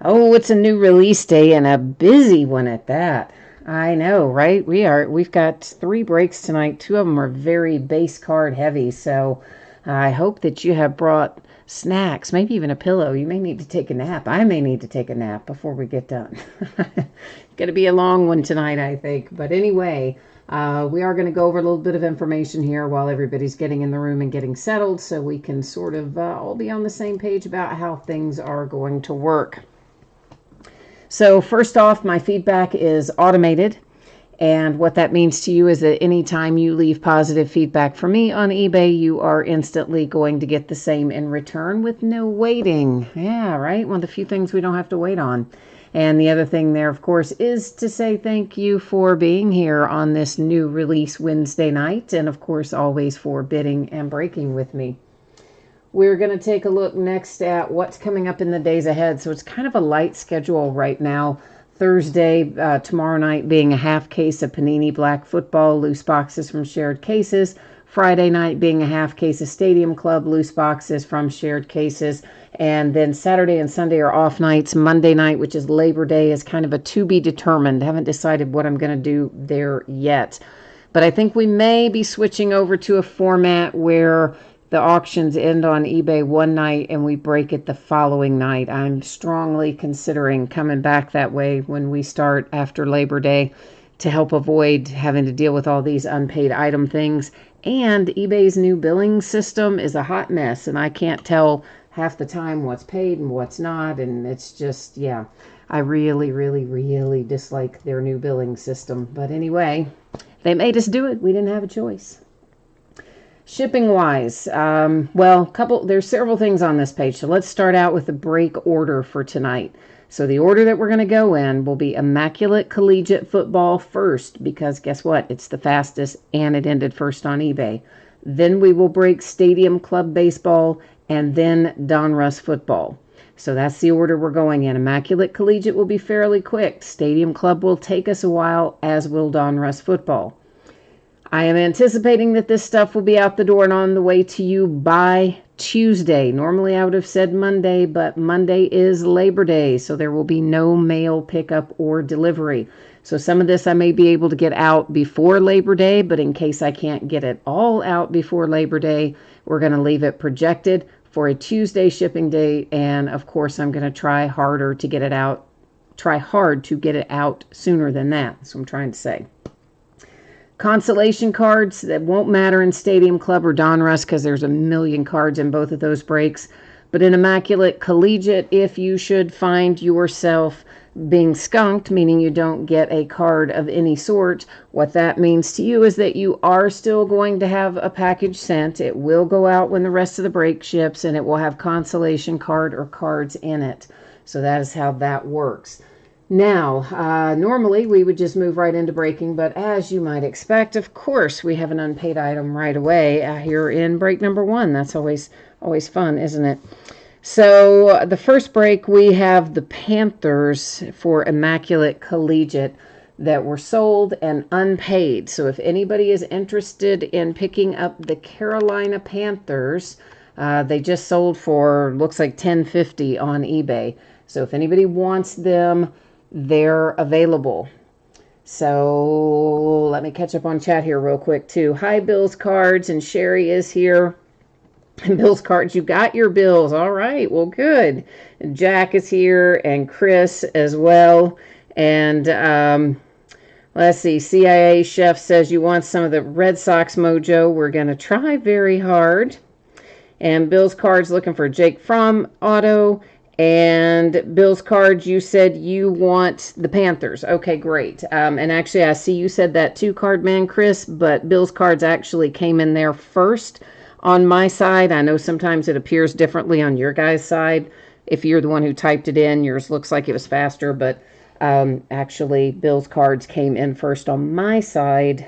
Oh, it's a new release day and a busy one at that. I know, right? We've got three breaks tonight. Two of them are very base card heavy, so I hope that you have brought snacks, maybe even a pillow. You may need to take a nap. I may need to take a nap before we get done. Going to be a long one tonight, I think. But anyway, we are going to go over a little bit of information here while everybody's getting in the room and getting settled so we can sort of all be on the same page about how things are going to work. So first off, my feedback is automated. And what that means to you is that anytime you leave positive feedback for me on eBay, you are instantly going to get the same in return with no waiting. Yeah, right? One of the few things we don't have to wait on. And the other thing there, of course, is to say thank you for being here on this new release Wednesday night. And of course, always for bidding and breaking with me. We're going to take a look next at what's coming up in the days ahead. So it's kind of a light schedule right now. Thursday, tomorrow night being a half case of Panini Black Football, loose boxes from Shared Cases. Friday night being a half case of Stadium Club, loose boxes from Shared Cases. And then Saturday and Sunday are off nights. Monday night, which is Labor Day, is kind of a to be determined. I haven't decided what I'm going to do there yet. But I think we may be switching over to a format where the auctions end on eBay one night and we break it the following night. I'm strongly considering coming back that way when we start after Labor Day to help avoid having to deal with all these unpaid item things. And eBay's new billing system is a hot mess, and I can't tell half the time what's paid and what's not. And it's just, yeah, I really, really, really dislike their new billing system. But anyway, they made us do it. We didn't have a choice. Shipping wise, there's several things on this page. So let's start out with the break order for tonight. So the order that we're going to go in will be Immaculate Collegiate Football first, because guess what? It's the fastest and it ended first on eBay. Then we will break Stadium Club Baseball and then Donruss Football. So that's the order we're going in. Immaculate Collegiate will be fairly quick. Stadium Club will take us a while, as will Donruss Football. I am anticipating that this stuff will be out the door and on the way to you by Tuesday. Normally I would have said Monday, but Monday is Labor Day, so there will be no mail pickup or delivery. So some of this I may be able to get out before Labor Day, but in case I can't get it all out before Labor Day, we're going to leave it projected for a Tuesday shipping date. And of course, I'm going to try hard to get it out sooner than that. That's what I'm trying to say. Consolation cards, that won't matter in Stadium Club or Donruss because there's a million cards in both of those breaks. But in Immaculate Collegiate, if you should find yourself being skunked, meaning you don't get a card of any sort, what that means to you is that you are still going to have a package sent. It will go out when the rest of the break ships, and it will have consolation card or cards in it. So that is how that works. Now, normally we would just move right into breaking, but as you might expect, of course, we have an unpaid item right away here in break number one. That's always fun, isn't it? So the first break, we have the Panthers for Immaculate Collegiate that were sold and unpaid. So if anybody is interested in picking up the Carolina Panthers, they just sold for, looks like $10.50 on eBay. So if anybody wants them, they're available. So let me catch up on chat here real quick too. Hi, Bill's Cards, and Sherry is here. And Bill's Cards, you got your bills. All right, well, good. And Jack is here, and Chris as well. And let's see, CIA Chef says you want some of the Red Sox mojo. We're going to try very hard. And Bill's Cards looking for Jake Fromm auto. And Bill's Cards, you said you want the Panthers. Okay, great. And actually, I see you said that too, Card Man Chris, but Bill's Cards actually came in there first on my side. I know sometimes it appears differently on your guys' side. If you're the one who typed it in, yours looks like it was faster, but actually, Bill's Cards came in first on my side.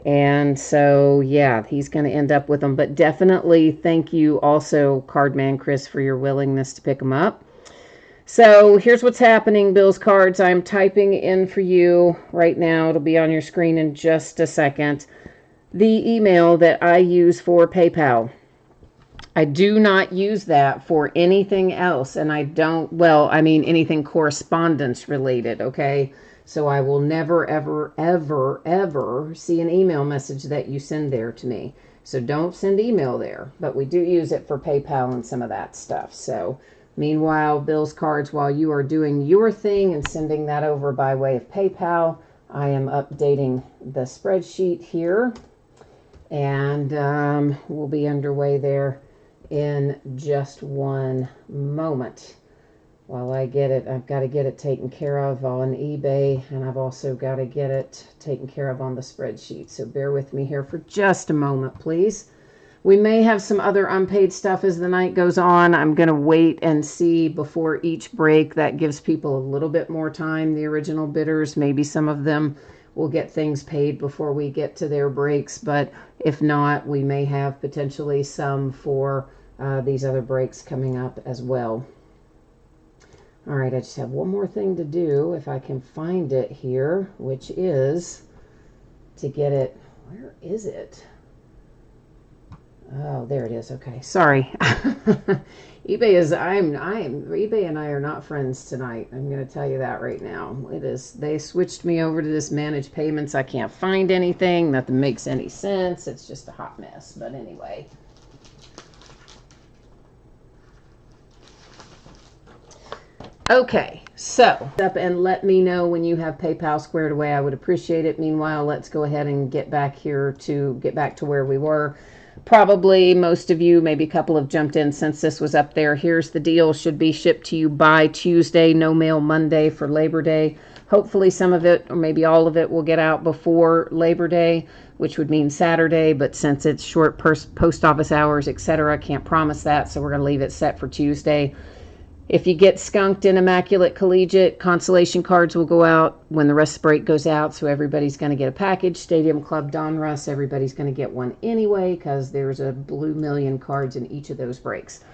And so, yeah, he's going to end up with them. But definitely thank you also, Cardman Chris, for your willingness to pick them up. So here's what's happening, Bill's Cards. I'm typing in for you right now. It'll be on your screen in just a second. The email that I use for PayPal. I do not use that for anything else. And I don't, well, I mean, anything correspondence related, okay? So I will never, ever, ever, ever see an email message that you send there to me. So don't send email there. But we do use it for PayPal and some of that stuff. So meanwhile, Bill's Cards, while you are doing your thing and sending that over by way of PayPal, I am updating the spreadsheet here. And we'll be underway there in just one moment. While I get it, I've got to get it taken care of on eBay, and I've also got to get it taken care of on the spreadsheet. So bear with me here for just a moment, please. We may have some other unpaid stuff as the night goes on. I'm going to wait and see before each break. That gives people a little bit more time. The original bidders, maybe some of them will get things paid before we get to their breaks, but if not, we may have potentially some for these other breaks coming up as well. All right, I just have one more thing to do, if I can find it here, which is to get it. Where is it? Oh, there it is. Okay, sorry. eBay is. eBay and I are not friends tonight. I'm going to tell you that right now. It is. They switched me over to this managed payments. I can't find anything. Nothing makes any sense. It's just a hot mess. But anyway. Okay, so up and let me know when you have PayPal squared away. I would appreciate it. Meanwhile, let's go ahead and get back to where we were. Probably most of you, maybe a couple have jumped in since this was up there. Here's the deal. Should be shipped to you by Tuesday. No mail Monday for Labor Day. Hopefully some of it, or maybe all of it, will get out before Labor Day, which would mean Saturday. But since it's short post office hours, etc., can't promise that. So we're going to leave it set for Tuesday. If you get skunked in Immaculate Collegiate, consolation cards will go out when the rest break goes out, so everybody's going to get a package. Stadium Club Donruss, everybody's going to get one anyway because there's a blue million cards in each of those breaks.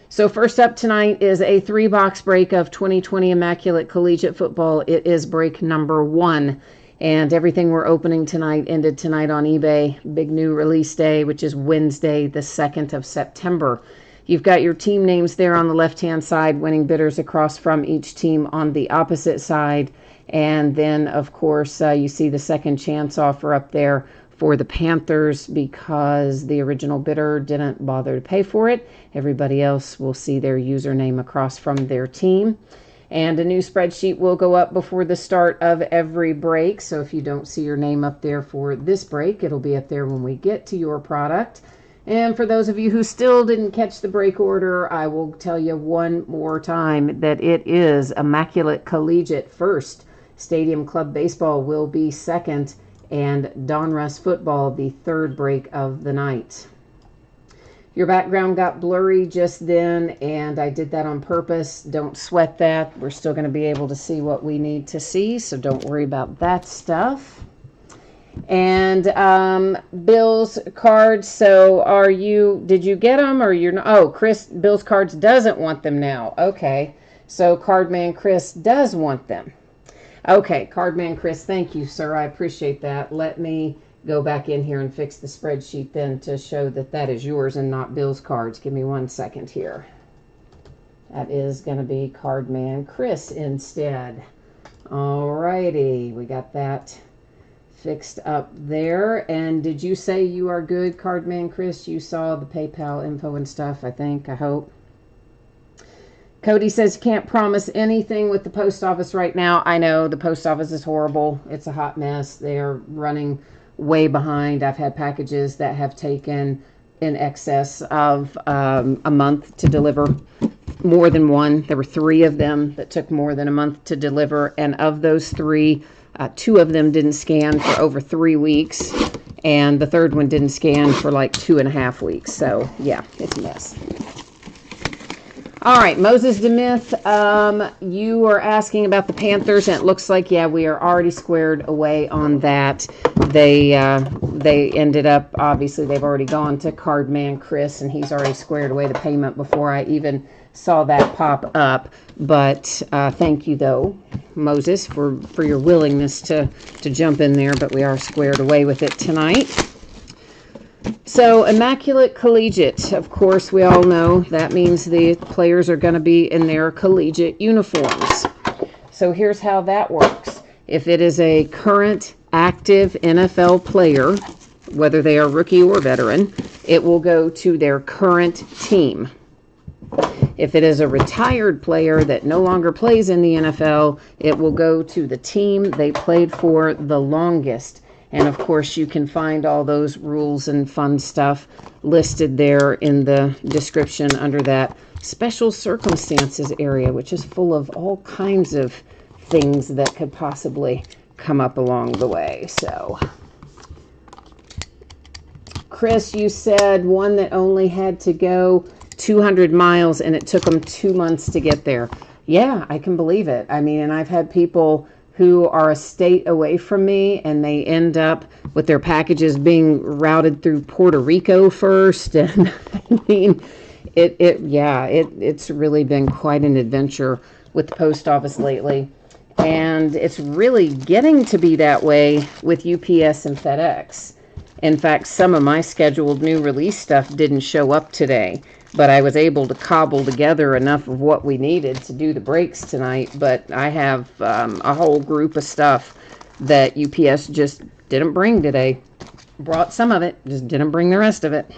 So first up tonight is a 3-box break of 2020 Immaculate Collegiate Football. It is break number 1. And everything we're opening tonight ended tonight on eBay. Big new release day, which is Wednesday, the 2nd of September. You've got your team names there on the left-hand side, winning bidders across from each team on the opposite side. And then, of course, you see the second chance offer up there for the Panthers because the original bidder didn't bother to pay for it. Everybody else will see their username across from their team. And a new spreadsheet will go up before the start of every break. So if you don't see your name up there for this break, it'll be up there when we get to your product. And for those of you who still didn't catch the break order, I will tell you one more time that it is Immaculate Collegiate first. Stadium Club Baseball will be second, and Donruss Football the third break of the night. Your background got blurry just then, and I did that on purpose. Don't sweat that. We're still going to be able to see what we need to see, so don't worry about that stuff. And Bill's Cards, so did you get them or you're not? Oh, Bill's Cards doesn't want them now. Okay, so Cardman Chris does want them. Okay, Cardman Chris, thank you, sir. I appreciate that. Let me go back in here and fix the spreadsheet then to show that that is yours and not Bill's Cards. Give me 1 second here. That is going to be Cardman Chris instead. All righty, we got that fixed up there. And did you say you are good, Cardman Chris? You saw the PayPal info and stuff, I hope. Cody says can't promise anything with the post office right now. I know the post office is horrible. It's a hot mess. They are running way behind. I've had packages that have taken in excess of a month to deliver. More than one. There were 3 of them that took more than a month to deliver, and of those 3, 2 of them didn't scan for over 3 weeks, and the third one didn't scan for like 2.5 weeks. So yeah, it's a mess. All right, Moses DeMith, you are asking about the Panthers, and it looks like, yeah, we are already squared away on that. They ended up, obviously, they've already gone to Cardman Chris, and he's already squared away the payment before I even saw that pop up. But thank you, though, Moses, for your willingness to jump in there, but we are squared away with it tonight. So, Immaculate Collegiate, of course, we all know that means the players are going to be in their collegiate uniforms. So, here's how that works. If it is a current active NFL player, whether they are rookie or veteran, it will go to their current team. If it is a retired player that no longer plays in the NFL, it will go to the team they played for the longest. And of course, you can find all those rules and fun stuff listed there in the description under that special circumstances area, which is full of all kinds of things that could possibly come up along the way. So, Chris, you said one that only had to go 200 miles and it took them 2 months to get there. Yeah, I can believe it. I mean, and I've had people who are a state away from me and they end up with their packages being routed through Puerto Rico first. And I mean, it's really been quite an adventure with the post office lately. And it's really getting to be that way with UPS and FedEx. In fact, some of my scheduled new release stuff didn't show up today, but I was able to cobble together enough of what we needed to do the breaks tonight. But I have a whole group of stuff that UPS just didn't bring today. Brought some of it, just didn't bring the rest of it.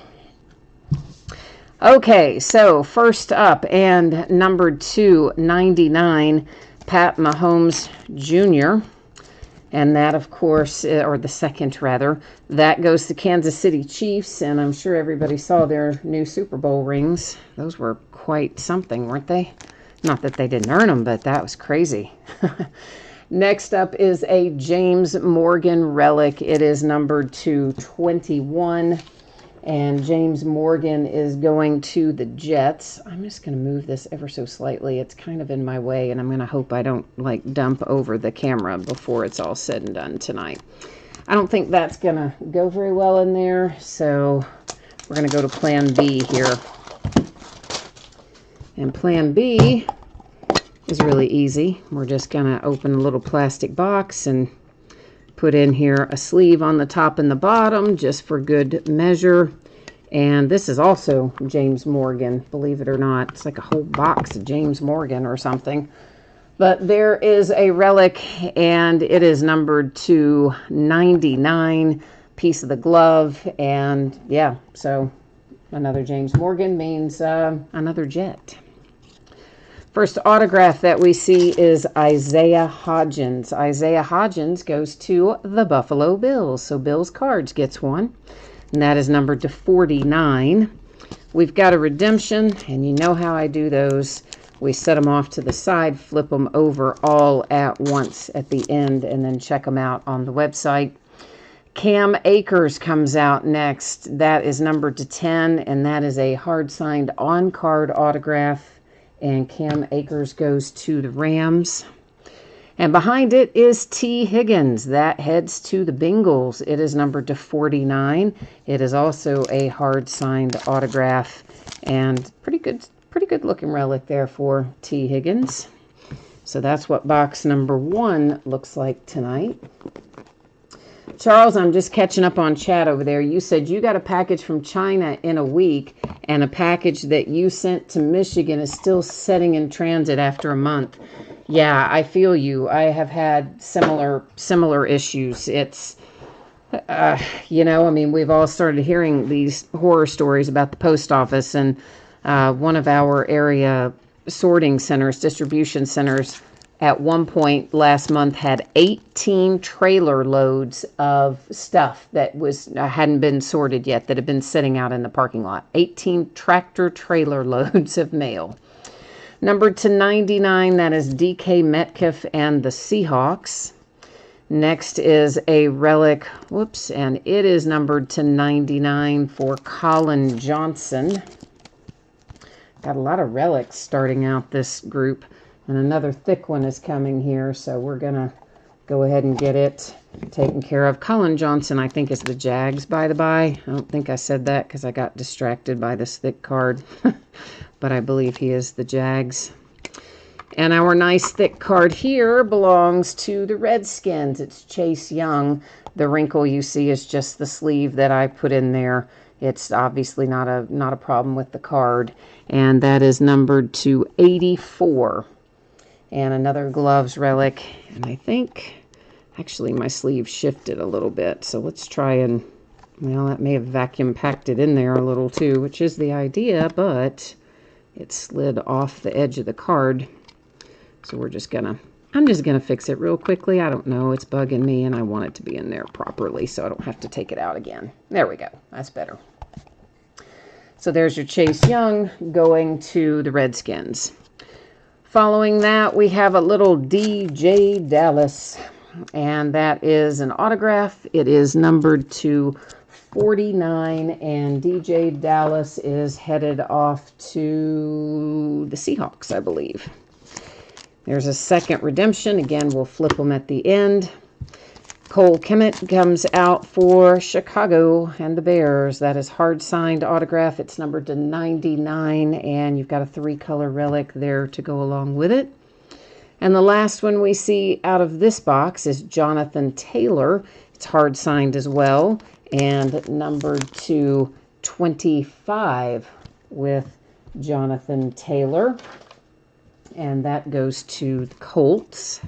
Okay, so first up and numbered 299, Pat Mahomes Jr., and that, of course, or the second rather, that goes to Kansas City Chiefs, and I'm sure everybody saw their new Super Bowl rings. Those were quite something, weren't they? Not that they didn't earn them, but that was crazy. Next up is a James Morgan relic. It is numbered to 21, and James Morgan is going to the Jets. I'm just going to move this ever so slightly. It's kind of in my way, and I'm going to hope I don't dump over the camera before it's all said and done tonight. I don't think that's going to go very well in there, so we're going to go to Plan B here. And Plan B is really easy. We're just going to open a little plastic box and put in here a sleeve on the top and the bottom just for good measure. And this is also James Morgan, believe it or not. It's like a whole box of James Morgan or something. But there is a relic, and it is numbered to 99, piece of the glove. And yeah, so another James Morgan means another Jet. First autograph that we see is Isaiah Hodgins. Isaiah Hodgins goes to the Buffalo Bills. So Bills Cards gets one, and that is numbered to 49. We've got a redemption, and you know how I do those. We set them off to the side, flip them over all at once at the end, and then check them out on the website. Cam Akers comes out next. That is numbered to 10, and that is a hard-signed on-card autograph. And Cam Akers goes to the Rams. And behind it is T. Higgins. That heads to the Bengals. It is numbered to 49. It is also a hard-signed autograph. And pretty good looking relic there for T. Higgins. So that's what box number 1 looks like tonight. Charles, I'm just catching up on chat over there. You said you got a package from China in a week, and a package that you sent to Michigan is still sitting in transit after a month. Yeah, I feel you. I have had similar issues. It's, we've all started hearing these horror stories about the post office, and one of our area sorting centers, distribution centers, at one point last month had 18 trailer loads of stuff that hadn't been sorted yet, that had been sitting out in the parking lot. 18 tractor trailer loads of mail. Numbered to 99, that is DK Metcalf and the Seahawks. Next is a relic, and it is numbered to 99 for Colin Johnson. Got a lot of relics starting out this group. And another thick one is coming here, so we're going to go ahead and get it taken care of. Colin Johnson, I think, is the Jags, by the by. I don't think I said that because I got distracted by this thick card. But I believe he is the Jags. And our nice thick card here belongs to the Redskins. It's Chase Young. The wrinkle you see is just the sleeve that I put in there. It's obviously not a problem with the card. And that is numbered to 84. And another gloves relic. And I think, actually, my sleeve shifted a little bit. So let's try and, well, that may have vacuum packed it in there a little too, which is the idea, but it slid off the edge of the card. So I'm just gonna fix it real quickly. I don't know, it's bugging me and I want it to be in there properly so I don't have to take it out again. There we go, that's better. So there's your Chase Young going to the Redskins. Following that, we have a little DJ Dallas, and that is an autograph. It is numbered to 49, and DJ Dallas is headed off to the Seahawks, I believe. There's a second redemption. Again, we'll flip them at the end. Cole Kmet comes out for Chicago and the Bears. That is hard-signed autograph. It's numbered to 99, and you've got a 3-color relic there to go along with it. And the last one we see out of this box is Jonathan Taylor. It's hard-signed as well, and numbered to 25 with Jonathan Taylor. And that goes to the Colts,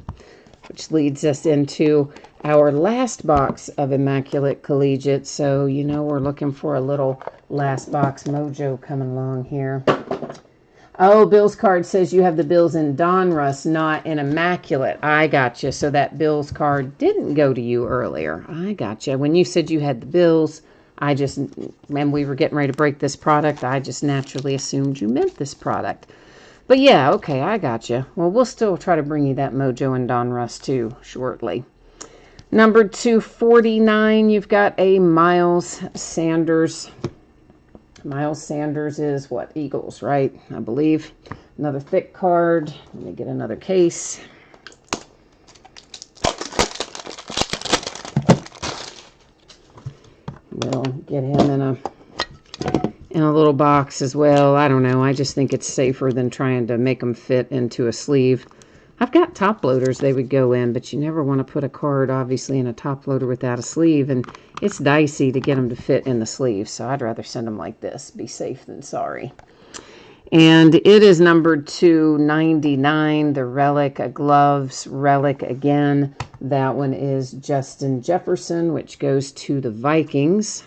which leads us into our last box of Immaculate Collegiate. So, you know, we're looking for a little last box mojo coming along here. Oh, Bill's card says you have the Bills in Donruss, not in Immaculate. I got you. So that Bills card didn't go to you earlier. I got you. When you said you had the Bills, when we were getting ready to break this product, I just naturally assumed you meant this product. But yeah, okay, I got you. Well, we'll still try to bring you that Mojo and Donruss too shortly. Number 249, you've got a Miles Sanders. Miles Sanders is what? Eagles, right? I believe. Another thick card. Let me get another case. We'll get him in a little box as well. I don't know. I just think it's safer than trying to make them fit into a sleeve. I've got top loaders they would go in, but you never want to put a card, obviously, in a top loader without a sleeve, and it's dicey to get them to fit in the sleeve, so I'd rather send them like this. Be safe than sorry. And it is numbered to 99, the relic, a gloves relic again. That one is Justin Jefferson, which goes to the Vikings.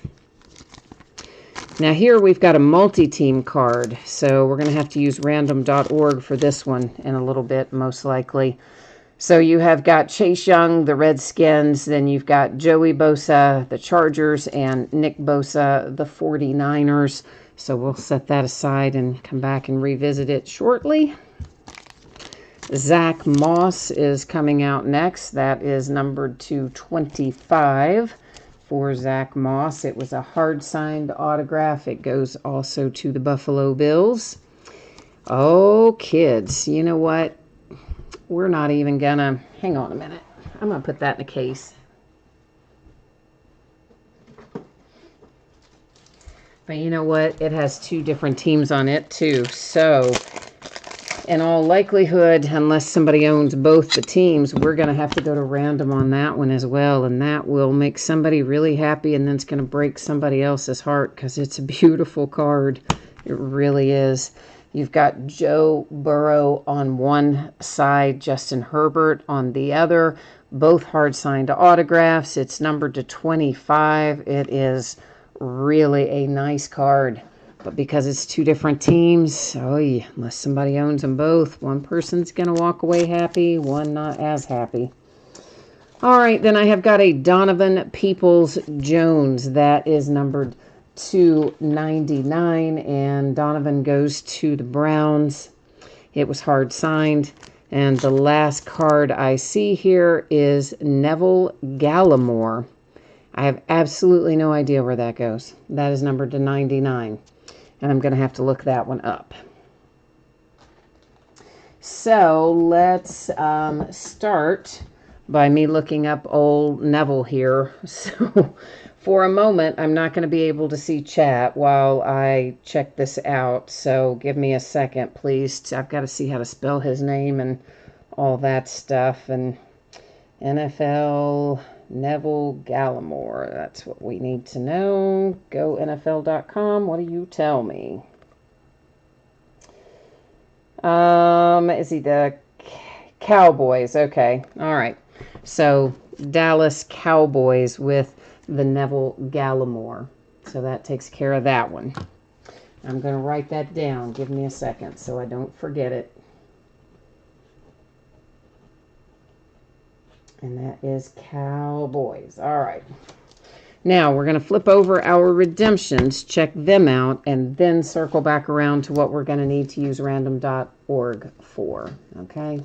Now here we've got a multi-team card, so we're going to have to use random.org for this one in a little bit, most likely. So you have got Chase Young, the Redskins, then you've got Joey Bosa, the Chargers, and Nick Bosa, the 49ers. So we'll set that aside and come back and revisit it shortly. Zach Moss is coming out next. That is numbered to 25. For Zach Moss. It was a hard-signed autograph. It goes also to the Buffalo Bills. Oh, kids, you know what? We're not even gonna... Hang on a minute. I'm gonna put that in a case. But you know what? It has 2 different teams on it, too. So, in all likelihood, unless somebody owns both the teams, we're going to have to go to random on that one as well. And that will make somebody really happy, and then it's going to break somebody else's heart because it's a beautiful card. It really is. You've got Joe Burrow on one side, Justin Herbert on the other. Both hard-signed autographs. It's numbered to 25. It is really a nice card. But because it's 2 different teams, unless somebody owns them both, one person's going to walk away happy, one not as happy. All right, then I have got a Donovan Peoples-Jones. That is numbered 299, and Donovan goes to the Browns. It was hard signed. And the last card I see here is Neville Gallimore. I have absolutely no idea where that goes. That is numbered to 99. And I'm going to have to look that one up. So let's start by me looking up old Neville here. So for a moment, I'm not going to be able to see chat while I check this out. So give me a second, please. I've got to see how to spell his name and all that stuff. And NFL Neville Gallimore. That's what we need to know. Go NFL.com. What do you tell me? Is he the Cowboys? Okay. All right. So Dallas Cowboys with the Neville Gallimore. So that takes care of that one. I'm going to write that down. Give me a second so I don't forget it. And that is Cowboys. All right. Now we're going to flip over our redemptions, check them out, and then circle back around to what we're going to need to use random.org for. Okay.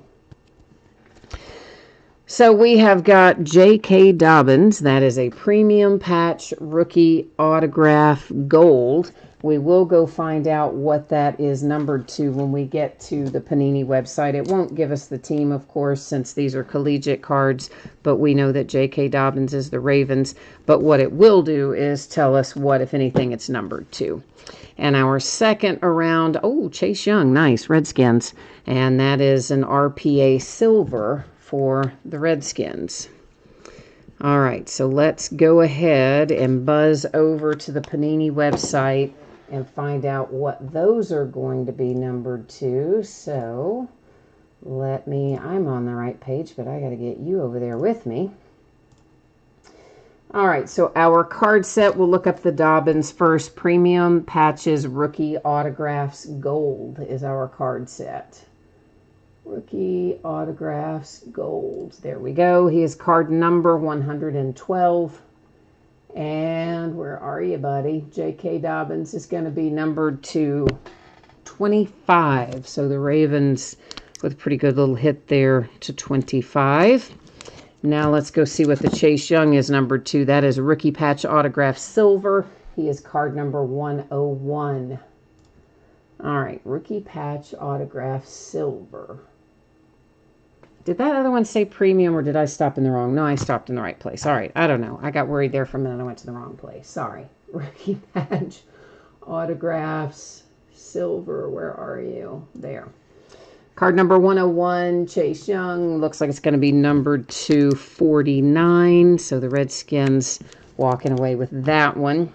So we have got J.K. Dobbins. That is a premium patch rookie autograph gold. We will go find out what that is numbered to when we get to the Panini website. It won't give us the team, of course, since these are collegiate cards, but we know that J.K. Dobbins is the Ravens. But what it will do is tell us what, if anything, it's numbered to. And our second around, Chase Young, nice, Redskins. And that is an RPA silver for the Redskins. All right, so let's go ahead and buzz over to the Panini website and find out what those are going to be numbered to. So I'm on the right page, but I got to get you over there with me. All right, so our card set, we'll look up the Dobbins first. Premium Patches Rookie Autographs Gold is our card set. Rookie Autographs Gold. There we go. He is card number 112. And where are you, buddy? J.K. Dobbins is going to be numbered to 25. So the Ravens with a pretty good little hit there to 25. Now let's go see what the Chase Young is numbered to. That is Rookie Patch Autograph Silver. He is card number 101. All right, Rookie Patch Autograph Silver. Did that other one say premium or did I stop in the wrong? No, I stopped in the right place. All right, I don't know. I got worried there for a minute. I went to the wrong place. Sorry. Rookie Patch Autographs Silver. Where are you? There. Card number 101, Chase Young. Looks like it's going to be numbered to 49. So the Redskins walking away with that one.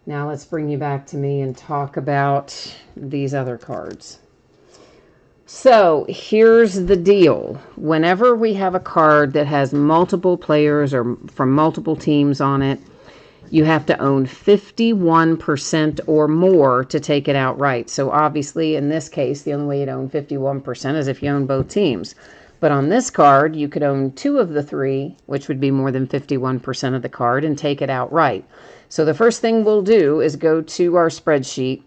Now let's bring you back to me and talk about these other cards. So here's the deal. Whenever we have a card that has multiple players or from multiple teams on it, you have to own 51% or more to take it outright. So obviously, in this case, the only way you'd own 51% is if you own both teams. But on this card, you could own 2 of the 3, which would be more than 51% of the card, and take it outright. So the first thing we'll do is go to our spreadsheet,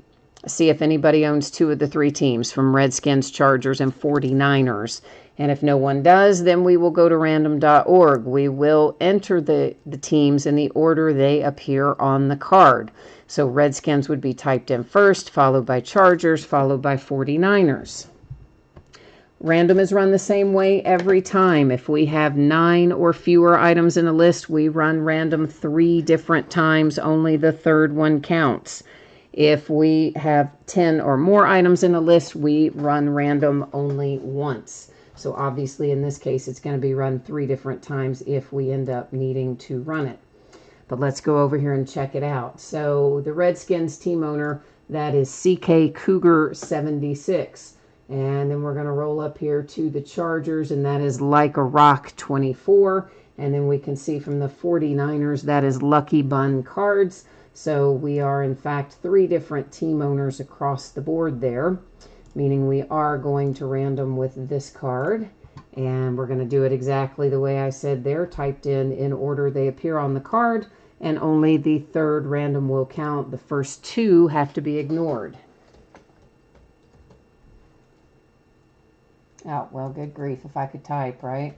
see if anybody owns 2 of the 3 teams from Redskins, Chargers, and 49ers. And if no one does, then we will go to random.org. We will enter the teams in the order they appear on the card. So Redskins would be typed in first, followed by Chargers, followed by 49ers. Random is run the same way every time. If we have 9 or fewer items in a list, we run random 3 different times. Only the third one counts. If we have 10 or more items in a list, we run random only once. So obviously in this case, it's going to be run 3 different times if we end up needing to run it. But let's go over here and check it out. So the Redskins team owner, that is CK Cougar 76. And then we're going to roll up here to the Chargers, and that is Like a Rock 24. And then we can see from the 49ers, that is Lucky Bun Cards. So we are, in fact, 3 different team owners across the board there, meaning we are going to random with this card. And we're going to do it exactly the way I said there, typed in order they appear on the card, and only the third random will count. The first 2 have to be ignored. Oh, well, good grief, if I could type, right?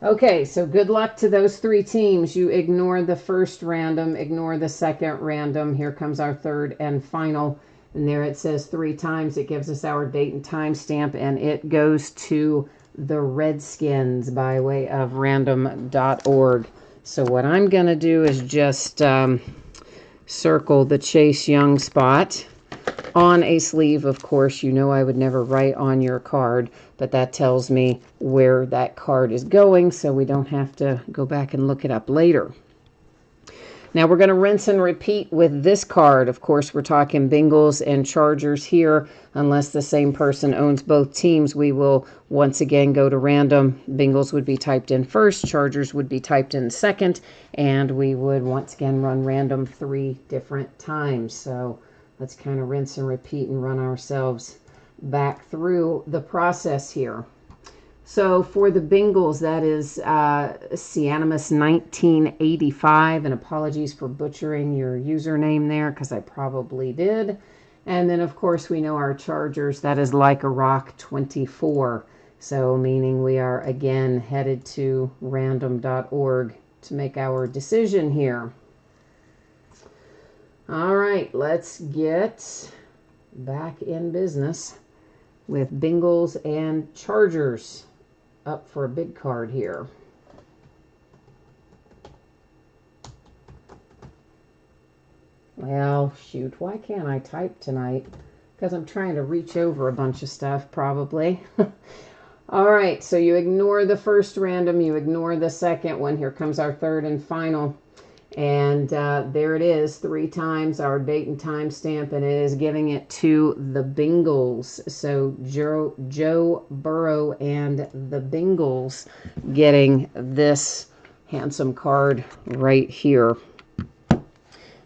Okay, so good luck to those 3 teams. You ignore the first random, ignore the second random. Here comes our third and final. And there it says 3 times. It gives us our date and time stamp, and it goes to the Redskins by way of random.org. So what I'm going to do is just circle the Chase Young spot on a sleeve. Of course, you know I would never write on your card, but that tells me where that card is going, so we don't have to go back and look it up later. Now we're going to rinse and repeat with this card. Of course, we're talking Bengals and Chargers here. Unless the same person owns both teams, we will once again go to random. Bengals would be typed in first, Chargers would be typed in second, and we would once again run random 3 different times. So let's kind of rinse and repeat and run ourselves back through the process here. So for the Bengals, that is Cianimus 1985, and apologies for butchering your username there because I probably did. And then, of course, we know our Chargers, that is Like a Rock 24. So meaning we are, again, headed to random.org to make our decision here. All right, let's get back in business with Bengals and Chargers. Up for a big card here. Well, shoot, why can't I type tonight? Because I'm trying to reach over a bunch of stuff, probably. All right, so you ignore the first random, you ignore the second one. Here comes our third and final. And there it is, 3 times our date and time stamp, and it is giving it to the Bengals. So Joe Burrow and the Bengals getting this handsome card right here.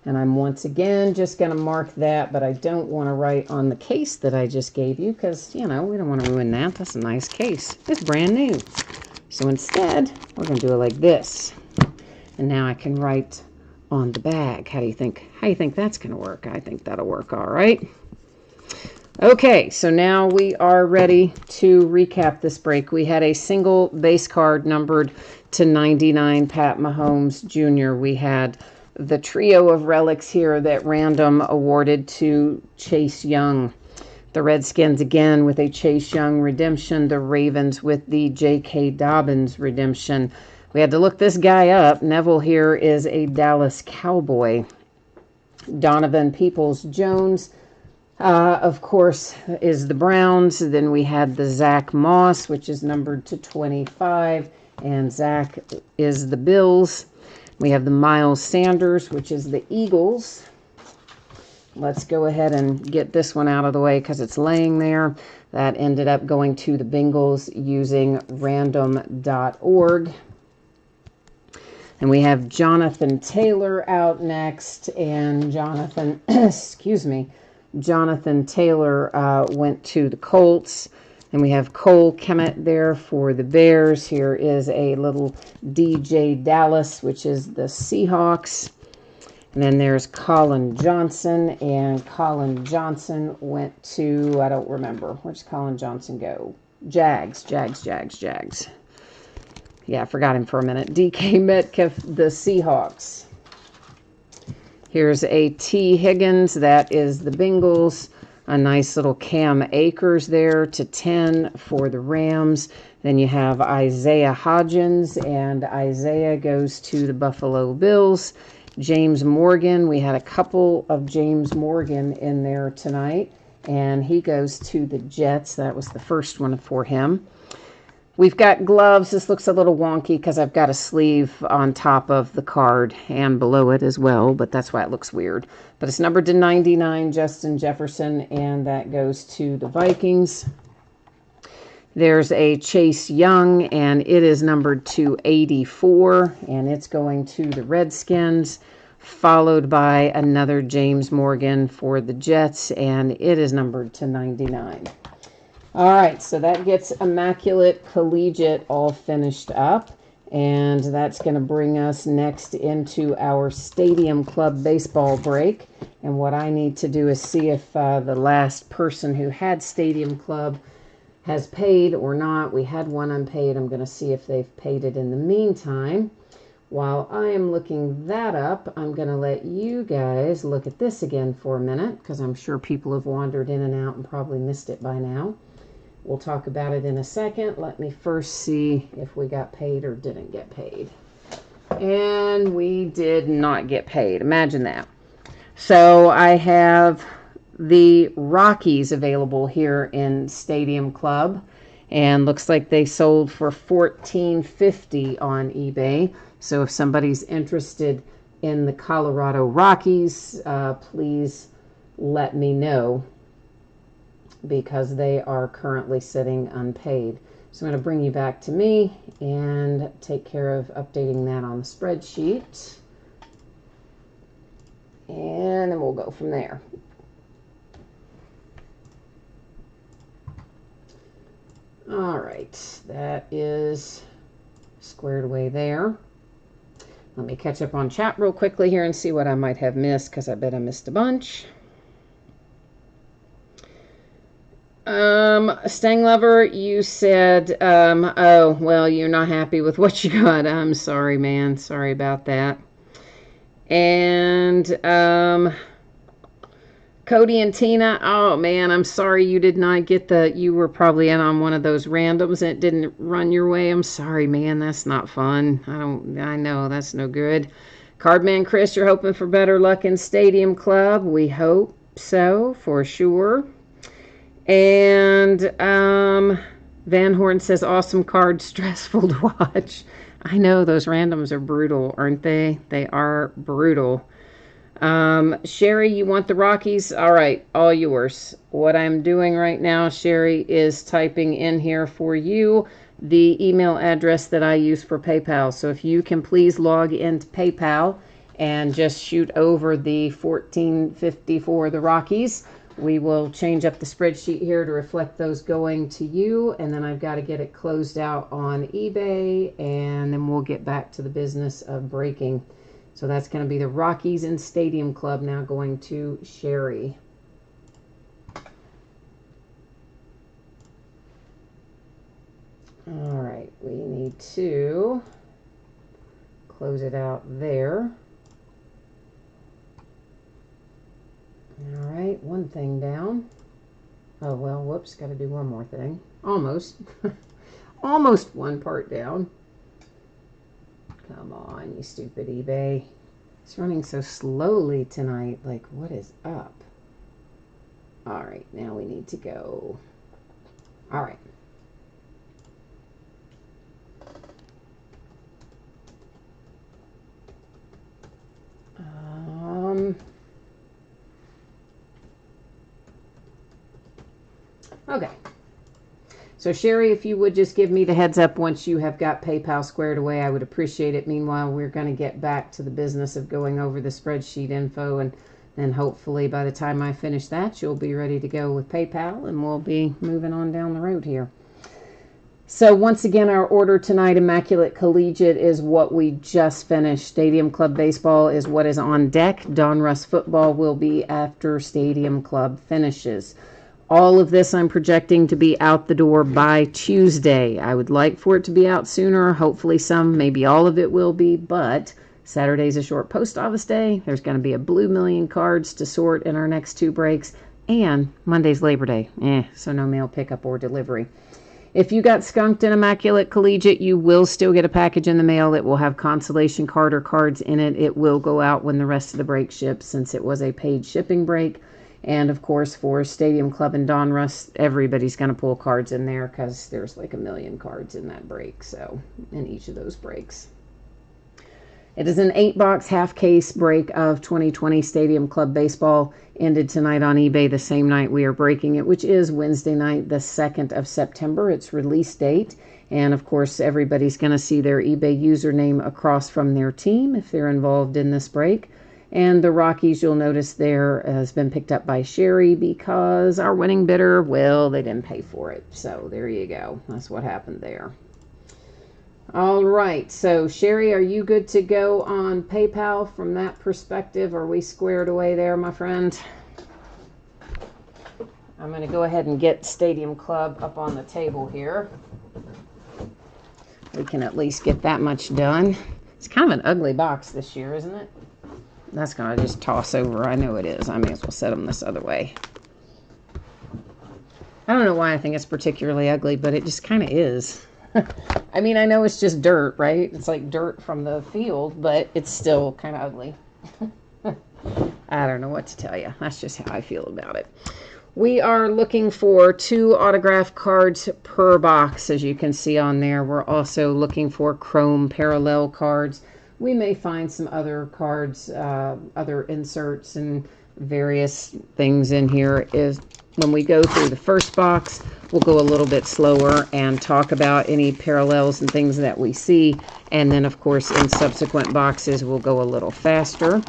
And I'm once again just going to mark that, but I don't want to write on the case that I just gave you because, you know, we don't want to ruin that. That's a nice case. It's brand new. So instead, we're going to do it like this. And now I can write on the bag. How do you think that's going to work? I think that'll work all right. Okay, so now we are ready to recap this break. We had a single base card numbered to 99, Pat Mahomes Jr. We had the trio of relics here that random awarded to Chase Young. The Redskins again with a Chase Young redemption. The Ravens with the J.K. Dobbins redemption. We had to look this guy up. Neville here is a Dallas Cowboy. Donovan Peoples-Jones, of course, is the Browns. Then we had the Zach Moss, which is numbered to 25. And Zach is the Bills. We have the Miles Sanders, which is the Eagles. Let's go ahead and get this one out of the way because it's laying there. That ended up going to the Bengals using random.org. And we have Jonathan Taylor out next, and Jonathan Taylor went to the Colts. And we have Cole Kmet there for the Bears. Here is a little DJ Dallas, which is the Seahawks. And then there's Colin Johnson, and Colin Johnson went to, I don't remember. Where's Colin Johnson go? Jags. Yeah, I forgot him for a minute. DK Metcalf, the Seahawks. Here's a T. Higgins. That is the Bengals. A nice little Cam Akers there to 10 for the Rams. Then you have Isaiah Hodgins, and Isaiah goes to the Buffalo Bills. James Morgan. We had a couple of James Morgan in there tonight, and he goes to the Jets. That was the first one for him. We've got gloves. This looks a little wonky because I've got a sleeve on top of the card and below it as well, but that's why it looks weird. But it's numbered to 99, Justin Jefferson, and that goes to the Vikings. There's a Chase Young, and it is numbered to 84, and it's going to the Redskins, followed by another James Morgan for the Jets, and it is numbered to 99. All right, so that gets Immaculate Collegiate all finished up, and that's going to bring us next into our Stadium Club baseball break. And what I need to do is see if the last person who had Stadium Club has paid or not. We had one unpaid. I'm going to see if they've paid it in the meantime. While I am looking that up, I'm going to let you guys look at this again for a minute, because I'm sure people have wandered in and out and probably missed it by now. We'll talk about it in a second. Let me first see if we got paid or didn't get paid. And we did not get paid. Imagine that. So I have the Rockies available here in Stadium Club, and looks like they sold for $14.50 on eBay. So if somebody's interested in the Colorado Rockies, please let me know, because they are currently sitting unpaid. So I'm going to bring you back to me and take care of updating that on the spreadsheet. And then we'll go from there. All right, that is squared away there. Let me catch up on chat real quickly here and see what I might have missed, because I bet I missed a bunch. Stang Lover, you said, oh, well, you're not happy with what you got. I'm sorry, man. Sorry about that. And, Cody and Tina, oh man, I'm sorry you did not get you were probably in on one of those randoms and it didn't run your way. I'm sorry, man, that's not fun. I know, that's no good. Cardman Chris, you're hoping for better luck in Stadium Club. We hope so, for sure. And, Van Horn says, awesome card, stressful to watch. I know, those randoms are brutal, aren't they? They are brutal. Sherry, you want the Rockies? All right, all yours. What I'm doing right now, Sherry, is typing in here for you the email address that I use for PayPal. So if you can please log into PayPal and just shoot over the $14.50 for the Rockies, we will change up the spreadsheet here to reflect those going to you, and then I've got to get it closed out on eBay, and then we'll get back to the business of breaking. So that's going to be the Rockies and Stadium Club now going to Sherry. All right, we need to close it out there. All right, one thing down. Oh, well, whoops, got to do one more thing. Almost. Almost one part down. Come on, you stupid eBay. It's running so slowly tonight. Like, what is up? All right, now we need to go. All right. Okay. So Sherry, if you would just give me the heads up once you have got PayPal squared away, I would appreciate it. Meanwhile, we're going to get back to the business of going over the spreadsheet info, and then hopefully by the time I finish that, you'll be ready to go with PayPal, and we'll be moving on down the road here. So once again, our order tonight, Immaculate Collegiate, is what we just finished. Stadium Club Baseball is what is on deck. Donruss Football will be after Stadium Club finishes. All of this I'm projecting to be out the door by Tuesday. I would like for it to be out sooner. Hopefully some, maybe all of it will be, but Saturday's a short post office day. There's going to be a blue million cards to sort in our next two breaks, and Monday's Labor Day. So no mail pickup or delivery. If you got skunked in Immaculate Collegiate, you will still get a package in the mail. It will have consolation card or cards in it. It will go out when the rest of the break ships, since it was a paid shipping break. And, of course, for Stadium Club and Donruss, everybody's going to pull cards in there because there's like a million cards in that break, so in each of those breaks. It is an 8-box half-case break of 2020 Stadium Club Baseball. Ended tonight on eBay the same night we are breaking it, which is Wednesday night, the 2nd of September. It's release date. And, of course, everybody's going to see their eBay username across from their team if they're involved in this break. And the Rockies, you'll notice there, has been picked up by Sherry because our winning bidder, well, they didn't pay for it. So there you go. That's what happened there. All right. So, Sherry, are you good to go on PayPal from that perspective? Are we squared away there, my friend? I'm going to go ahead and get Stadium Club up on the table here. We can at least get that much done. It's kind of an ugly box this year, isn't it? That's going to just toss over. I know it is. I may as well set them this other way. I don't know why I think it's particularly ugly, but it just kind of is. I mean, I know it's just dirt, right? It's like dirt from the field, but it's still kind of ugly. I don't know what to tell you. That's just how I feel about it. We are looking for 2 autograph cards per box, as you can see on there. We're also looking for chrome parallel cards. We may find some other cards, other inserts and various things in here. Is when we go through the first box, we'll go a little bit slower and talk about any parallels and things that we see. And then, of course, in subsequent boxes, we'll go a little faster.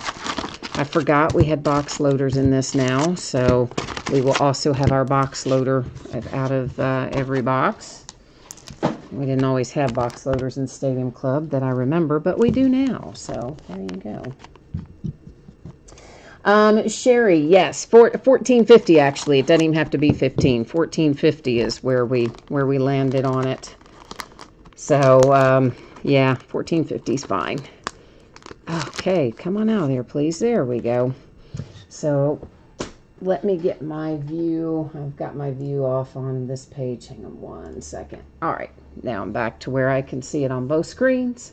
I forgot we had box loaders in this now, so we will also have our box loader out of every box. We didn't always have box loaders in Stadium Club that I remember, but we do now, so there you go. Sherry, yes, 1450 actually. It doesn't even have to be 15. 1450 is where we landed on it. So, yeah, 1450 is fine. Okay, come on out here, please. There we go. So, let me get my view. I've got my view off on this page. Hang on one second. All right, now I'm back to where I can see it on both screens.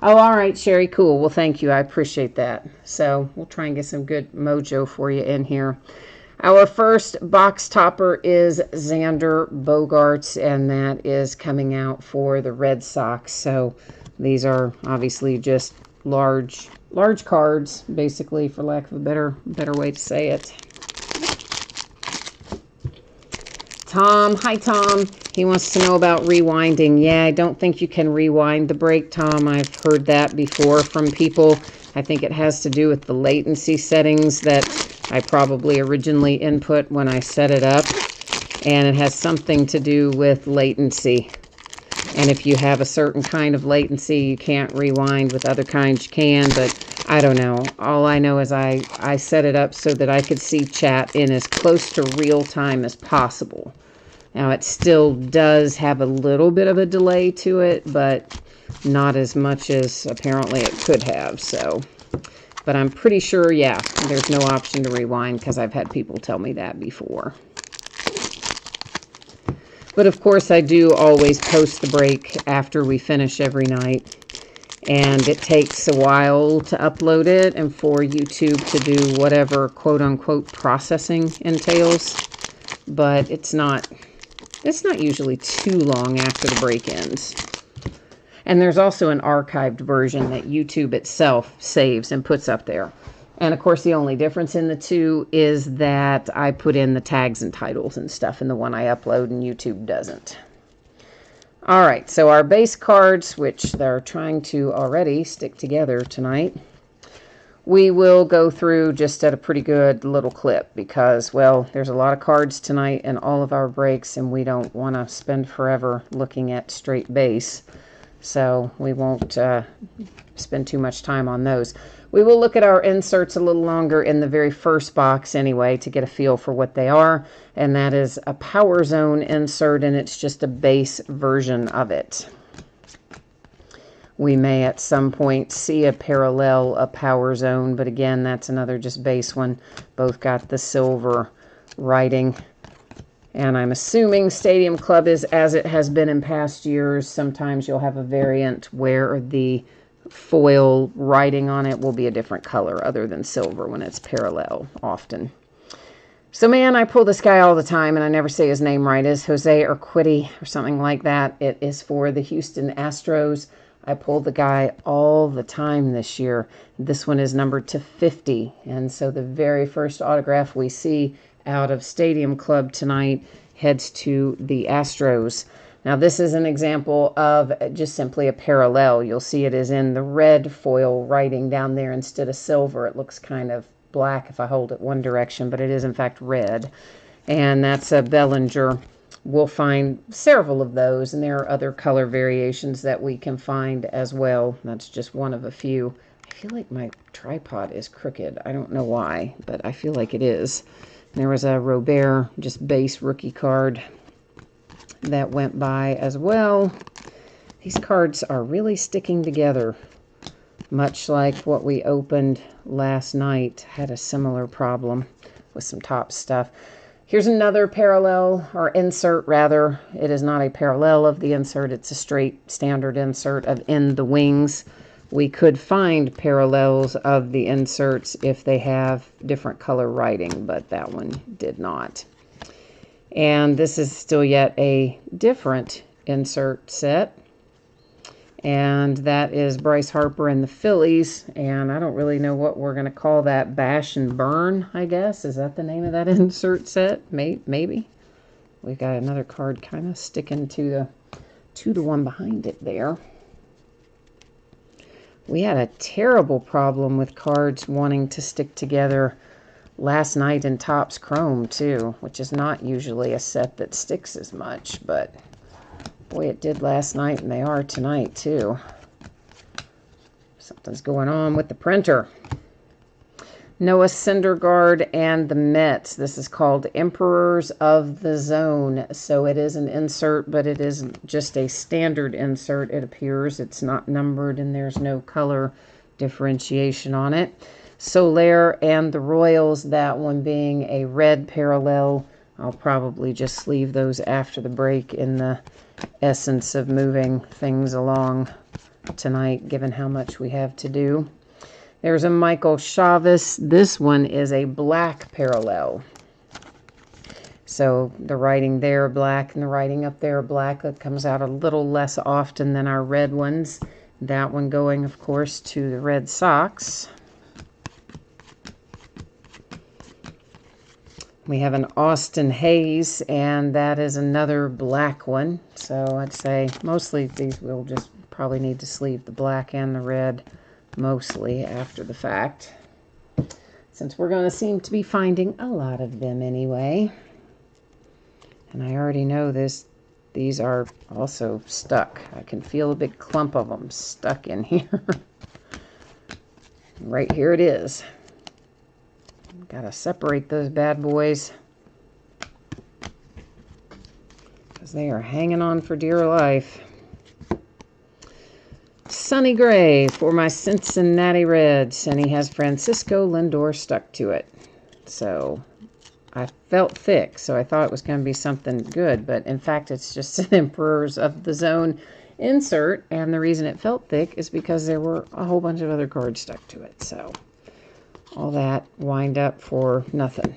Oh, all right, Sherry, cool. Well, thank you. I appreciate that. So, we'll try and get some good mojo for you in here. Our first box topper is Xander Bogaerts, and that is coming out for the Red Sox. So, these are obviously just large cards, basically, for lack of a better way to say it. Tom, hi Tom. He wants to know about rewinding. Yeah, I don't think you can rewind the break, Tom. I've heard that before from people. I think it has to do with the latency settings that I probably originally input when I set it up. And it has something to do with latency. And if you have a certain kind of latency, you can't rewind. With other kinds, you can, but I don't know. All I know is I set it up so that I could see chat in as close to real time as possible. Now, it still does have a little bit of a delay to it, but not as much as apparently it could have. So, but I'm pretty sure, yeah, there's no option to rewind because I've had people tell me that before. But of course, I do always post the break after we finish every night. And it takes a while to upload it and for YouTube to do whatever quote-unquote processing entails. But it's not usually too long after the break ends. And there's also an archived version that YouTube itself saves and puts up there. And, of course, the only difference in the two is that I put in the tags and titles and stuff in the one I upload, and YouTube doesn't. All right, so our base cards, which they're trying to already stick together tonight, we will go through just at a pretty good little clip because, well, there's a lot of cards tonight in all of our breaks, and we don't want to spend forever looking at straight base. So we won't spend too much time on those. We will look at our inserts a little longer in the very first box anyway to get a feel for what they are. And that is a Power Zone insert, and it's just a base version of it. We may at some point see a parallel, a Power Zone, but again, that's another just base one. Both got the silver writing. And I'm assuming Stadium Club is as it has been in past years. Sometimes you'll have a variant where the foil writing on it will be a different color other than silver when it's parallel often. So, man, I pull this guy all the time, and I never say his name right. It's Jose Urquidy or something like that. It is for the Houston Astros. I pull the guy all the time this year. This one is numbered to 50. And so the very first autograph we see out of Stadium Club tonight heads to the Astros. Now, this is an example of just simply a parallel. You'll see it is in the red foil writing down there instead of silver. It looks kind of black if I hold it one direction, but it is in fact red. And that's a Bellinger. We'll find several of those, and there are other color variations that we can find as well. That's just one of a few. I feel like my tripod is crooked. I don't know why, but I feel like it is. There was a Robert, just base rookie card that went by as well. These cards are really sticking together. much like what we opened last night. Had a similar problem with some top stuff. Here's another parallel, or insert rather. It is not a parallel of the insert. It's a straight standard insert of In the Wings. We could find parallels of the inserts if they have different color writing, but that one did not. And this is still yet a different insert set. And that is Bryce Harper and the Phillies. And I don't really know what we're going to call that. Bash and Burn, I guess. Is that the name of that insert set? Maybe. We've got another card kind of sticking to the one behind it there. We had a terrible problem with cards wanting to stick together last night in Topps Chrome, too, which is not usually a set that sticks as much, but boy, it did last night, and they are tonight, too. Something's going on with the printer. Noah Syndergaard and the Mets. This is called Emperors of the Zone. So it is an insert, but it is just a standard insert, it appears. It's not numbered, and there's no color differentiation on it. Soler and the Royals, that one being a red parallel. I'll probably just sleeve those after the break in the essence of moving things along tonight, given how much we have to do. There's a Michael Chavis. This one is a black parallel. So the writing there black and the writing up there black. That comes out a little less often than our red ones. That one going, of course, to the Red Sox. We have an Austin Hayes, and that is another black one. So I'd say mostly these we'll just probably need to sleeve the black and the red mostly after the fact, since we're going to seem to be finding a lot of them anyway. And I already know these are also stuck. I can feel a big clump of them stuck in here. Right here it is. Got to separate those bad boys because they are hanging on for dear life. Sonny Gray for my Cincinnati Reds, and he has Francisco Lindor stuck to it. So I felt thick, so I thought it was going to be something good, but in fact it's just an Emperors of the Zone insert, and the reason it felt thick is because there were a whole bunch of other cards stuck to it. So all that wind up for nothing.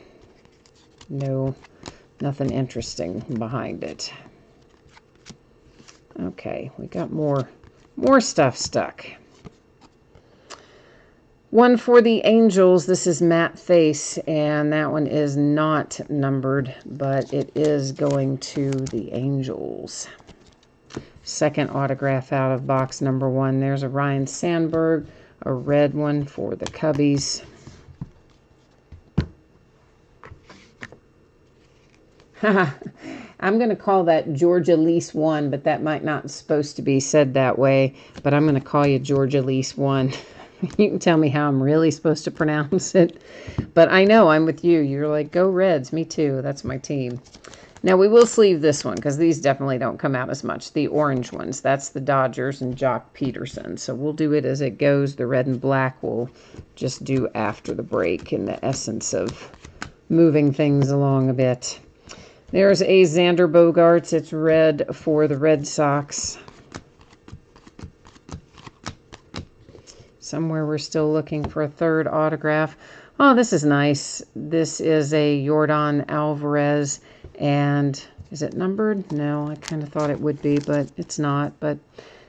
Nothing interesting behind it. Okay, we got more stuff stuck. One for the Angels. This is Matt Face, and that one is not numbered, but it is going to the Angels. Second autograph out of box number 1. There's a Ryan Sandberg, a red one for the Cubbies. I'm going to call that Georgia Lease 1, but that might not be supposed to be said that way. But I'm going to call you Georgia Lease 1. You can tell me how I'm really supposed to pronounce it. But I know I'm with you. You're like, go Reds. Me too. That's my team. Now, we will sleeve this one because these definitely don't come out as much. The orange ones, that's the Dodgers and Jock Peterson. So we'll do it as it goes. The red and black we'll just do after the break in the essence of moving things along a bit. There's a Xander Bogaerts. It's red for the Red Sox. Somewhere we're still looking for a third autograph. Oh, this is nice. This is a Yordan Alvarez. And is it numbered? No, I kind of thought it would be, but it's not. But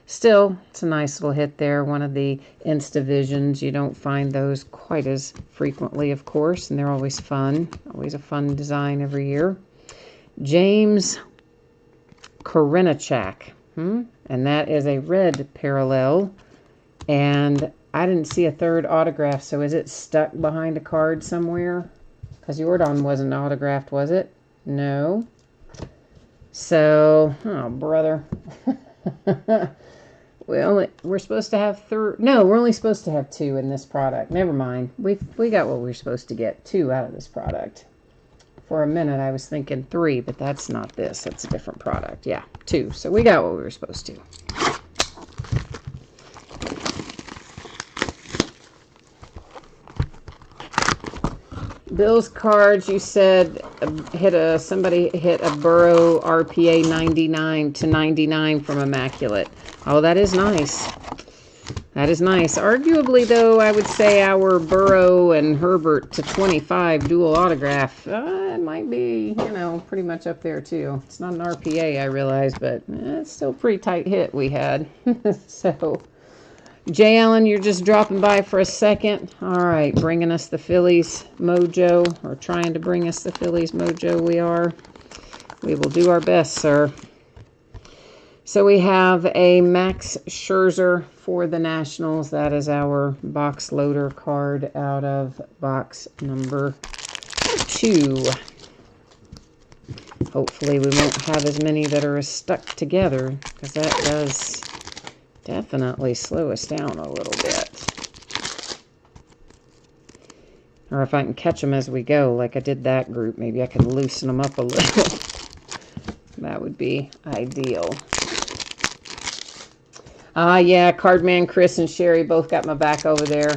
still, it's a nice little hit there. One of the Instavisions. You don't find those quite as frequently, of course, and they're always fun. Always a fun design every year. James Karinchak, and that is a red parallel, and I didn't see a third autograph, so is it stuck behind a card somewhere? Because Yordan wasn't autographed, was it? No. So, oh brother. We're supposed to have no, we're only supposed to have 2 in this product. Never mind. We got what we're supposed to get, 2 out of this product. For a minute, I was thinking 3, but that's not this. That's a different product. Yeah, 2. So we got what we were supposed to. Bill's cards, you said somebody hit a Burrow RPA 99 to 99 from Immaculate. Oh, that is nice. That is nice. Arguably, though, I would say our Burrow and Herbert to 25 dual autograph. It might be, pretty much up there, too. It's not an RPA, I realize, but it's still a pretty tight hit we had. So, Jay Allen, you're just dropping by for a second. All right, bringing us the Phillies mojo, or trying to bring us the Phillies mojo we are. We will do our best, sir. So we have a Max Scherzer for the Nationals. That is our box loader card out of box number 2. Hopefully we won't have as many that are stuck together, because that does definitely slow us down a little bit. Or if I can catch them as we go, like I did that group, maybe I can loosen them up a little. That would be ideal. Yeah, Cardman, Chris, and Sherry both got my back over there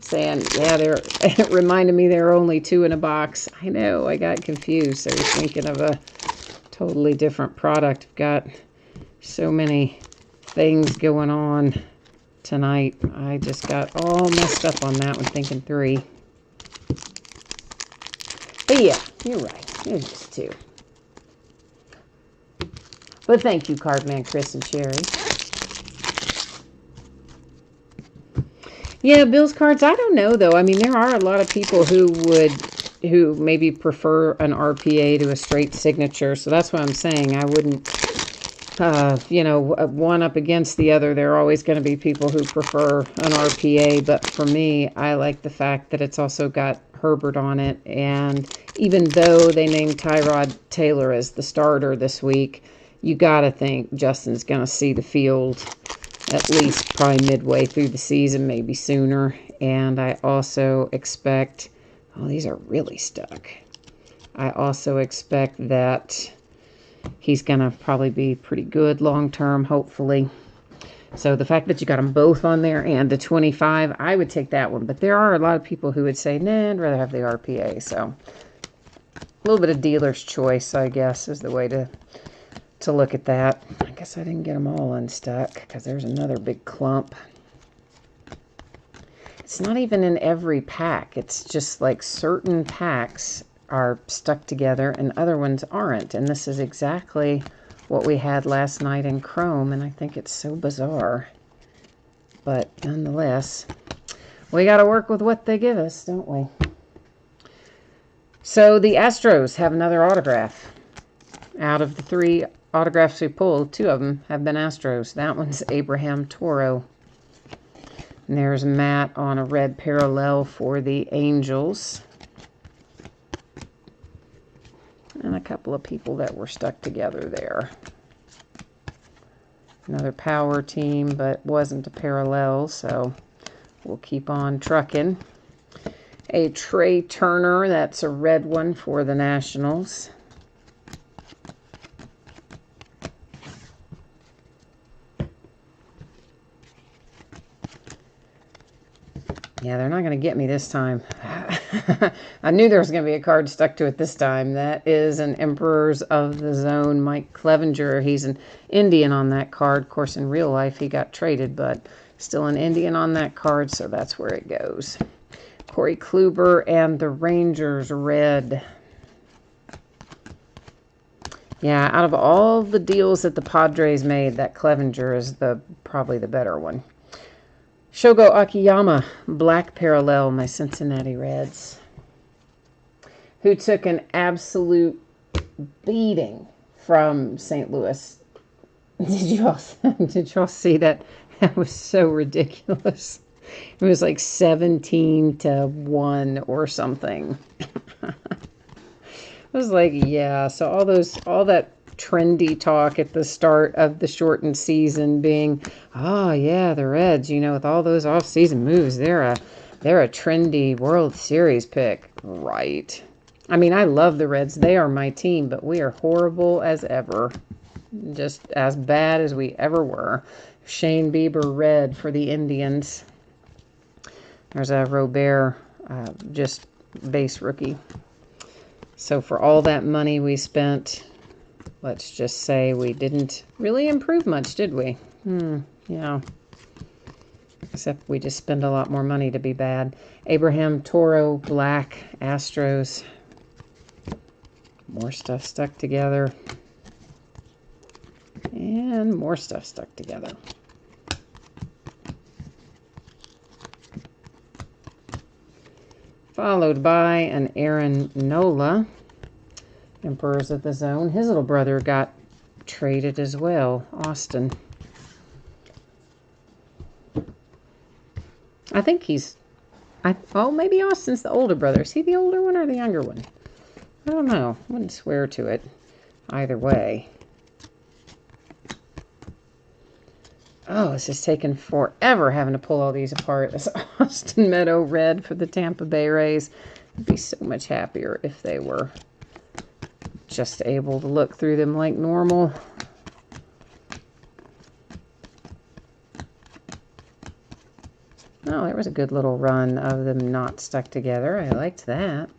saying, yeah, it reminded me there were only 2 in a box. I know, I got confused. I was thinking of a totally different product. I've got so many things going on tonight. I just got all messed up on that one, thinking 3. But yeah, you're right. It was just 2. But thank you, Cardman, Chris, and Sherry. Yeah, Bill's cards, I don't know, though. I mean, there are a lot of people who maybe prefer an RPA to a straight signature. So that's what I'm saying. I wouldn't, one up against the other. There are always going to be people who prefer an RPA. But for me, I like the fact that it's also got Herbert on it. And even though they named Tyrod Taylor as the starter this week, you got to think Justin's going to see the field at least probably midway through the season, maybe sooner. And I also expect, these are really stuck. I also expect that he's going to probably be pretty good long-term, hopefully. So the fact that you got them both on there and the 25, I would take that one. But there are a lot of people who would say, nah, I'd rather have the RPA. So a little bit of dealer's choice, I guess, is the way to look at that. I guess I didn't get them all unstuck because there's another big clump. It's not even in every pack. It's just like certain packs are stuck together and other ones aren't. And this is exactly what we had last night in Chrome, and I think it's so bizarre. But nonetheless, we got to work with what they give us, don't we? So the Astros have another autograph. Out of the 3 autographs we pulled, 2 of them have been Astros. That one's Abraham Toro. And there's Matt on a red parallel for the Angels. And a couple of people that were stuck together there. Another power team, but wasn't a parallel, so we'll keep on trucking. A Trey Turner, that's a red one for the Nationals. Yeah, they're not going to get me this time. I knew there was going to be a card stuck to it this time. That is an Emperors of the Zone, Mike Clevenger. He's an Indian on that card. Of course, in real life, he got traded, but still an Indian on that card, so that's where it goes. Corey Kluber and the Rangers, red. Yeah, out of all the deals that the Padres made, that Clevenger is probably the better one. Shogo Akiyama, black parallel, my Cincinnati Reds, who took an absolute beating from St. Louis. Did y'all see that? That was so ridiculous. It was like 17-1 or something. I was like, yeah. So all that trendy talk at the start of the shortened season being, oh yeah, the Reds, with all those off-season moves, they're a trendy World Series pick. Right. I mean, I love the Reds. They are my team, but we are horrible as ever. Just as bad as we ever were. Shane Bieber, red for the Indians. There's a Robert, just base rookie. So for all that money we spent, let's just say we didn't really improve much, did we? Yeah. Except we just spend a lot more money to be bad. Abraham, Toro, Black, Astros. More stuff stuck together. And more stuff stuck together. Followed by an Aaron Nola. Emperors of the Zone. His little brother got traded as well. Austin. I think he's... oh, maybe Austin's the older brother. Is he the older one or the younger one? I don't know. Wouldn't swear to it either way. Oh, this is taking forever having to pull all these apart. This Austin Meadow red for the Tampa Bay Rays. I'd be so much happier if they were just able to look through them like normal. Oh, there was a good little run of them not stuck together. I liked that.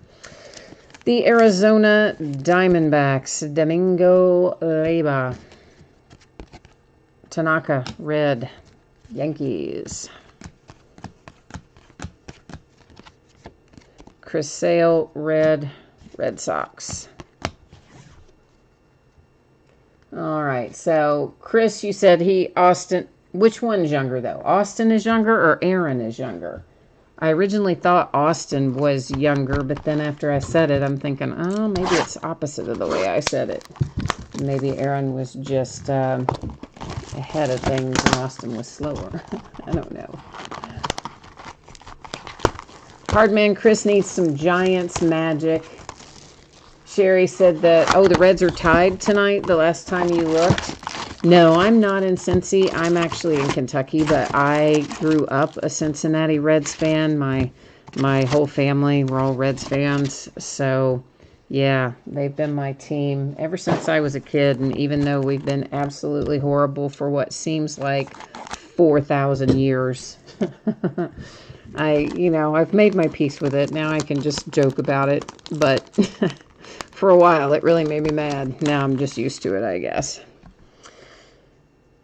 The Arizona Diamondbacks, Domingo Leyba. Tanaka, red, Yankees. Chris Sale, red, Red Sox. All right, so Chris, you said Austin, which one's younger though? Austin is younger or Aaron is younger? I originally thought Austin was younger, but then after I said it, I'm thinking, oh, maybe it's opposite of the way I said it. Maybe Aaron was just ahead of things and Austin was slower. I don't know. Hardman Chris needs some Giants magic. Sherry said that, oh, the Reds are tied tonight, the last time you looked. No, I'm not in Cincy. I'm actually in Kentucky, but I grew up a Cincinnati Reds fan. My whole family, we're all Reds fans. So, yeah, they've been my team ever since I was a kid. And even though we've been absolutely horrible for what seems like 4,000 years, I've made my peace with it. Now I can just joke about it. But for a while, it really made me mad. Now I'm just used to it, I guess.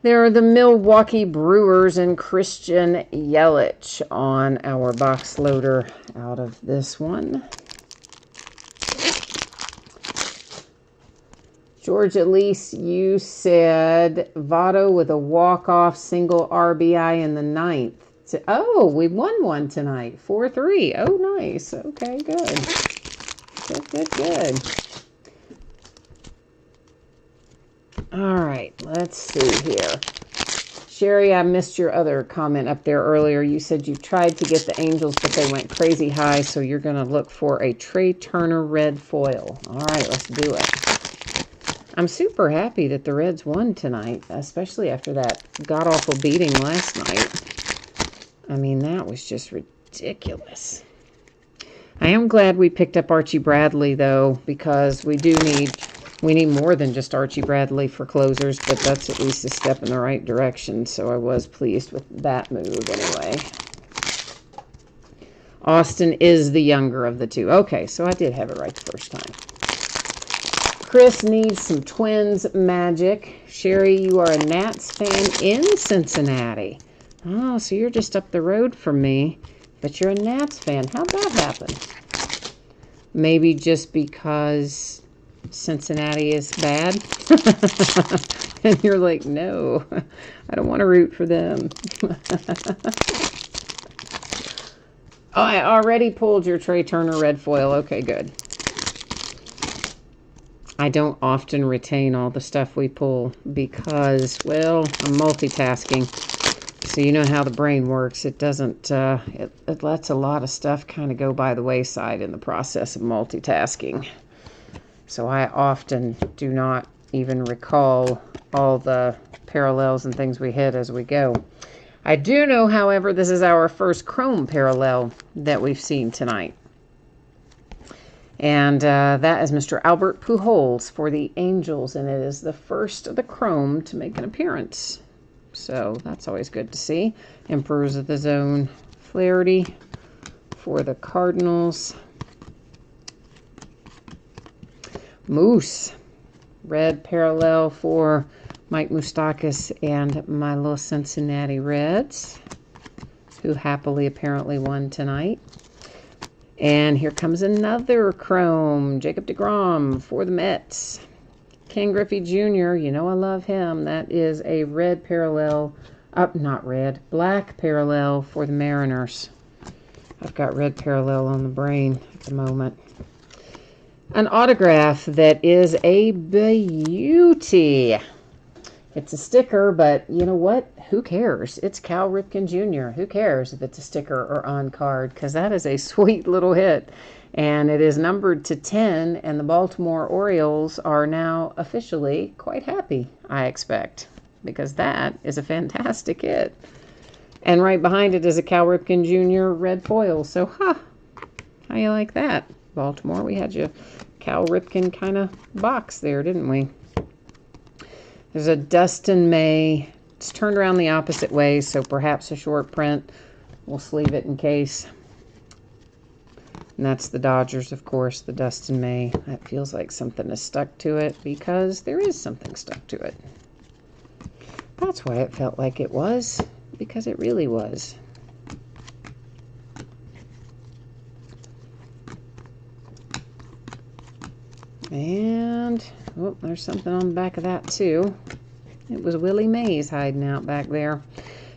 There are the Milwaukee Brewers and Christian Yelich on our box loader out of this one. George Elise, you said Votto with a walk-off single RBI in the ninth. Oh, we won one tonight. 4-3. Oh, nice. Okay, good. Good. All right, let's see here. Sherry, I missed your other comment up there earlier. You said you tried to get the Angels, but they went crazy high, so you're going to look for a Trey Turner red foil. All right, let's do it. I'm super happy that the Reds won tonight, especially after that god-awful beating last night. I mean, that was just ridiculous. I am glad we picked up Archie Bradley, though, because we need more than just Archie Bradley for closers, but that's at least a step in the right direction, so I was pleased with that move anyway. Austin is the younger of the two. Okay, so I did have it right the first time. Chris needs some Twins magic. Sherry, you are a Nats fan in Cincinnati. Oh, so you're just up the road from me, but you're a Nats fan. How'd that happen? Maybe just because Cincinnati is bad? And you're like, no, I don't want to root for them. Oh, I already pulled your Trey Turner red foil. Okay, good. I don't often retain all the stuff we pull because, well, I'm multitasking. So you know how the brain works. It doesn't, it lets a lot of stuff kind of go by the wayside in the process of multitasking. So I often do not even recall all the parallels and things we hit as we go. I do know, however, this is our first Chrome parallel that we've seen tonight. And that is Mr. Albert Pujols for the Angels, and it is the first of the Chrome to make an appearance. So that's always good to see. Emperors of the Zone Flaherty for the Cardinals. Moose. Red parallel for Mike Moustakas and my little Cincinnati Reds, who happily apparently won tonight. And here comes another chrome. Jacob deGrom for the Mets. Ken Griffey Jr., you know I love him. That is a red parallel, not red, black parallel for the Mariners. I've got red parallel on the brain at the moment. An autograph that is a beauty. It's a sticker, but you know what? Who cares? It's Cal Ripken Jr. Who cares if it's a sticker or on card? Because that is a sweet little hit. And it is numbered to 10, and the Baltimore Orioles are now officially quite happy, I expect, because that is a fantastic hit. And right behind it is a Cal Ripken Jr. red foil. So, how you like that, Baltimore? We had you Cal Ripken kind of box there, didn't we? There's a Dustin May. It's turned around the opposite way, so perhaps a short print. We'll sleeve it in case. And that's the Dodgers, of course, the Dustin May. That feels like something is stuck to it because there is something stuck to it. That's why it felt like it was, because it really was. And, oh, there's something on the back of that, too. It was Willie Mays hiding out back there.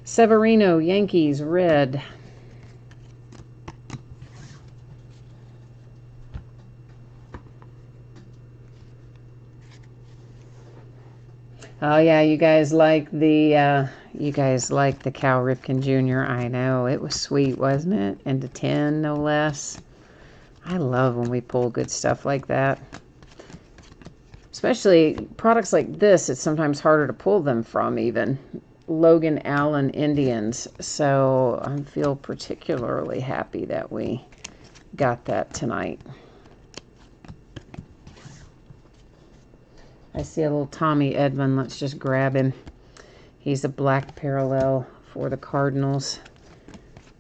Severino, Yankees, red. Oh, yeah, you guys like the Cal Ripken Jr. I know. It was sweet, wasn't it? And to 10, no less. I love when we pull good stuff like that. Especially products like this, it's sometimes harder to pull them from even. Logan Allen Indians. So I feel particularly happy that we got that tonight. I see a little Tommy Edman. Let's just grab him. He's a black parallel for the Cardinals.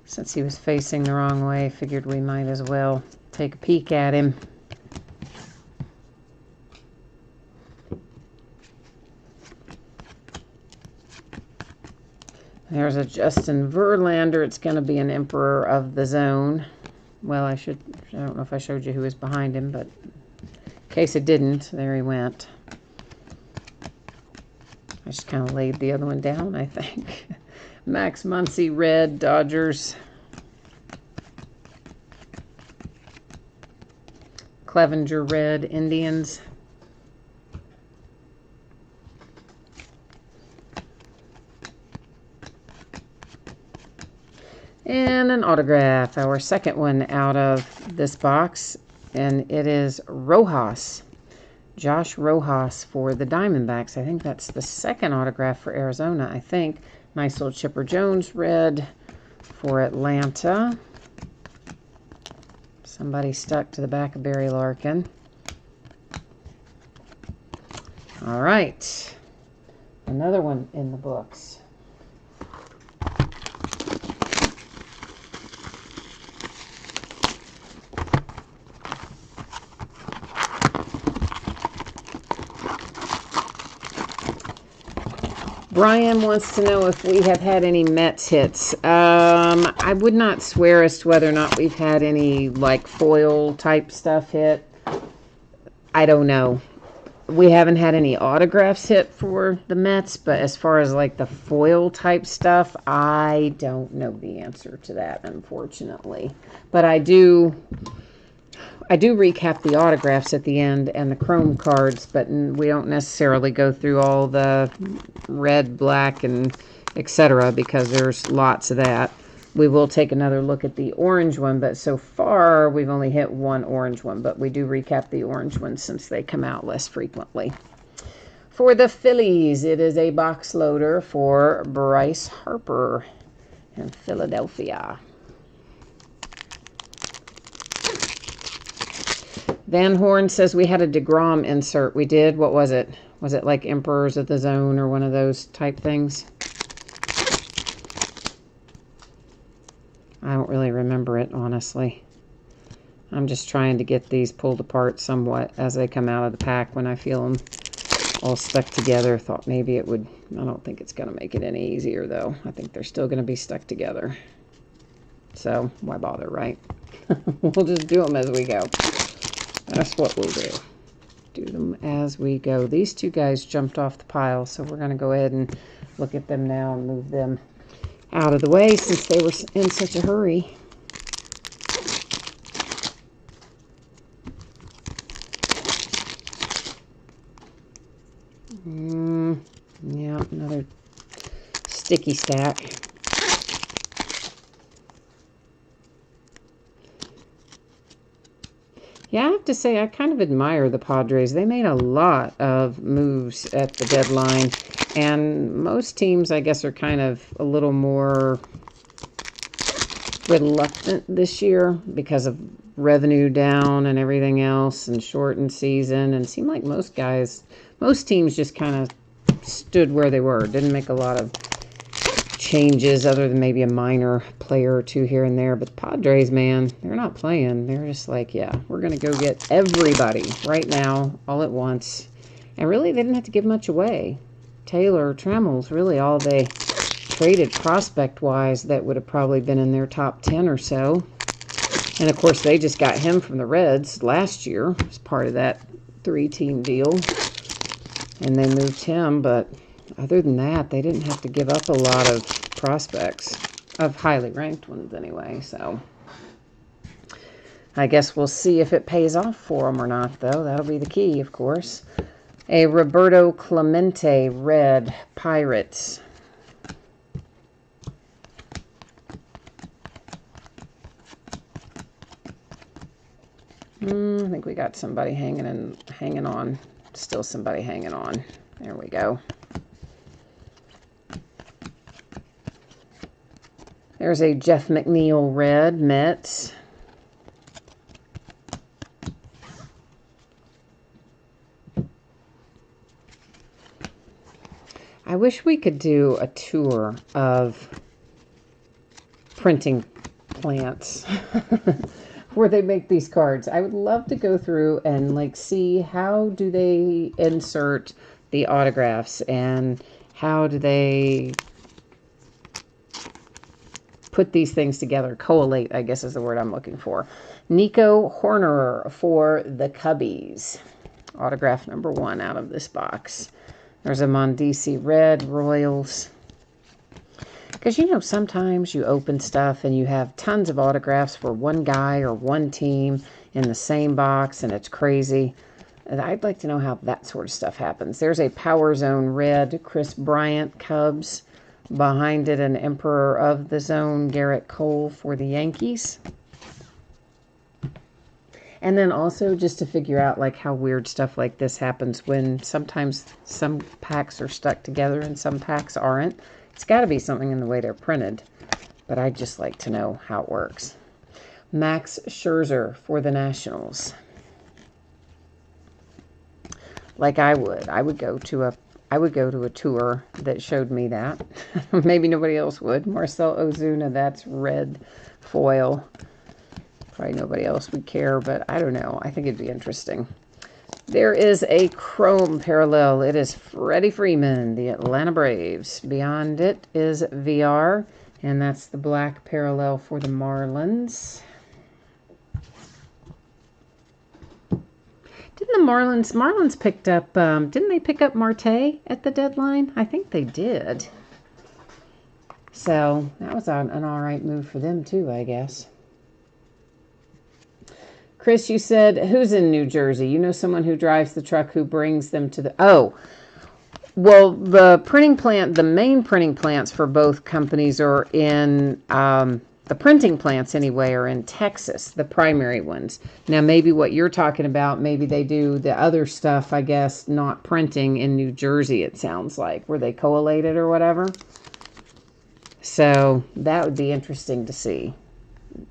Since he was facing the wrong way, figured we might as well take a peek at him. There's a Justin Verlander. It's going to be an Emperor of the Zone. Well, I don't know if I showed you who was behind him, but in case it didn't, there he went. I just kind of laid the other one down, I think. Max Muncy, red, Dodgers. Clevenger, red, Indians. And an autograph, our second one out of this box, and it is Rojas. Josh Rojas for the Diamondbacks. I think that's the second autograph for Arizona, I think. Nice little Chipper Jones red for Atlanta. Somebody stuck to the back of Barry Larkin. All right. Another one in the books. Brian wants to know if we have had any Mets hits. I would not swear as to whether or not we've had any, like, foil type stuff hit. I don't know. We haven't had any autographs hit for the Mets, but as far as, like, the foil type stuff, I don't know the answer to that, unfortunately. But I do recap the autographs at the end and the chrome cards, but we don't necessarily go through all the red, black, and etc. because there's lots of that. We will take another look at the orange one, but so far we've only hit one orange one, but we do recap the orange ones since they come out less frequently. For the Phillies, it is a box loader for Bryce Harper in Philadelphia. Van Horn says we had a DeGrom insert. We did. What was it? Was it like Emperors of the Zone or one of those type things? I don't really remember it, honestly. I'm just trying to get these pulled apart somewhat as they come out of the pack when I feel them all stuck together. Thought maybe it would. I don't think it's going to make it any easier, though. I think they're still going to be stuck together. So why bother, right? We'll just do them as we go. That's what we'll do. Do them as we go. These two guys jumped off the pile, so we're going to go ahead and look at them now and move them out of the way since they were in such a hurry. Yeah, another sticky stack. Yeah, I have to say, I kind of admire the Padres. They made a lot of moves at the deadline, and most teams, I guess, are kind of a little more reluctant this year because of revenue down and everything else and shortened season. And it seemed like most teams just kind of stood where they were. Didn't make a lot of changes other than maybe a minor player or two here and there. But the Padres, man, they're not playing. They're just like, yeah, we're going to go get everybody right now, all at once. And really, they didn't have to give much away. Taylor, Trammell's really all they traded prospect-wise that would have probably been in their top 10 or so. And, of course, they just got him from the Reds last year as part of that 3-team deal. And they moved him, but other than that, they didn't have to give up a lot of prospects, of highly ranked ones anyway. So I guess we'll see if it pays off for them or not, though. That'll be the key, of course. A Roberto Clemente red Pirates. I think we got somebody hanging on. Still somebody hanging on. There we go. There's a Jeff McNeil red Mets. I wish we could do a tour of printing plants where they make these cards. I would love to go through and like see how do they insert the autographs and how do they put these things together. Collate, I guess is the word I'm looking for. Nico Horner for the Cubbies. Autograph number 1 out of this box. There's a Mondesi red Royals. Because, you know, sometimes you open stuff and you have tons of autographs for one guy or one team in the same box, and it's crazy. And I'd like to know how that sort of stuff happens. There's a Power Zone red Chris Bryant Cubs. Behind it, an Emperor of the Zone Garrett Cole for the Yankees. And then also just to figure out like how weird stuff like this happens when sometimes some packs are stuck together and some packs aren't. It's got to be something in the way they're printed, but I'd just like to know how it works. Max Scherzer for the Nationals. Like I would go to a tour that showed me that. Maybe nobody else would. Marcell Ozuna, that's red foil. Probably nobody else would care, but I don't know. I think it'd be interesting. There is a chrome parallel. It is Freddie Freeman, the Atlanta Braves. Beyond it is VR, and that's the black parallel for the Marlins. Didn't the Marlins picked up, didn't they pick up Marte at the deadline? I think they did. So that was an all right move for them too, I guess. Chris, you said, who's in New Jersey? You know someone who drives the truck who brings them to the... Oh, well, the printing plant, the main printing plants for both companies are in... the printing plants, anyway, are in Texas, the primary ones. Now, maybe what you're talking about, maybe they do the other stuff, I guess, not printing in New Jersey, it sounds like, where they collated or whatever. So that would be interesting to see.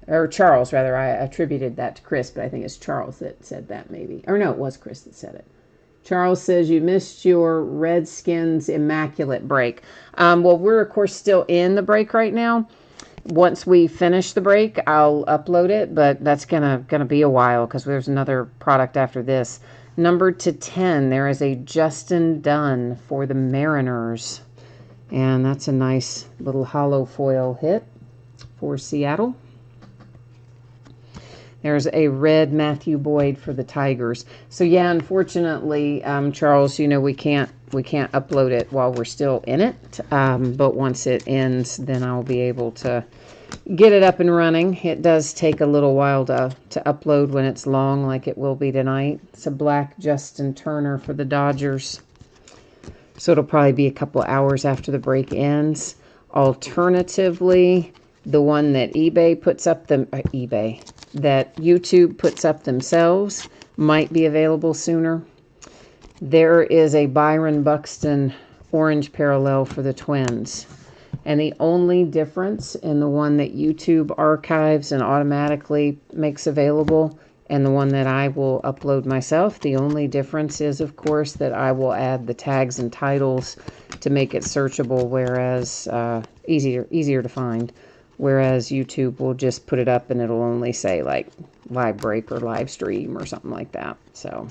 Or Charles, rather. I attributed that to Chris, but I think it's Charles that said that, maybe. Or no, it was Chris that said it. Charles says, you missed your Redskins Immaculate break. Well, we're, of course, still in the break right now. once we finish the break, I'll upload it, but that's gonna be a while because there's another product after this. Number to 10, there is a Justin Dunn for the Mariners. And that's a nice little hollow foil hit for Seattle. There's a red Matthew Boyd for the Tigers. So yeah, unfortunately, Charles, you know, we can't upload it while we're still in it. But once it ends, then I'll be able to get it up and running. It does take a little while to upload when it's long, like it will be tonight. It's a black Justin Turner for the Dodgers. So it'll probably be a couple hours after the break ends. Alternatively, the one that eBay puts up, that YouTube puts up themselves might be available sooner. There is a Byron Buxton orange parallel for the Twins. And the only difference in the one that YouTube archives and automatically makes available and the one that I will upload myself, the only difference is, of course, that I will add the tags and titles to make it searchable, whereas easier to find. Whereas YouTube will just put it up and it'll only say like live break or live stream or something like that. So,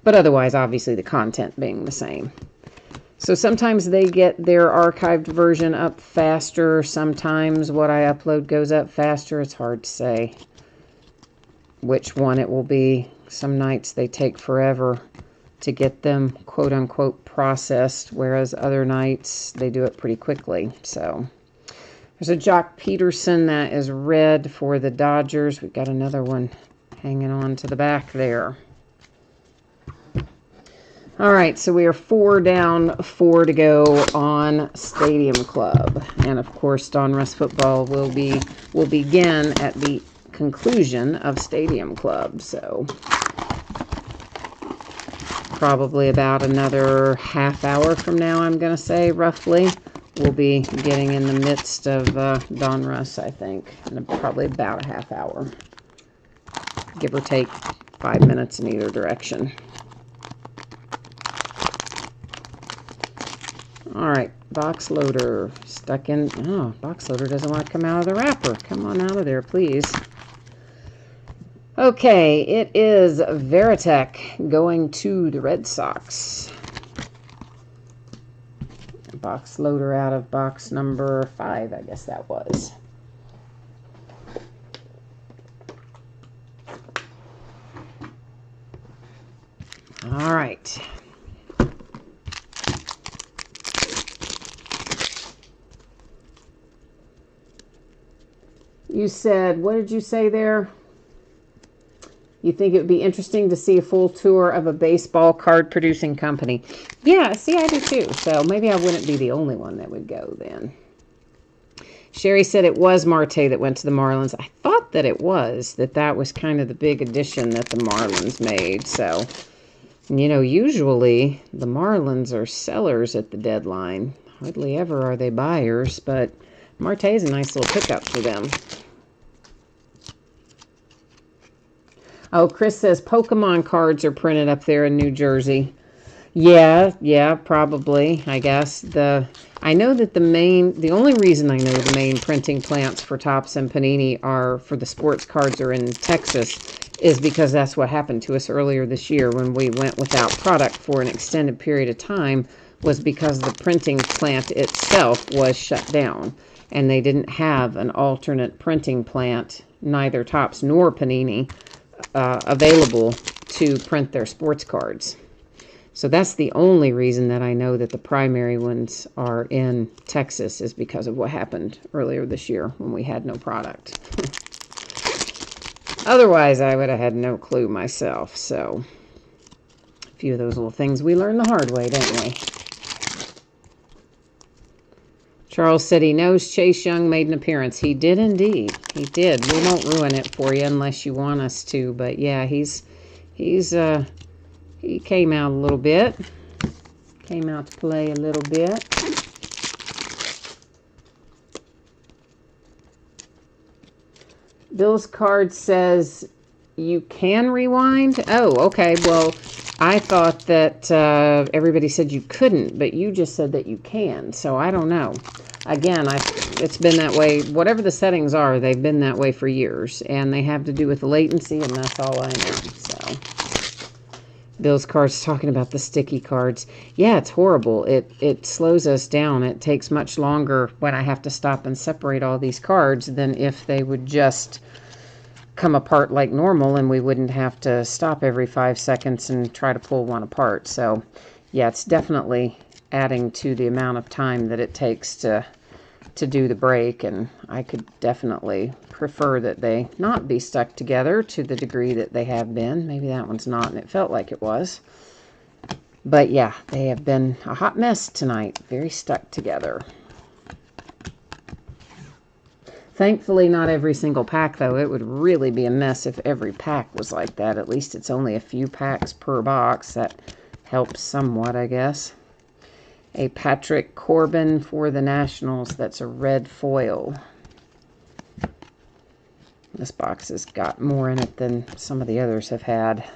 but otherwise, obviously, the content being the same. So sometimes they get their archived version up faster. Sometimes what I upload goes up faster. It's hard to say which one it will be. Some nights they take forever to get them quote unquote processed, whereas other nights they do it pretty quickly. So there's a Jock Peterson that is red for the Dodgers. We've got another one hanging on to the back there. All right, so we are 4 down, 4 to go on Stadium Club. And of course, Donruss football will begin at the conclusion of Stadium Club. So probably about another half hour from now, I'm going to say, roughly. We'll be getting in the midst of Donruss, I think, in probably about a half hour. Give or take 5 minutes in either direction. All right, box loader stuck in. Oh, box loader doesn't want to come out of the wrapper. Come on out of there, please. Okay, it is Veritek going to the Red Sox. Box loader out of box number 5, I guess that was. All right. You said, what did you say there? You think it would be interesting to see a full tour of a baseball card producing company. Yeah, see, I do too. So maybe I wouldn't be the only one that would go then. Sherry said it was Marte that went to the Marlins. I thought that it was, that was kind of the big addition that the Marlins made. So, you know, usually the Marlins are sellers at the deadline. Hardly ever are they buyers, but Marte is a nice little pickup for them. Oh, Chris says Pokemon cards are printed up there in New Jersey. Yeah, probably, I guess. I know that the only reason I know the main printing plants for Topps and Panini are for the sports cards are in Texas is because that's what happened to us earlier this year when we went without product for an extended period of time, was because the printing plant itself was shut down and they didn't have an alternate printing plant, neither Topps nor Panini, available to print their sports cards. So that's the only reason that I know that the primary ones are in Texas, is because of what happened earlier this year when we had no product. Otherwise, I would have had no clue myself. So a few of those little things we learned the hard way, didn't we? Charles said he knows Chase Young made an appearance. He did indeed. He did. We won't ruin it for you unless you want us to. But yeah, he came out a little bit. Came out to play a little bit. Bill's card says you can rewind. Oh, okay. Well, I thought that everybody said you couldn't, but you just said that you can. So I don't know. again, it's been that way. Whatever the settings are, they've been that way for years. And they have to do with latency, and that's all I know. So, Bill's Cards talking about the sticky cards. Yeah, it's horrible. It slows us down. It takes much longer when I have to stop and separate all these cards than if they would just come apart like normal and we wouldn't have to stop every 5 seconds and try to pull one apart. So, yeah, it's definitely adding to the amount of time that it takes to do the break, and I could definitely prefer that they not be stuck together to the degree that they have been. Maybe that one's not, and it felt like it was. But yeah, they have been a hot mess tonight. Very stuck together. Thankfully, not every single pack, though. It would really be a mess if every pack was like that. At least it's only a few packs per box. That helps somewhat, I guess. A Patrick Corbin for the Nationals. That's a red foil. This box has got more in it than some of the others have had.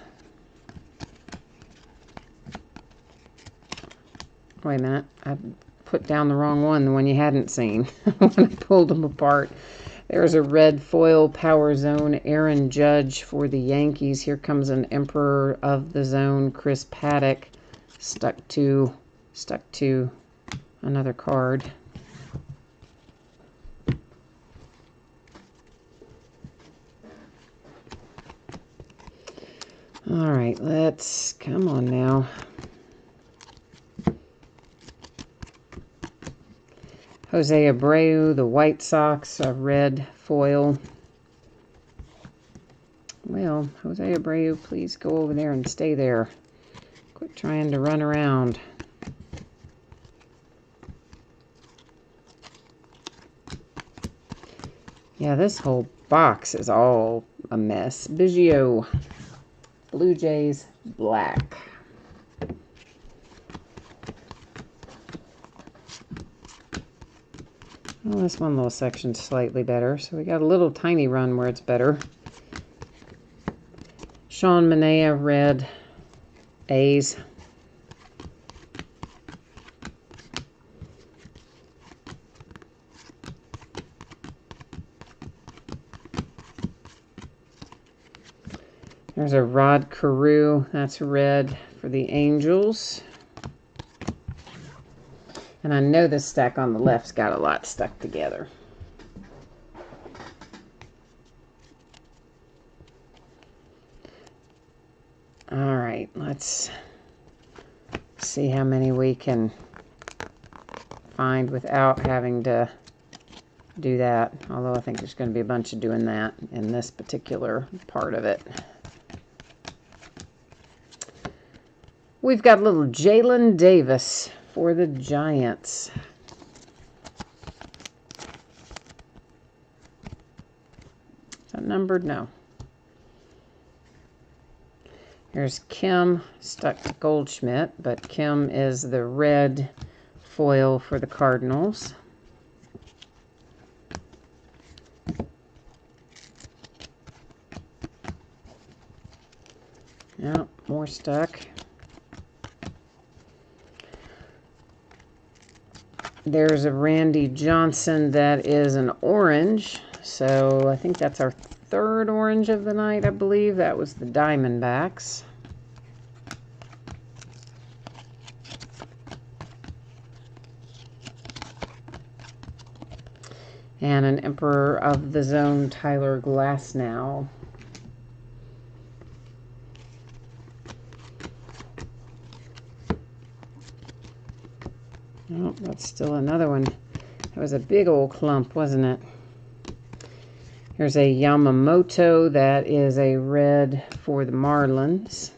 Wait a minute. I put down the wrong one, the one you hadn't seen when I pulled them apart. There's a red foil Power Zone Aaron Judge for the Yankees. Here comes an Emperor of the Zone Chris Paddock stuck to another card. All right, let's come on now. Jose Abreu, the White Sox, a red foil. Well, Jose Abreu, please go over there and stay there. Quit trying to run around. Yeah, this whole box is all a mess. Biggio, Blue Jays, black. Well, this one little section's slightly better, so we got a little tiny run where it's better. Sean Manaea, red, A's. There's a Rod Carew, that's red for the Angels. And I know this stack on the left's got a lot stuck together. All right, let's see how many we can find without having to do that. Although I think there's going to be a bunch of doing that in this particular part of it. We've got a little Jalen Davis for the Giants. Is that numbered? No. Here's Kim stuck to Goldschmidt, but Kim is the red foil for the Cardinals. Yep, more stuck. There's a Randy Johnson that is an orange. So I think that's our third orange of the night, I believe. That was the Diamondbacks. And an Emperor of the Zone, Tyler Glasnow. Oh, that's still another one. That was a big old clump, wasn't it? Here's a Yamamoto. That is a red for the Marlins.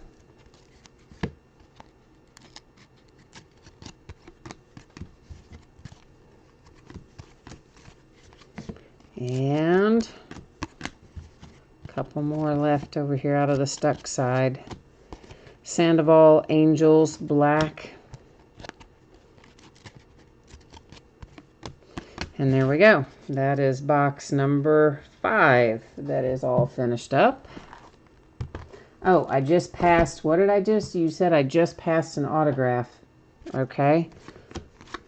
And a couple more left over here out of the stuck side. Sandoval, Angels, black. And there we go. That is box number 5. That is all finished up. Oh, I just passed. What did I just? You said I just passed an autograph. Okay.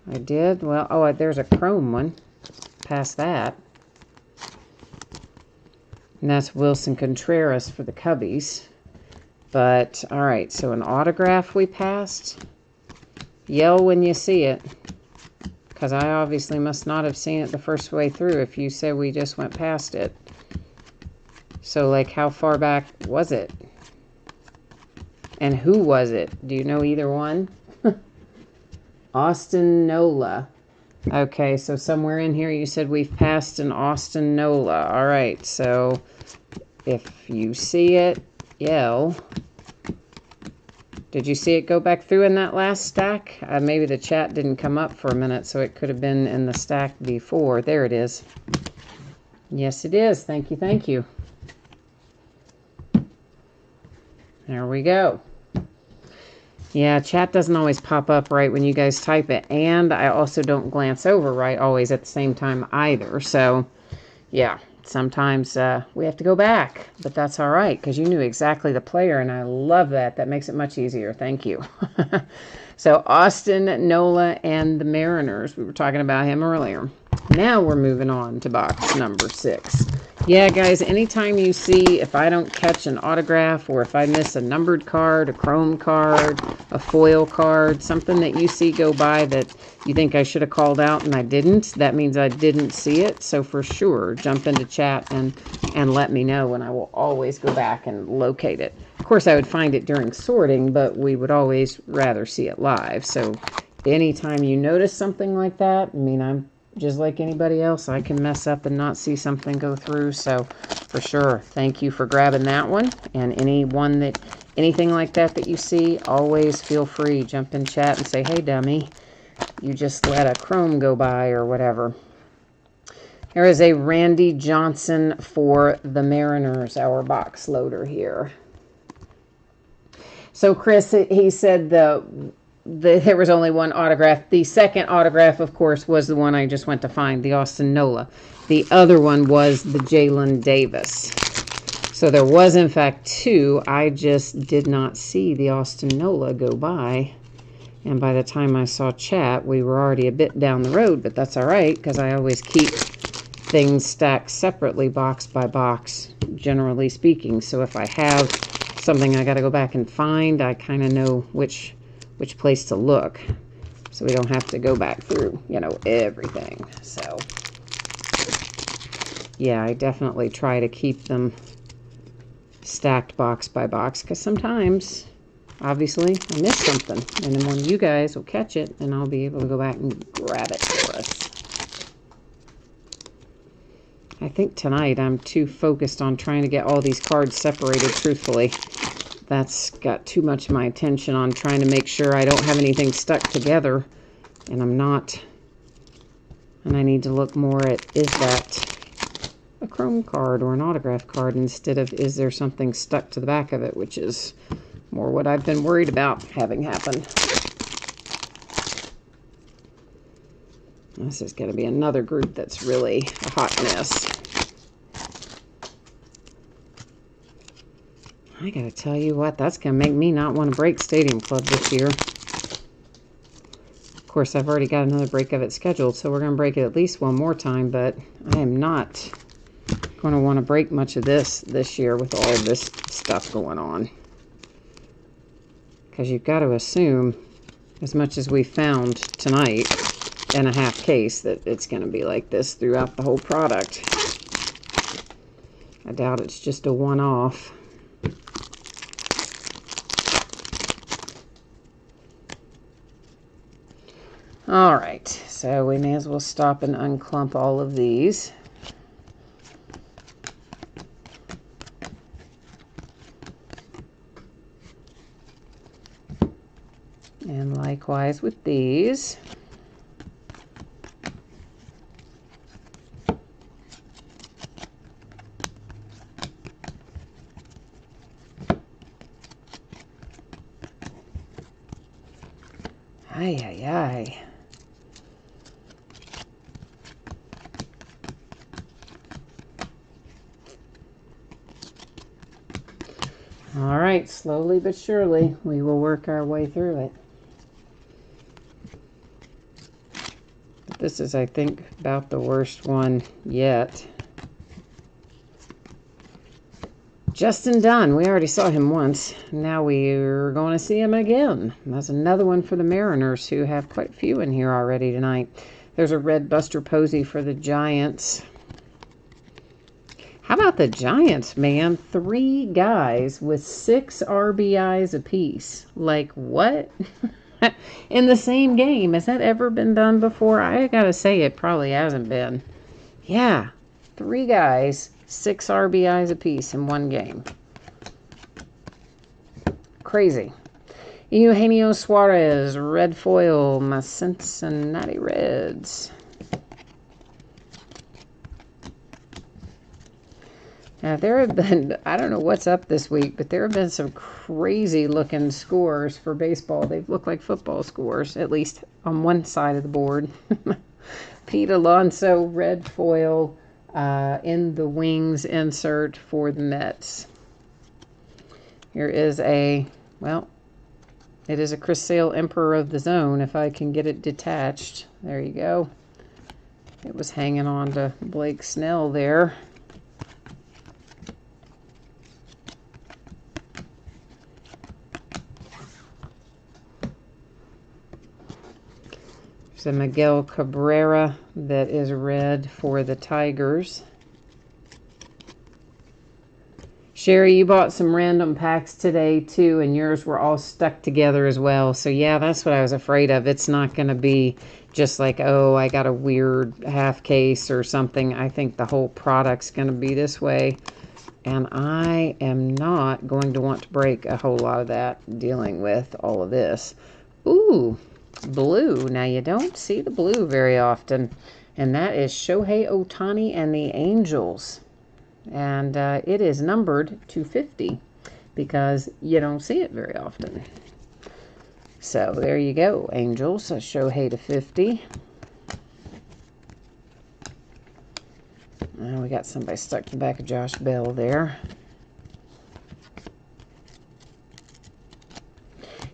I did? Well, oh, there's a chrome one. Past that. And that's Wilson Contreras for the Cubbies. But, all right, so an autograph we passed. Yell when you see it. Because I obviously must not have seen it the first way through if you say we just went past it. So, like, how far back was it? And who was it? Do you know either one? Austin Nola. Okay, so somewhere in here you said we've passed an Austin Nola. All right, so if you see it, yell. Did you see it go back through in that last stack? Maybe the chat didn't come up for a minute, so it could have been in the stack before. There it is. Yes, it is. Thank you, thank you. There we go. Yeah, chat doesn't always pop up right when you guys type it, and I also don't glance over right always at the same time either. So, yeah, sometimes we have to go back, but that's all right because you knew exactly the player, and I love that. That makes it much easier. Thank you. So, Austin Nola and the Mariners. We were talking about him earlier. Now we're moving on to box number 6. Yeah, guys, anytime you see, if I don't catch an autograph or if I miss a numbered card, a chrome card, a foil card, something that you see go by that you think I should have called out and I didn't, that means I didn't see it. So for sure, jump into chat and let me know, and I will always go back and locate it. Of course, I would find it during sorting, but we would always rather see it live. So anytime you notice something like that, I mean, I'm just like anybody else, I can mess up and not see something go through. So for sure, thank you for grabbing that one. And anything like that you see, always feel free. Jump in chat and say, hey, dummy, you just let a chrome go by or whatever. Here is a Randy Johnson for the Mariners, our box loader here. So Chris, he said there was only one autograph. The second autograph, of course, was the one I just went to find, the Austin Nola. The other one was the Jalen Davis. So there was, in fact, 2. I just did not see the Austin Nola go by. And by the time I saw chat, we were already a bit down the road. But that's all right, because I always keep things stacked separately, box by box, generally speaking. So if I have something I got to go back and find, I kind of know which place to look, so we don't have to go back through, everything. So yeah, I definitely try to keep them stacked box by box, because sometimes obviously I miss something, and then one of you guys will catch it and I'll be able to go back and grab it for us. I think tonight I'm too focused on trying to get all these cards separated, truthfully. That's got too much of my attention on trying to make sure I don't have anything stuck together. And I'm not. And I need to look more at, is that a chrome card or an autograph card, instead of is there something stuck to the back of it, which is more what I've been worried about having happen. This is going to be another group that's really a hot mess. I gotta tell you what, that's gonna make me not want to break Stadium Club this year. Of course, I've already got another break of it scheduled, so we're gonna break it at least one more time, but I am not going to want to break much of this year with all of this stuff going on. Because you've got to assume, as much as we found tonight in a half case, that it's going to be like this throughout the whole product. I doubt it's just a one-off. All right, so we may as well stop and unclump all of these. And likewise with these. Ay, ay, ay. All right, slowly but surely, we will work our way through it. This is, I think, about the worst one yet. Justin Dunn. We already saw him once. Now we're going to see him again. That's another one for the Mariners, who have quite a few in here already tonight. There's a red Buster Posey for the Giants. How about the Giants, man? 3 guys with 6 RBIs apiece. Like, what? In the same game. Has that ever been done before? I gotta say, it probably hasn't been. Yeah. 3 guys, 6 RBIs apiece in one game. Crazy. Eugenio Suarez, red foil, my Cincinnati Reds. Now, there have been, I don't know what's up this week, but there have been some crazy looking scores for baseball. They've looked like football scores, at least on one side of the board. Pete Alonso, red foil, in the wings insert for the Mets. Here is a, well, it is a Chris Sale, Emperor of the Zone, if I can get it detached. There you go. It was hanging on to Blake Snell there. There's a Miguel Cabrera that is red for the Tigers. Sherry, you bought some random packs today, too, and yours were all stuck together as well. So, yeah, that's what I was afraid of. It's not going to be just like, oh, I got a weird half case or something. I think the whole product's going to be this way. And I am not going to want to break a whole lot of that dealing with all of this. Ooh, blue. Now, you don't see the blue very often. And that is Shohei Ohtani and the Angels. And it is numbered to 50 because you don't see it very often. So there you go, Angels. Shohei to 50. And we got somebody stuck to the back of Josh Bell there.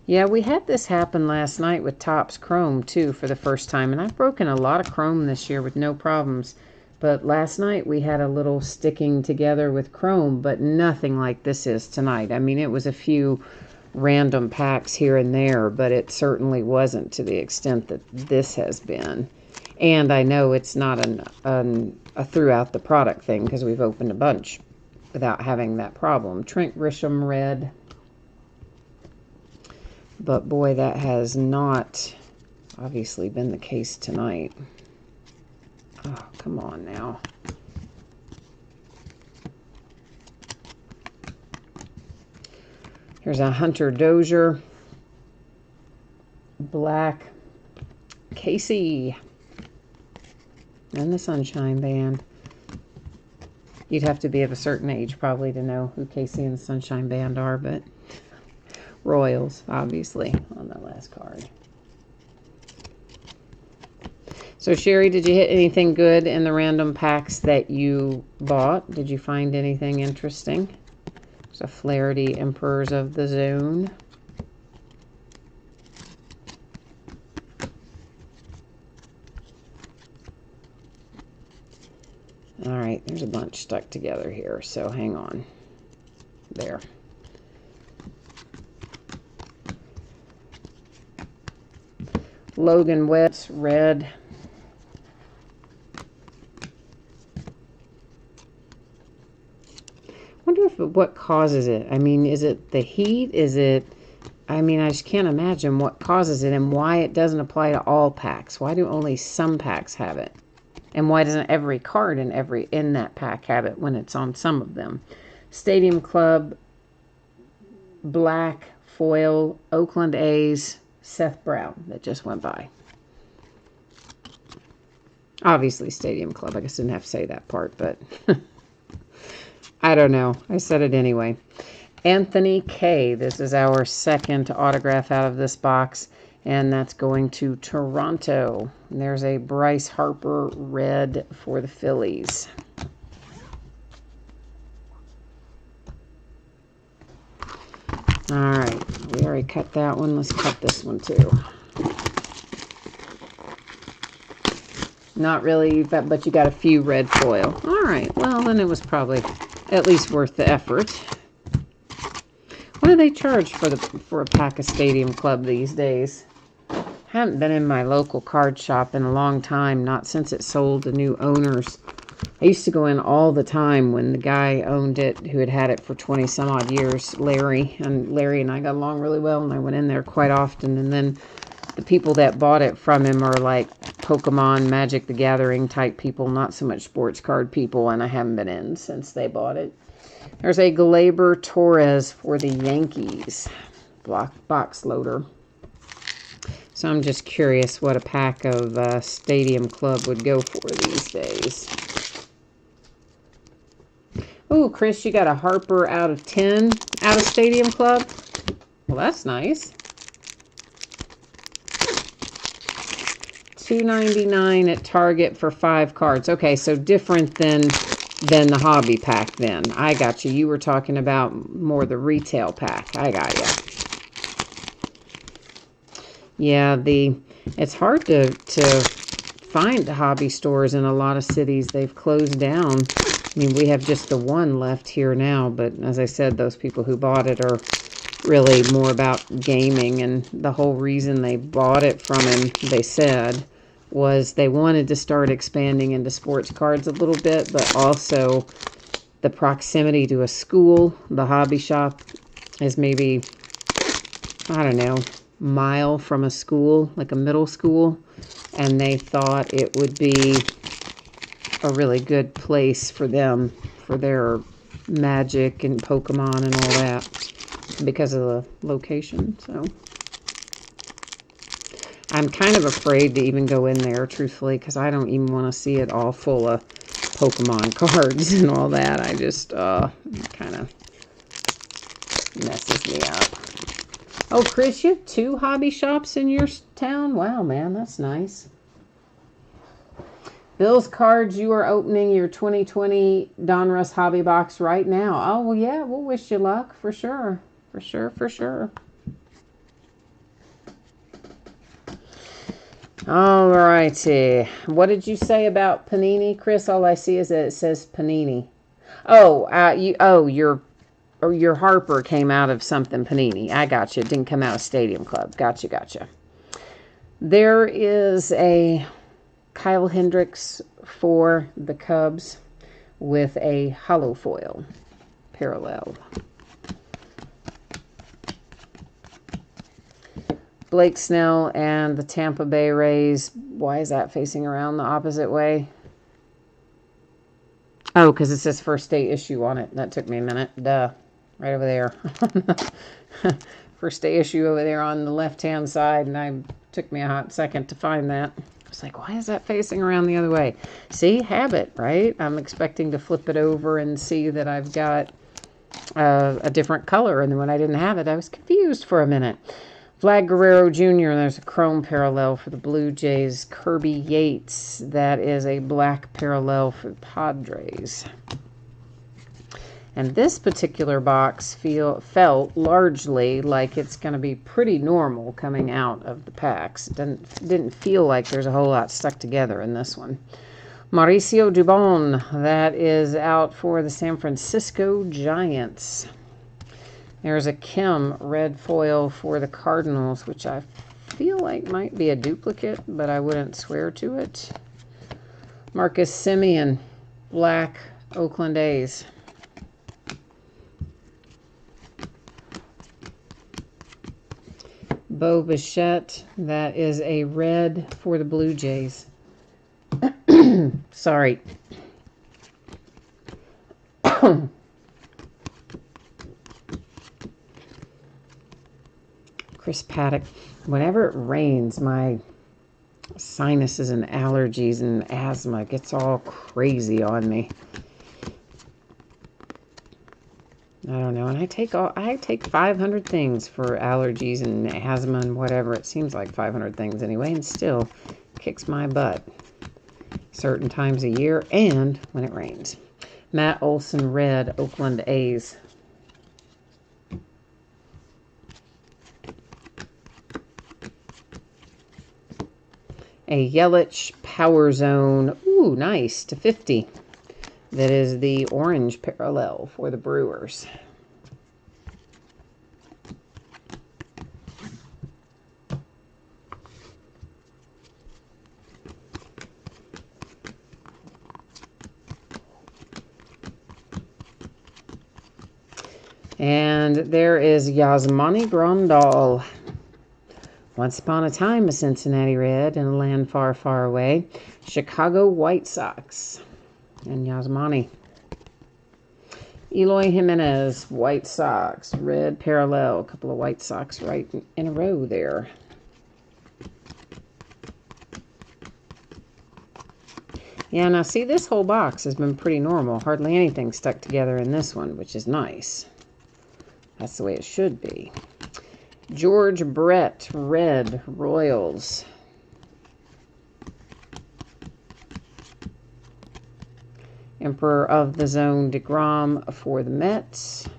Yeah, we had this happen last night with Topps Chrome, too, for the first time. And I've broken a lot of Chrome this year with no problems. But last night we had a little sticking together with Chrome, but nothing like this is tonight. I mean, it was a few random packs here and there, but it certainly wasn't to the extent that this has been. And I know it's not a throughout the product thing because we've opened a bunch without having that problem. Trent Grisham red. But boy, that has not obviously been the case tonight. Oh, come on now. Here's a Hunter Dozier. Black. Casey. And the Sunshine Band. You'd have to be of a certain age probably to know who Casey and the Sunshine Band are, but Royals, obviously, on that last card. So, Sherry, did you hit anything good in the random packs that you bought? Did you find anything interesting? There's a Flaherty Emperors of the Zone. All right, there's a bunch stuck together here, so hang on. There. Logan Wetz, red. Wonder if what causes it. I mean, is it the heat? Is it, I mean, I just can't imagine what causes it and why it doesn't apply to all packs. Why do only some packs have it? And why doesn't every card in that pack have it when it's on some of them? Stadium Club, black foil, Oakland A's, Seth Brown that just went by. Obviously Stadium Club. I guess I didn't have to say that part, but I don't know. I said it anyway. Anthony K. This is our second autograph out of this box, and that's going to Toronto. And there's a Bryce Harper red for the Phillies. All right. We already cut that one. Let's cut this one too. Not really, but you got a few red foil. All right, well, then it was probably at least worth the effort. What do they charge for a pack of Stadium Club these days? Haven't been in my local card shop in a long time, not since it sold to new owners. I used to go in all the time when the guy owned it, who had it for 20 some odd years, Larry. And Larry and I got along really well, and I went in there quite often. And then the people that bought it from him are like Pokemon, Magic the Gathering type people, not so much sports card people, and I haven't been in since they bought it. There's a Gleyber Torres for the Yankees. Box loader. So I'm just curious what a pack of Stadium Club would go for these days. Oh, Chris, you got a Harper out of 10 out of Stadium Club. Well, that's nice. $2.99 at Target for 5 cards. Okay, so different than the hobby pack then. I got you. You were talking about more the retail pack. I got you. Yeah, it's hard to find hobby stores in a lot of cities. They've closed down. I mean, we have just the one left here now, but as I said, those people who bought it are really more about gaming, and the whole reason they bought it from him, they said, was they wanted to start expanding into sports cards a little bit, but also the proximity to a school. The hobby shop is maybe, I don't know, mile from a school, like a middle school, and they thought it would be a really good place for them, for their Magic and Pokemon and all that, because of the location. So I'm kind of afraid to even go in there, truthfully, because I don't even want to see it all full of Pokemon cards and all that. I just kind of messes me up. Oh, Chris, you have 2 hobby shops in your town? Wow, man, that's nice. Bill's Cards, you are opening your 2020 Donruss hobby box right now. Oh, well, yeah, we'll wish you luck for sure. For sure, for sure. All righty. What did you say about Panini, Chris? All I see is that it says Panini. Oh, your Harper came out of something Panini. I got you. It didn't come out of Stadium Club. Gotcha. There is a Kyle Hendricks for the Cubs with a hollow foil parallel. Blake Snell and the Tampa Bay Rays. Why is that facing around the opposite way? Oh, because it says first day issue on it. That took me a minute. Duh. Right over there. First day issue over there on the left-hand side, and it took me a hot second to find that. I was like, why is that facing around the other way? See? Habit, right? I'm expecting to flip it over and see that I've got a different color, and then when I didn't have it, I was confused for a minute. Vlad Guerrero Jr., there's a chrome parallel for the Blue Jays. Kirby Yates, that is a black parallel for the Padres. And this particular box felt largely like it's going to be pretty normal coming out of the packs. Didn't feel like there's a whole lot stuck together in this one. Mauricio Dubon, that is out for the San Francisco Giants. There's a Kim red foil for the Cardinals, which I feel like might be a duplicate, but I wouldn't swear to it. Marcus Semien, black Oakland A's. Bo Bichette, that is a red for the Blue Jays. Sorry. Chris Paddock. Whenever it rains, my sinuses and allergies and asthma gets all crazy on me. I don't know, and I take 500 things for allergies and asthma and whatever. It seems like 500 things anyway, and still kicks my butt certain times a year and when it rains. Matt Olson red, Oakland A's. A Yelich Power Zone. Ooh, nice, to 50. That is the orange parallel for the Brewers. And there is Yasmani Grandal. Once upon a time, a Cincinnati Red in a land far, far away. Chicago White Sox. And Yasmani. Eloy Jimenez, White Sox. Red parallel. A couple of White Sox right in a row there. Yeah, now see, this whole box has been pretty normal. Hardly anything stuck together in this one, which is nice. That's the way it should be. George Brett, Red, Royals. Emperor of the Zone, DeGrom for the Mets.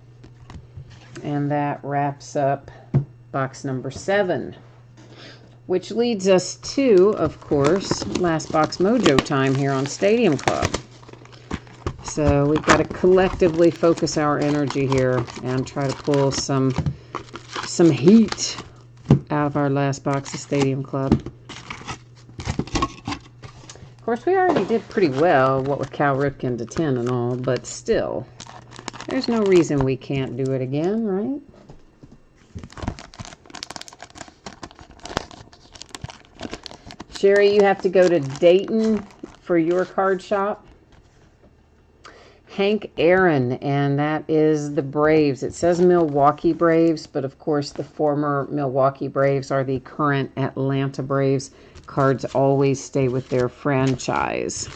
And that wraps up box number 7. Which leads us to, of course, Last Box Mojo time here on Stadium Club. So we've got to collectively focus our energy here and try to pull some heat out of our last box of Stadium Club. Of course, we already did pretty well, what with Cal Ripken to 10 and all, but still, there's no reason we can't do it again, right? Sherry, you have to go to Dayton for your card shop. Hank Aaron, and that is the Braves. It says Milwaukee Braves, but of course the former Milwaukee Braves are the current Atlanta Braves. Cards always stay with their franchise.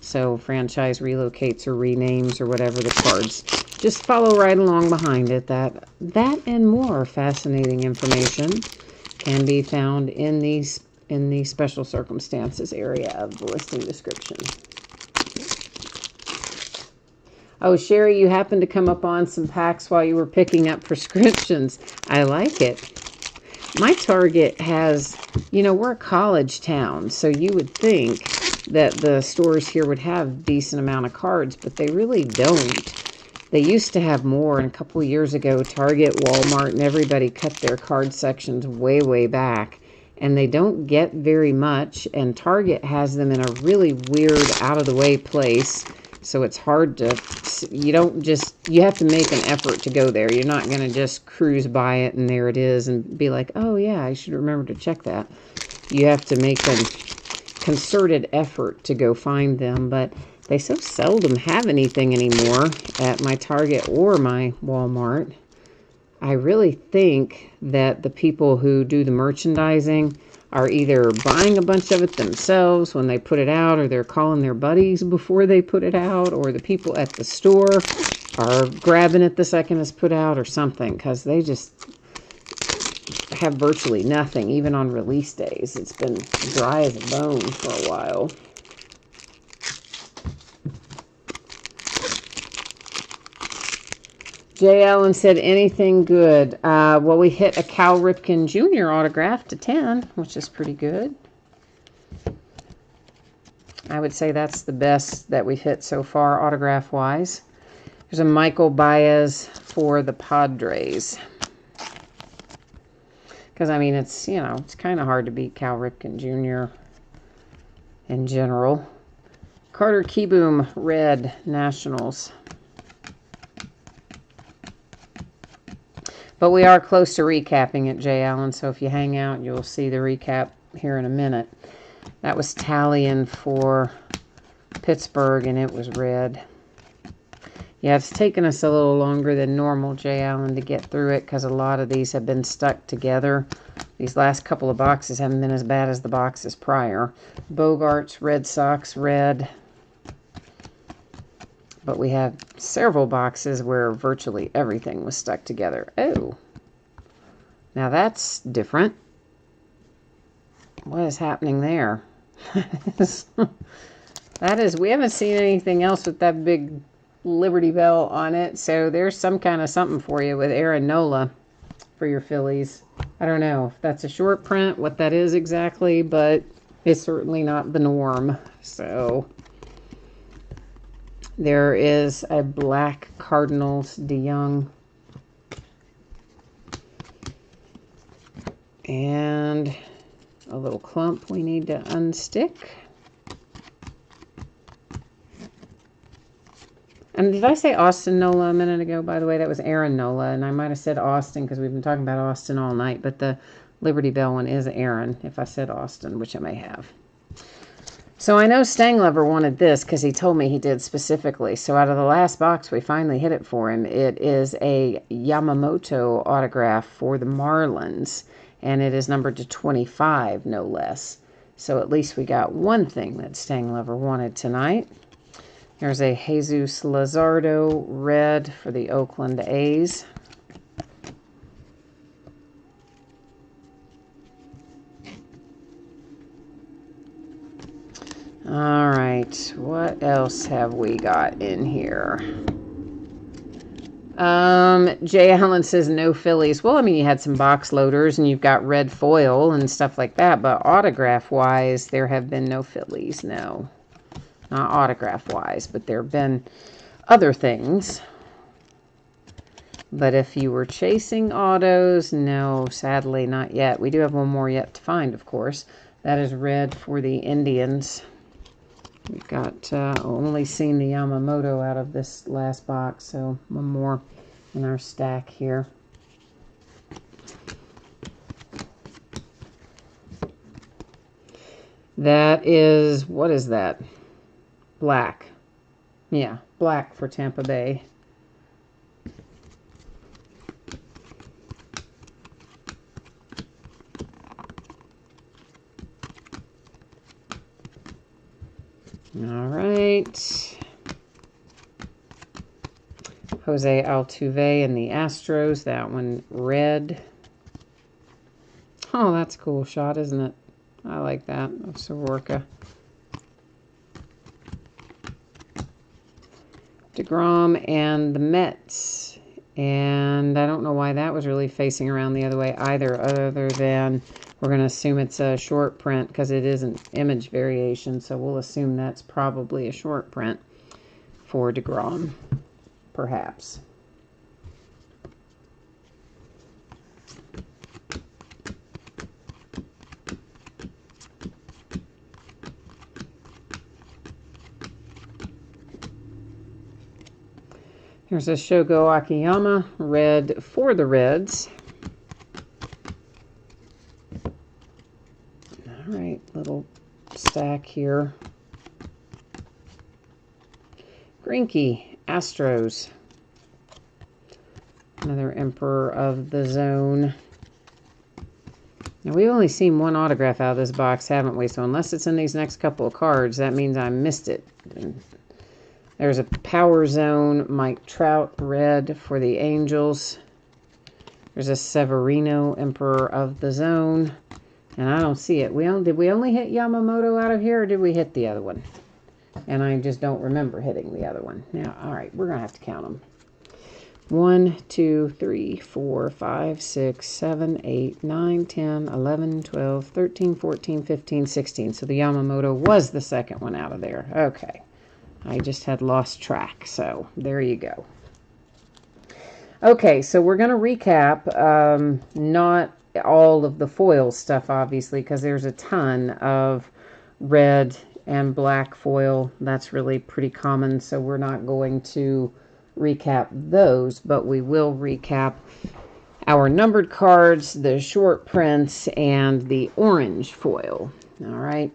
So franchise relocates or renames or whatever the cards. Just follow right along behind it. That and more fascinating information can be found in the special circumstances area of the listing description. Oh, Sherry, you happened to come up on some packs while you were picking up prescriptions. I like it. My Target has, we're a college town, so you would think that the stores here would have a decent amount of cards, but they really don't. They used to have more, and a couple of years ago, Target, Walmart, and everybody cut their card sections way, way back. And they don't get very much, and Target has them in a really weird, out-of-the-way place. So it's hard to, you have to make an effort to go there. You're not going to just cruise by it and there it is and be like, oh yeah, I should remember to check that. You have to make a concerted effort to go find them, but they so seldom have anything anymore at my Target or my Walmart. I really think that the people who do the merchandising are either buying a bunch of it themselves when they put it out, or they're calling their buddies before they put it out, or the people at the store are grabbing it the second it's put out or something, because they just have virtually nothing, even on release days. It's been dry as a bone for a while. Jay Allen said, anything good? Well, we hit a Cal Ripken Jr. autograph to 10, which is pretty good. I would say that's the best that we've hit so far, autograph-wise. There's a Michael Baez for the Padres. Because, it's, it's kind of hard to beat Cal Ripken Jr. in general. Carter Kieboom, Red, Nationals. But we are close to recapping it, Jay Allen, so if you hang out, you'll see the recap here in a minute. That was Talion for Pittsburgh, and it was red. Yeah, it's taken us a little longer than normal, Jay Allen, to get through it, because a lot of these have been stuck together. These last couple of boxes haven't been as bad as the boxes prior. Bogarts, Red Sox, red. But we have several boxes where virtually everything was stuck together. Oh, now that's different. What is happening there? That is, we haven't seen anything else with that big Liberty Bell on it. So there's some kind of something for you with Aaron Nola for your Phillies. I don't know if that's a short print, what that is exactly, but It's certainly not the norm. So there is a black Cardinals DeYoung. And a little clump we need to unstick. And did I say Austin Nola a minute ago? By the way, that was Aaron Nola, and I might have said Austin because we've been talking about Austin all night, but the Liberty Bell one is Aaron, if I said Austin, which I may have. So I know Stanglover wanted this because he told me he did specifically. So out of the last box, we finally hit it for him. It is a Yamamoto autograph for the Marlins, and it is numbered to 25, no less. So at least we got one thing that Stanglover wanted tonight. There's a Jesus Luzardo red for the Oakland A's. All right, what else have we got in here? Jay Allen says no Phillies. Well, I mean, you had some box loaders and you've got red foil and stuff like that, but autograph-wise, there have been no Phillies, no. Not autograph-wise, but there have been other things. But if you were chasing autos, no, sadly, not yet. We do have one more yet to find, of course. That is red for the Indians. We've got only seen the Yamamoto out of this last box, so one more in our stack here. That is, what is that? Black. Yeah, black for Tampa Bay. All right. Jose Altuve and the Astros. That one red. Oh, that's a cool shot, isn't it? I like that. Of Soroka. DeGrom and the Mets. And I don't know why that was really facing around the other way either, other than we're going to assume it's a short print because it is an image variation. So we'll assume that's probably a short print for DeGrom, perhaps. Here's a Shogo Akiyama, red for the Reds. All right, little stack here. Greinke, Astros. Another Emperor of the Zone. Now, we've only seen one autograph out of this box, haven't we? So unless it's in these next couple of cards, that means I missed it. There's a Power Zone Mike Trout red for the Angels. There's a Severino Emperor of the Zone. And I don't see it. Did we only hit Yamamoto out of here, or did we hit the other one? And I just don't remember hitting the other one. Now, all right, we're going to have to count them. 1, 2, 3, 4, 5, 6, 7, 8, 9, 10, 11, 12, 13, 14, 15, 16. So the Yamamoto was the second one out of there. Okay. I just had lost track, so there you go. Okay, so we're going to recap, not all of the foil stuff, obviously, because there's a ton of red and black foil. That's really pretty common, so we're not going to recap those, but we will recap our numbered cards, the short prints, and the orange foil. All right.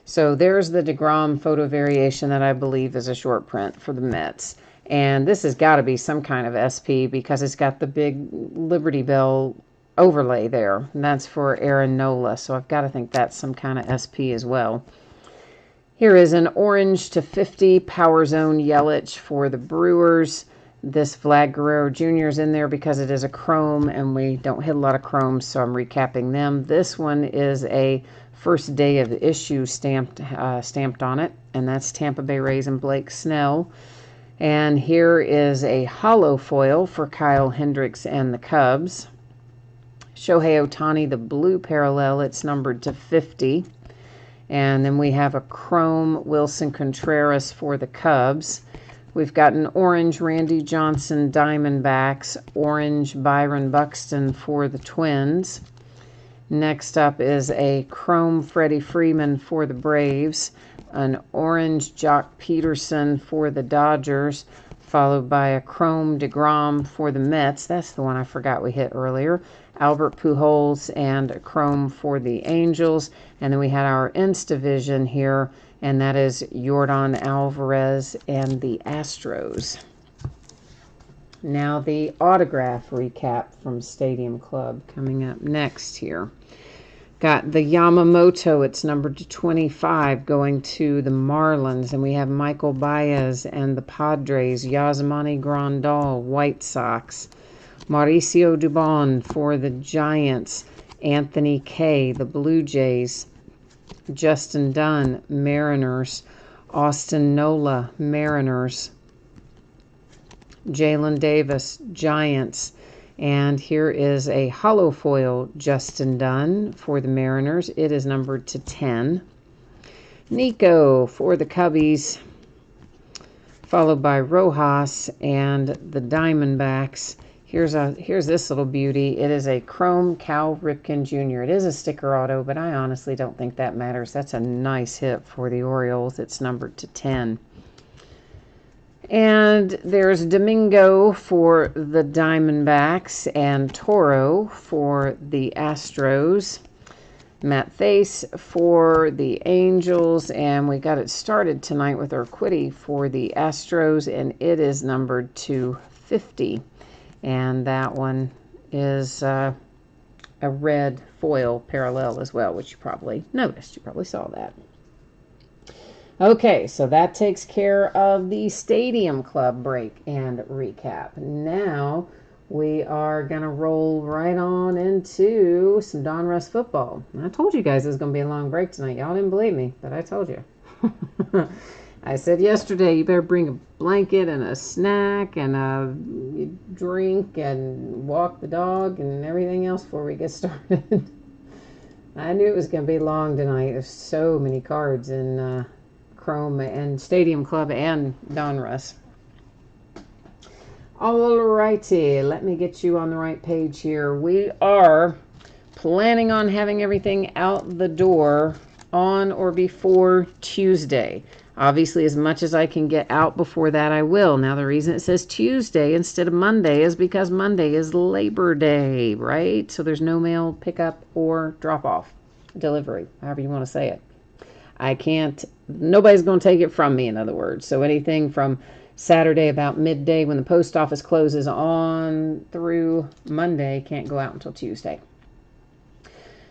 So there's the DeGrom photo variation that I believe is a short print for the Mets. And this has got to be some kind of SP because it's got the big Liberty Bell overlay there. And that's for Aaron Nola. So I've got to think that's some kind of SP as well. Here is an orange to 50 Power Zone Yelich for the Brewers. This Vlad Guerrero Jr. is in there because it is a chrome and we don't hit a lot of chromes, so I'm recapping them. This one is a first day of issue stamped on it, and that's Tampa Bay Rays and Blake Snell. And here is a hollow foil for Kyle Hendricks and the Cubs. Shohei Ohtani, the blue parallel, it's numbered to 50. And then we have a chrome Wilson Contreras for the Cubs. We've got an orange Randy Johnson Diamondbacks, orange Byron Buxton for the Twins. Next up is a chrome Freddie Freeman for the Braves, an orange Jock Peterson for the Dodgers, followed by a chrome DeGrom for the Mets. That's the one I forgot we hit earlier. Albert Pujols and a chrome for the Angels. And then we had our Instavision here, and that is Yordan Alvarez and the Astros. Now the autograph recap from Stadium Club coming up next here. Got the Yamamoto, it's numbered to 25, going to the Marlins. And we have Michael Baez and the Padres, Yasmani Grandal, White Sox, Mauricio Dubon for the Giants, Anthony Kay, the Blue Jays, Justin Dunn, Mariners, Austin Nola, Mariners, Jalen Davis, Giants. And here is a hollow foil Justin Dunn for the Mariners. It is numbered to 10. Nico for the Cubbies, followed by Rojas and the Diamondbacks. Here's this little beauty. It is a chrome Cal Ripken Jr. It is a sticker auto, but I honestly don't think that matters. That's a nice hit for the Orioles. It's numbered to 10. And there's Domingo for the Diamondbacks and Toro for the Astros. Matt Thaiss for the Angels. And we got it started tonight with our Quiddy for the Astros, and it is numbered to 50. And that one is a red foil parallel as well, which you probably noticed. You probably saw that. Okay, so that takes care of the Stadium Club break and recap. Now we are going to roll right on into some Donruss football. I told you guys it was going to be a long break tonight. Y'all didn't believe me, but I told you. I said yesterday you better bring a blanket and a snack and a drink and walk the dog and everything else before we get started. I knew it was going to be long tonight. There's so many cards in Chrome and Stadium Club and Donruss. Alrighty, let me get you on the right page here. We are planning on having everything out the door on or before Tuesday. Obviously, as much as I can get out before that, I will. Now, the reason it says Tuesday instead of Monday is because Monday is Labor Day, right? So there's no mail pickup or drop-off, delivery, however you want to say it. Nobody's going to take it from me, in other words. So anything from Saturday about midday when the post office closes on through Monday can't go out until Tuesday.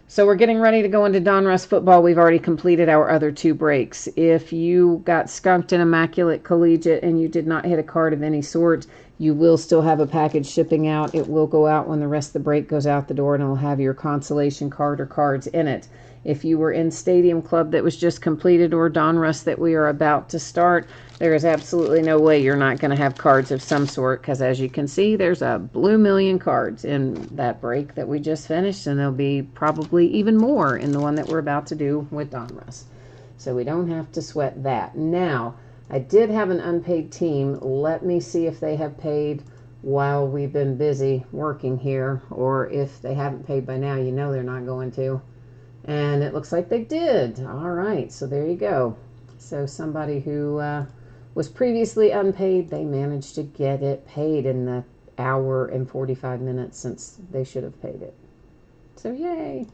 So we're getting ready to go into Donruss football. We've already completed our other two breaks. If you got skunked in Immaculate Collegiate and you did not hit a card of any sort, you will still have a package shipping out. It will go out when the rest of the break goes out the door, and it will have your consolation card or cards in it. If you were in Stadium Club that was just completed or Donruss that we are about to start, there is absolutely no way you're not going to have cards of some sort, because as you can see, there's a blue million cards in that break that we just finished, and there'll be probably even more in the one that we're about to do with Donruss. So we don't have to sweat that. Now, I did have an unpaid team. Let me see if they have paid while we've been busy working here, or if they haven't paid by now, you know they're not going to. And it looks like they did. All right, so there you go. So somebody who was previously unpaid, they managed to get it paid in the hour and 45 minutes since they should have paid it. So yay.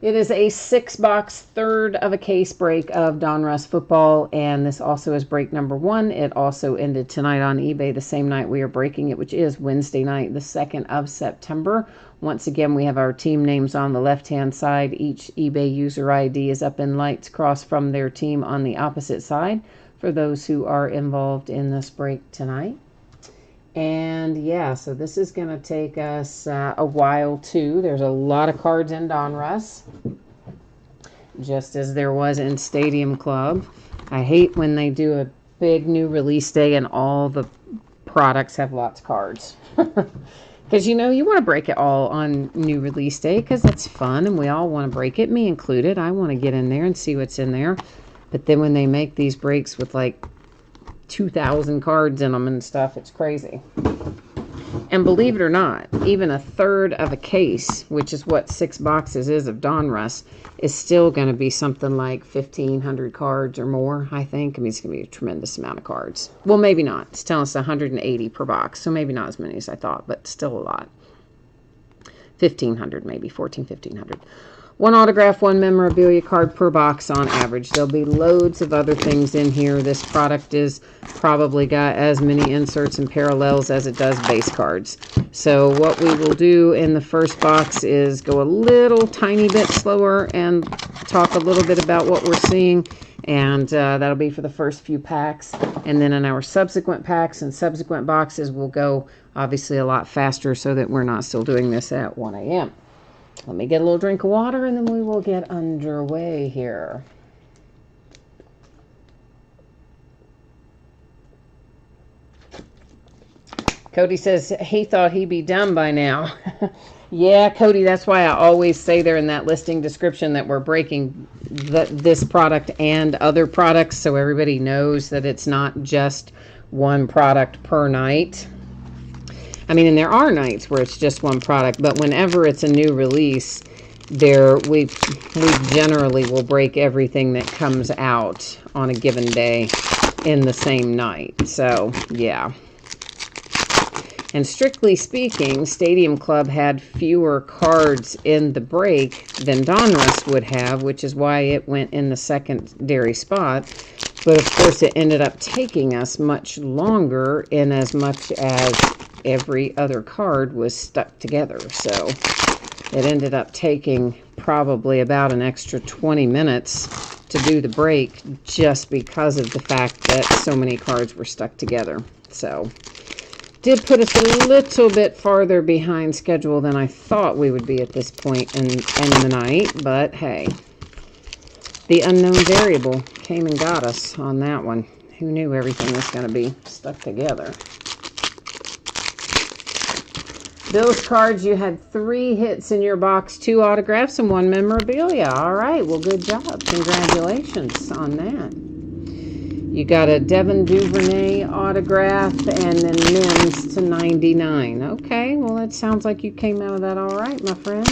It is a 6-box, third of a case break of Donruss football, and this also is break number 1. It also ended tonight on eBay the same night we are breaking it, which is Wednesday night, the 2nd of September. Once again, we have our team names on the left-hand side. Each eBay user ID is up in lights across from their team on the opposite side for those who are involved in this break tonight. And yeah, so this is going to take us a while too. There's a lot of cards in Donruss, just as there was in Stadium Club. I hate when they do a big new release day and all the products have lots of cards. Because, you know, you want to break it all on new release day because it's fun and we all want to break it, me included. I want to get in there and see what's in there. But then when they make these breaks with like 2,000 cards in them and stuff, it's crazy. And believe it or not, even a third of a case, which is what 6 boxes is of Donruss, is still going to be something like 1,500 cards or more, I think. I mean, it's going to be a tremendous amount of cards. Well, maybe not. It's telling us 180 per box, so maybe not as many as I thought, but still a lot. 1,500 maybe, 1,500. One autograph, one memorabilia card per box on average. There'll be loads of other things in here. This product is probably got as many inserts and parallels as it does base cards. So what we will do in the first box is go a little tiny bit slower and talk a little bit about what we're seeing. And that'll be for the first few packs. And then in our subsequent packs and subsequent boxes, we'll go obviously a lot faster so that we're not still doing this at 1 a.m. Let me get a little drink of water and then we will get underway here. Cody says he thought he'd be done by now. Yeah, Cody, that's why I always say there in that listing description that we're breaking this product and other products so everybody knows that it's not just one product per night. I mean, and there are nights where it's just one product, but whenever it's a new release, we generally will break everything that comes out on a given day in the same night. So, yeah. And strictly speaking, Stadium Club had fewer cards in the break than Donruss would have, which is why it went in the secondary spot. But of course, it ended up taking us much longer in as much as every other card was stuck together. So it ended up taking probably about an extra 20 minutes to do the break just because of the fact that so many cards were stuck together. So did put us a little bit farther behind schedule than I thought we would be at this point in the night, but hey, the unknown variable came and got us on that one. Who knew everything was going to be stuck together? Those cards, you had 3 hits in your box, 2 autographs, and 1 memorabilia. All right, well, good job. Congratulations on that. You got a Devin Duvernay autograph and then Mims to 99. Okay, well, it sounds like you came out of that all right, my friend.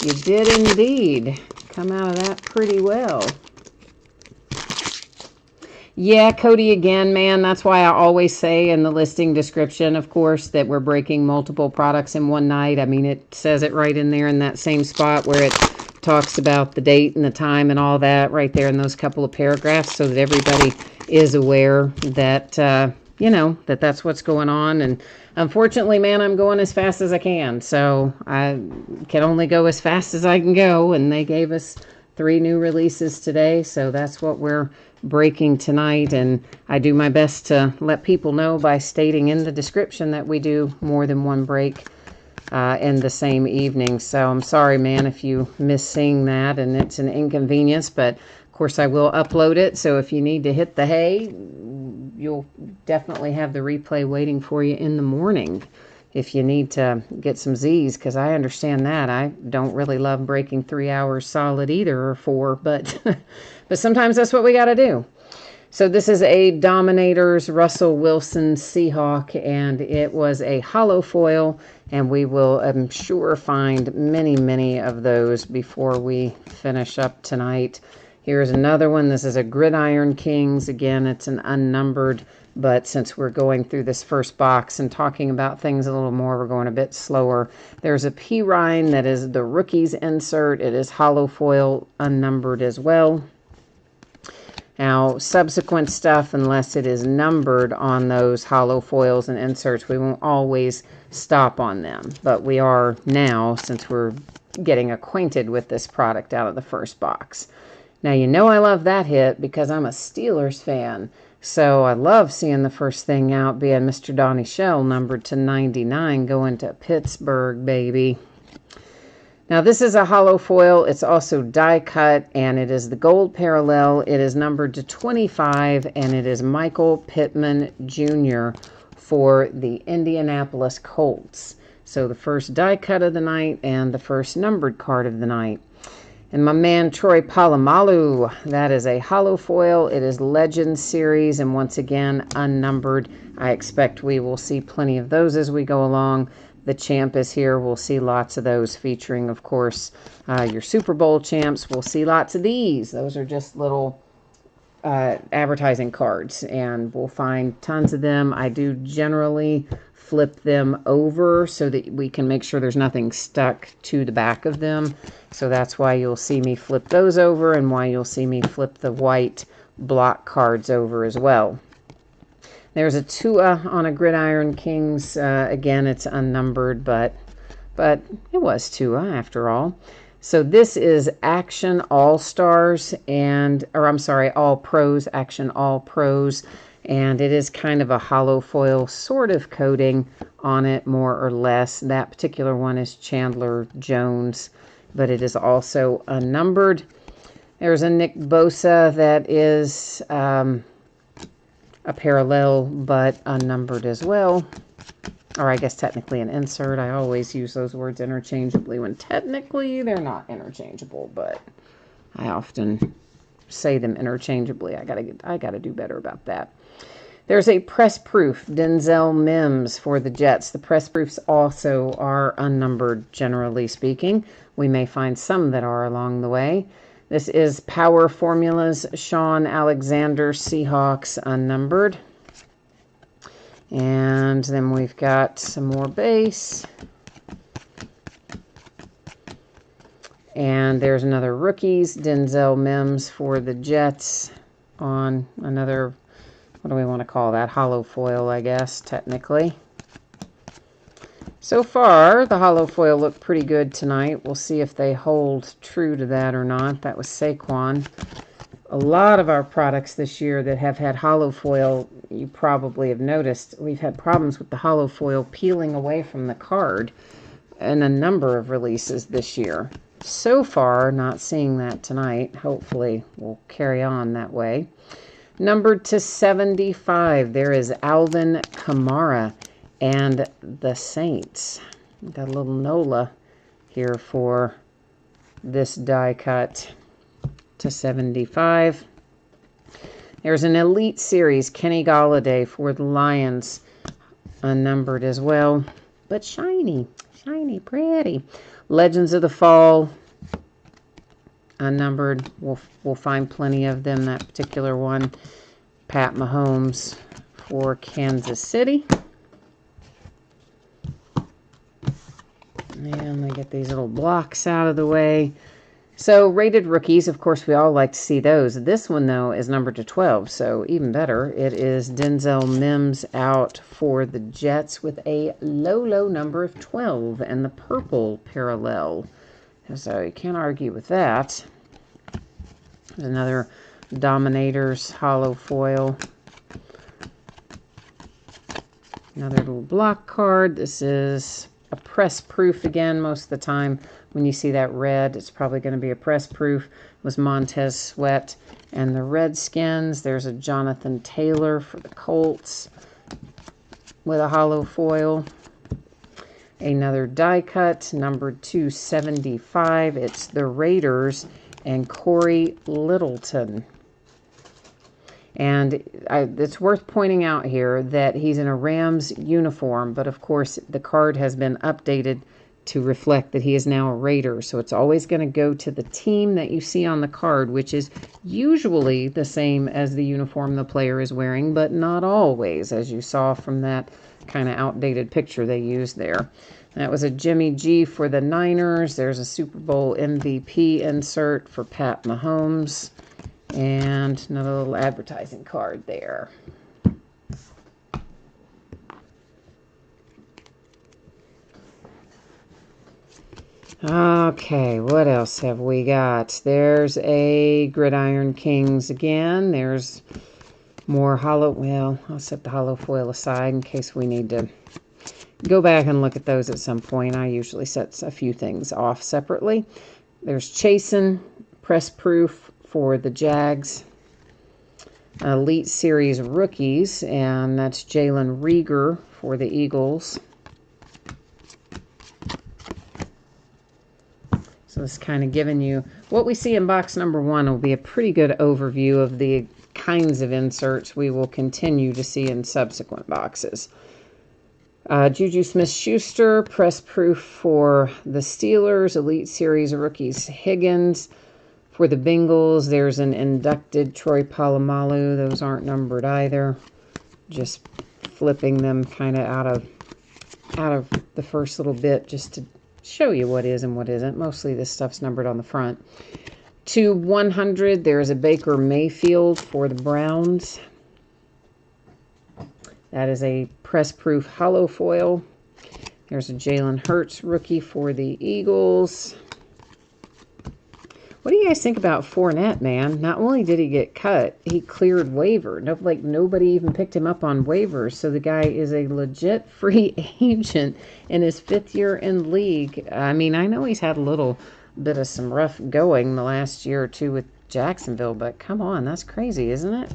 You did indeed come out of that pretty well. Yeah, Cody, again, man, that's why I always say in the listing description, of course, that we're breaking multiple products in one night. I mean, it says it right in there in that same spot where it talks about the date and the time and all that right there in those couple of paragraphs so that everybody is aware that, you know, that's what's going on. And unfortunately, man, I'm going as fast as I can. So I can only go as fast as I can go. And they gave us 3 new releases today. So that's what we're breaking tonight. And I do my best to let people know by stating in the description that we do more than one break in the same evening. So I'm sorry, man, if you miss seeing that and it's an inconvenience, but of course I will upload it. So if you need to hit the hay, you'll definitely have the replay waiting for you in the morning if you need to get some Z's, because I understand that. I don't really love breaking 3 hours solid either, or 4, but but sometimes that's what we got to do. So this is a Dominators Russell Wilson Seahawk, and it was a hollow foil, and we will, I'm sure, find many, many of those before we finish up tonight. Here's another one. This is a Gridiron Kings. Again, it's an unnumbered, but since we're going through this first box and talking about things a little more, we're going a bit slower. There's a P. Ryan that is the Rookies insert. It is hollow foil, unnumbered as well. Now, subsequent stuff, unless it is numbered on those hollow foils and inserts, we won't always stop on them. But we are now, since we're getting acquainted with this product out of the first box. Now, you know I love that hit because I'm a Steelers fan. So I love seeing the first thing out being Mr. Donnie Shell, numbered to 99, going to Pittsburgh, baby. Now, this is a hollow foil. It's also die cut, and it is the gold parallel. It is numbered to 25, and it is Michael Pittman Jr. for the Indianapolis Colts. So the first die cut of the night and the first numbered card of the night. And my man Troy Polamalu, that is a hollow foil. It is Legends Series, and once again, unnumbered. I expect we will see plenty of those as we go along. The champ is here. We'll see lots of those featuring, of course, your Super Bowl champs. We'll see lots of these. Those are just little advertising cards, and we'll find tons of them. I do generally flip them over so that we can make sure there's nothing stuck to the back of them. So that's why you'll see me flip those over, and why you'll see me flip the white block cards over as well. There's a Tua on a Gridiron Kings. Again, it's unnumbered, but it was Tua after all. So this is Action All-Stars, All Pros, Action All Pros. And it is kind of a hollow foil sort of coating on it, more or less. That particular one is Chandler Jones, but it is also unnumbered. There's a Nick Bosa that is a parallel, but unnumbered as well. Or I guess technically an insert. I always use those words interchangeably when technically they're not interchangeable, but I often say them interchangeably. I gotta do better about that. There's a press proof Denzel Mims for the Jets. The press proofs also are unnumbered, generally speaking. We may find some that are along the way. This is Power Formulas Sean Alexander Seahawks, unnumbered. And then we've got some more base. And there's another rookies, Denzel Mims for the Jets on another, what do we want to call that? Hollow foil, I guess, technically. So far, the hollow foil looked pretty good tonight. We'll see if they hold true to that or not. That was Saquon. A lot of our products this year that have had hollow foil, you probably have noticed, we've had problems with the hollow foil peeling away from the card in a number of releases this year. So far, not seeing that tonight. Hopefully, we'll carry on that way. Numbered to 75, there is Alvin Kamara and the Saints. Got a little NOLA here for this die cut to 75. There's an Elite Series, Kenny Golladay for the Lions, unnumbered as well, but shiny, pretty. Legends of the Fall, unnumbered. We'll find plenty of them. That particular one, Pat Mahomes for Kansas City. And let me get these little blocks out of the way. So rated rookies, of course, we all like to see those. This one, though, is numbered to 12, so even better. It is Denzel Mims out for the Jets with a low number of 12 and the purple parallel. So you can't argue with that. There's another Dominators hollow foil. Another little block card. This is a press proof again. Most of the time when you see that red, it's probably going to be a press proof. It was Montez Sweat and the Redskins. There's a Jonathan Taylor for the Colts with a hollow foil. Another die cut, number 275. It's the Raiders and Corey Littleton. And it's worth pointing out here that he's in a Rams uniform, but of course the card has been updated to reflect that he is now a Raider. So it's always going to go to the team that you see on the card, which is usually the same as the uniform the player is wearing, but not always, as you saw from that kind of outdated picture they used there. That was a Jimmy G for the Niners. There's a Super Bowl MVP insert for Pat Mahomes. And another little advertising card there. Okay, what else have we got? There's a Gridiron Kings again. There's more hollow. Well, I'll set the hollow foil aside in case we need to go back and look at those at some point. I usually set a few things off separately. There's Chasen, press proof for the Jags. Elite Series rookies, and that's Jalen Reagor for the Eagles. So it's kind of giving you what we see in box number 1 will be a pretty good overview of the kinds of inserts we will continue to see in subsequent boxes. Juju Smith-Schuster, press proof for the Steelers. Elite Series rookies Higgins. For the Bengals, there's an inducted Troy Polamalu. Those aren't numbered either. Just flipping them kind of out of the first little bit just to show you what is and what isn't. Mostly this stuff's numbered on the front. To 100, there's a Baker Mayfield for the Browns. That is a press-proof hollow foil. There's a Jalen Hurts rookie for the Eagles. What do you guys think about Fournette, man? Not only did he get cut, he cleared waiver. Nobody even picked him up on waivers. So the guy is a legit free agent in his 5th year in league. I mean, I know he's had a little bit of some rough going the last year or two with Jacksonville, but come on, that's crazy, isn't it?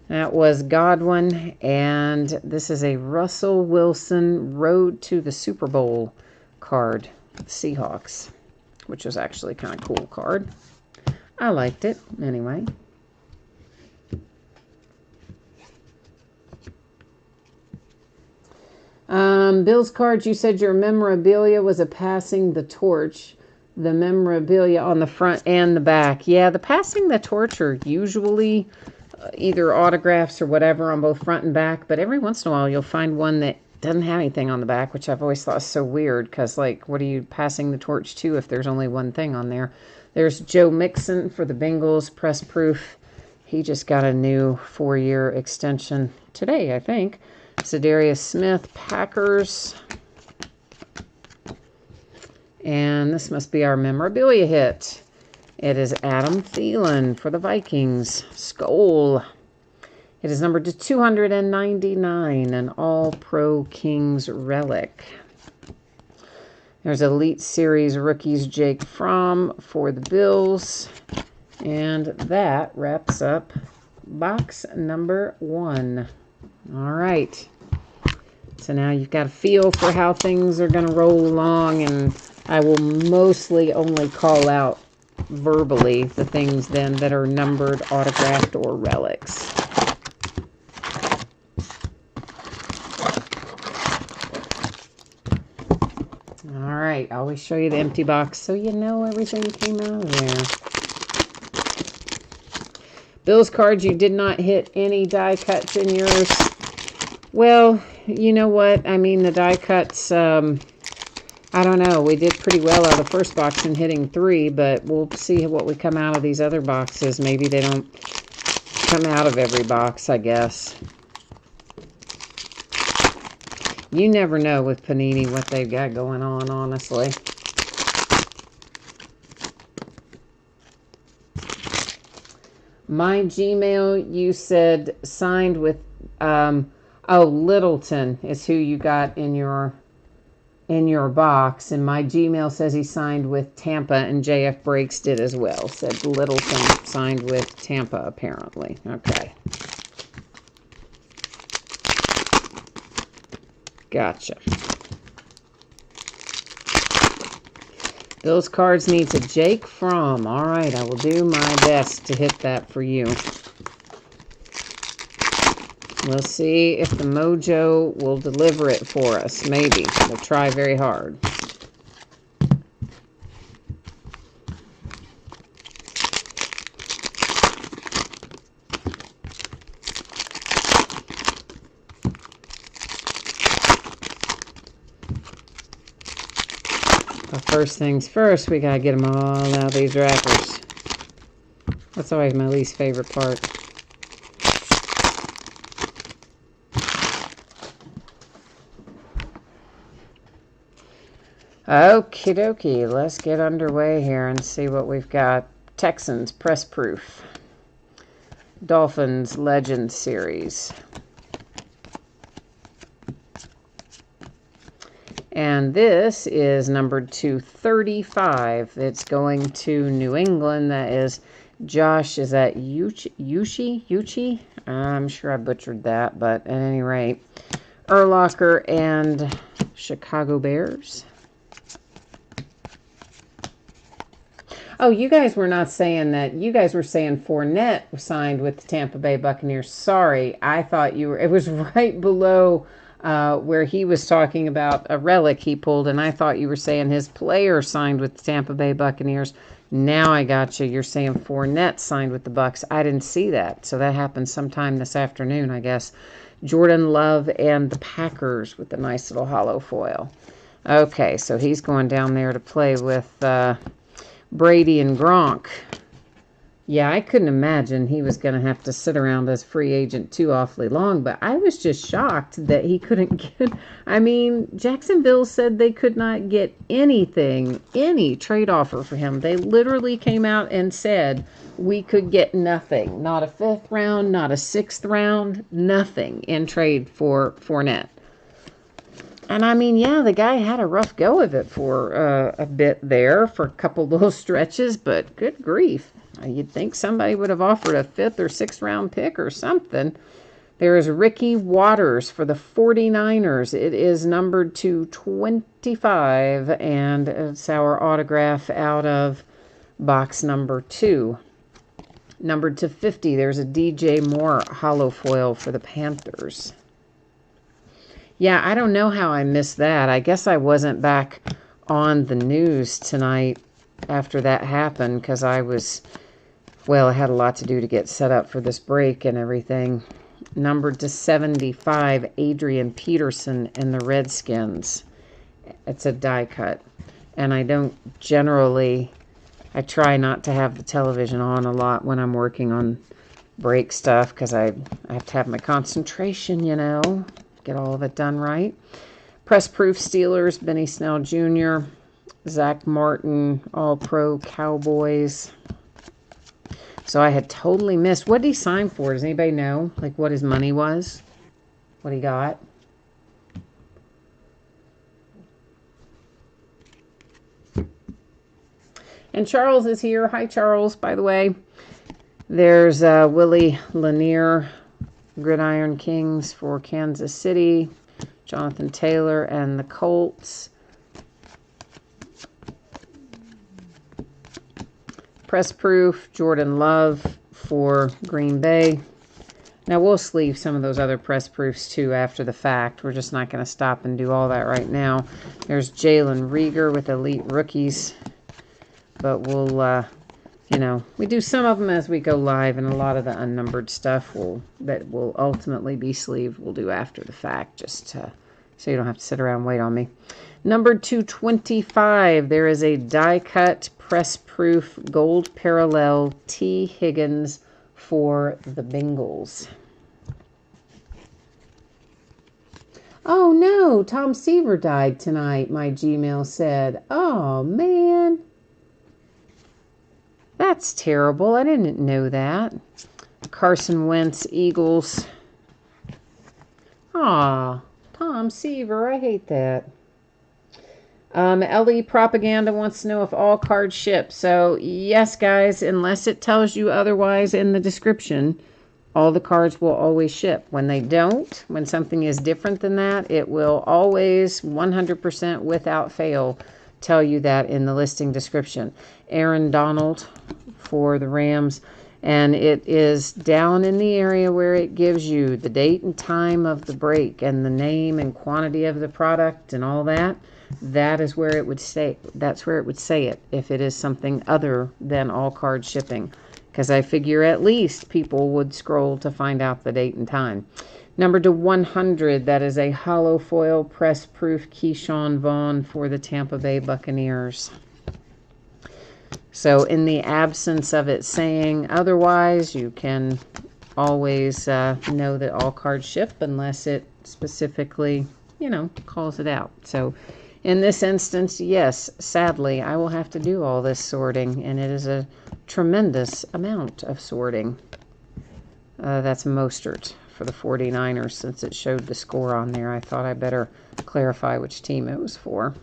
That was Godwin, and this is a Russell Wilson Road to the Super Bowl card, Seahawks, which was actually kind of cool card. I liked it anyway. Bill's cards, you said your memorabilia was a passing the torch. The memorabilia on the front and the back. Yeah, the passing the torch are usually either autographs or whatever on both front and back, but every once in a while you'll find one that doesn't have anything on the back, which I've always thought is so weird, because, like, what are you passing the torch to if there's only one thing on there? There's Joe Mixon for the Bengals, press proof. He just got a new 4-year extension today, I think. Za'Darius Smith, Packers. And this must be our memorabilia hit. It is Adam Thielen for the Vikings. Skull. It is numbered to 299, an All-Pro Kings relic. There's Elite Series rookies Jake Fromm for the Bills. And that wraps up box number 1. All right. So now you've got a feel for how things are going to roll along, and I will mostly only call out verbally the things then that are numbered, autographed, or relics. All right, I always show you the empty box so you know everything came out of there. Bill's cards, you did not hit any die cuts in yours. Well, you know what? I mean, the die cuts, I don't know. We did pretty well out of the first box in hitting 3, but we'll see what we come out of these other boxes. Maybe they don't come out of every box, I guess. You never know with Panini what they've got going on, honestly. My Gmail, you said signed with, oh, Littleton is who you got in your box, and my Gmail says he signed with Tampa, and JF Breaks did as well. Said Littleton signed with Tampa, apparently. Okay. Gotcha. Those cards needs a Jake Fromm. All right, I will do my best to hit that for you. We'll see if the mojo will deliver it for us. Maybe. We'll try very hard. But first things first, we gotta get them all out of these wrappers. That's always my least favorite part. Okie dokie, let's get underway here and see what we've got. Texans, press proof. Dolphins, Legend Series. And this is numbered to 35. It's going to New England. That is Josh, is that Yuchi? I'm sure I butchered that, but at any rate. Urlacher and Chicago Bears. Oh, you guys were not saying that. You guys were saying Fournette signed with the Tampa Bay Buccaneers. Sorry, I thought you were. It was right below where he was talking about a relic he pulled, and I thought you were saying his player signed with the Tampa Bay Buccaneers. Now I got you. You're saying Fournette signed with the Bucs. I didn't see that, so that happened sometime this afternoon, I guess. Jordan Love and the Packers with the nice little hollow foil. Okay, so he's going down there to play with Brady and Gronk. Yeah, I couldn't imagine he was going to have to sit around as free agent too awfully long, but I was just shocked that he couldn't get... I mean, Jacksonville said they could not get anything, any trade offer for him. They literally came out and said we could get nothing. Not a 5th round, not a 6th round, nothing in trade for Fournette. And I mean, yeah, the guy had a rough go of it for a bit there, for a couple little stretches, but good grief. You'd think somebody would have offered a 5th or 6th round pick or something. There is Ricky Watters for the 49ers. It is numbered to 25, and it's our autograph out of box number 2. Numbered to 50, there's a DJ Moore hollow foil for the Panthers. Yeah, I don't know how I missed that. I guess I wasn't back on the news tonight after that happened because I was, well, I had a lot to do to get set up for this break and everything. Numbered to 75, Adrian Peterson and the Redskins. It's a die cut. And I don't generally, I try not to have the television on a lot when I'm working on break stuff because I have to have my concentration, you know. Get all of it done right. Press Proof Steelers, Benny Snell Jr., Zach Martin, All-Pro Cowboys. So I had totally missed. What did he sign for? Does anybody know? Like what his money was? What he got? And Charles is here. Hi, Charles, by the way. There's Willie Lanier, Gridiron Kings for Kansas City. Jonathan Taylor and the Colts. Press Proof, Jordan Love for Green Bay. Now, we'll sleeve some of those other press proofs, too, after the fact. We're just not going to stop and do all that right now. There's Jalen Reagor with Elite Rookies. But we'll... you know, we do some of them as we go live, and a lot of the unnumbered stuff that will ultimately be sleeved we'll do after the fact, just so you don't have to sit around and wait on me. Number 225, there is a die-cut, press-proof, gold parallel T. Higgins for the Bengals. Oh, no, Tom Seaver died tonight, my Gmail said. Oh, man. That's terrible. I didn't know that. Carson Wentz, Eagles. Aw, Tom Seaver. I hate that. LE Propaganda wants to know if all cards ship. So, yes, guys, unless it tells you otherwise in the description, all the cards will always ship. When they don't, when something is different than that, it will always 100% without fail tell you that in the listing description. Aaron Donald for the Rams, and it is down in the area where it gives you the date and time of the break and the name and quantity of the product and all that. That is where it would say. That's where it would say it if it is something other than all card shipping, because I figure at least people would scroll to find out the date and time. Number to 100, that is a hollow foil press proof Keyshawn Vaughn for the Tampa Bay Buccaneers. So in the absence of it saying otherwise, you can always know that all cards ship unless it specifically, you know, calls it out. So in this instance, yes, sadly, I will have to do all this sorting, and it is a tremendous amount of sorting. That's Mostert for the 49ers. Since it showed the score on there, I thought I better clarify which team it was for.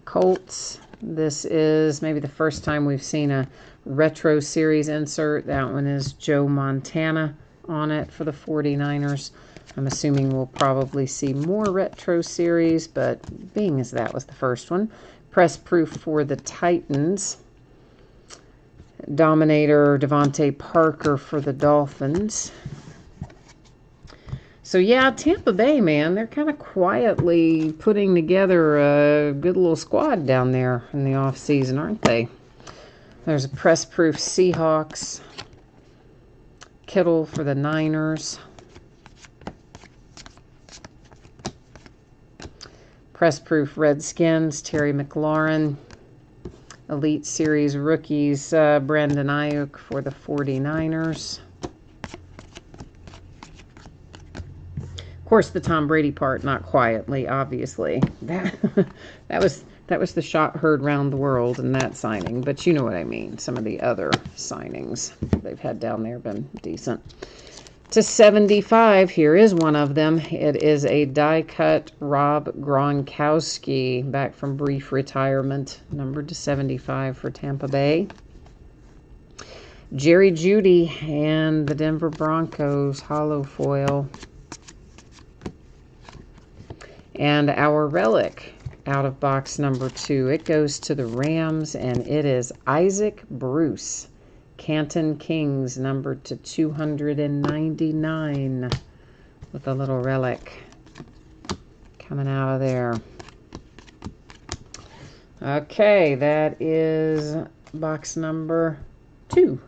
Colts, this is maybe the first time we've seen a Retro Series insert. That one is Joe Montana on it for the 49ers. I'm assuming we'll probably see more Retro Series, but being as that was the first one. Press proof for the Titans. Dominator Devontae Parker for the Dolphins. So yeah, Tampa Bay, man, they're kind of quietly putting together a good little squad down there in the offseason, aren't they? There's a press proof Seahawks. Kittle for the Niners. Press proof Redskins, Terry McLaurin. Elite Series rookies, Brandon Ayuk for the 49ers. Of course, the Tom Brady part, not quietly, obviously. That was the shot heard round the world in that signing, but you know what I mean. Some of the other signings they've had down there have been decent. /75, here is one of them. It is a die-cut Rob Gronkowski, back from brief retirement, numbered /75 for Tampa Bay. Jerry Jeudy and the Denver Broncos, hollow foil. And our relic, out of box number 2. It goes to the Rams, and it is Isaac Bruce. Canton Kings, numbered to 299 with a little relic coming out of there. Okay, that is box number 2.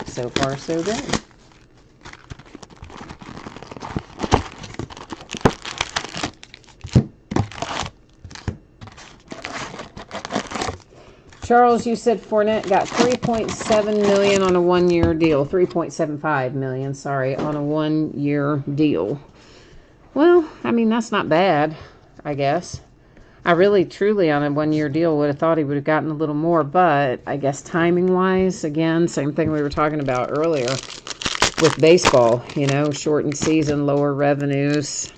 So far, so good. Charles, you said Fournette got $3.7 million on a one-year deal. $3.75 million, sorry, on a one-year deal. Well, I mean, that's not bad, I guess. I really, truly, on a one-year deal, would have thought he would have gotten a little more, but I guess timing-wise, again, same thing we were talking about earlier with baseball, you know, shortened season, lower revenues,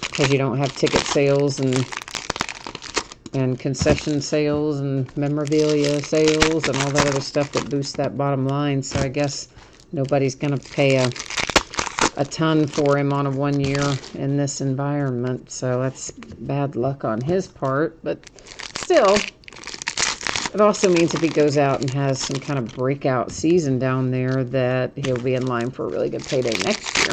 because you don't have ticket sales and concession sales and memorabilia sales and all that other stuff that boosts that bottom line. So I guess nobody's going to pay a ton for him on a 1 year in this environment. So that's bad luck on his part. But still, it also means if he goes out and has some kind of breakout season down there, that he'll be in line for a really good payday next year.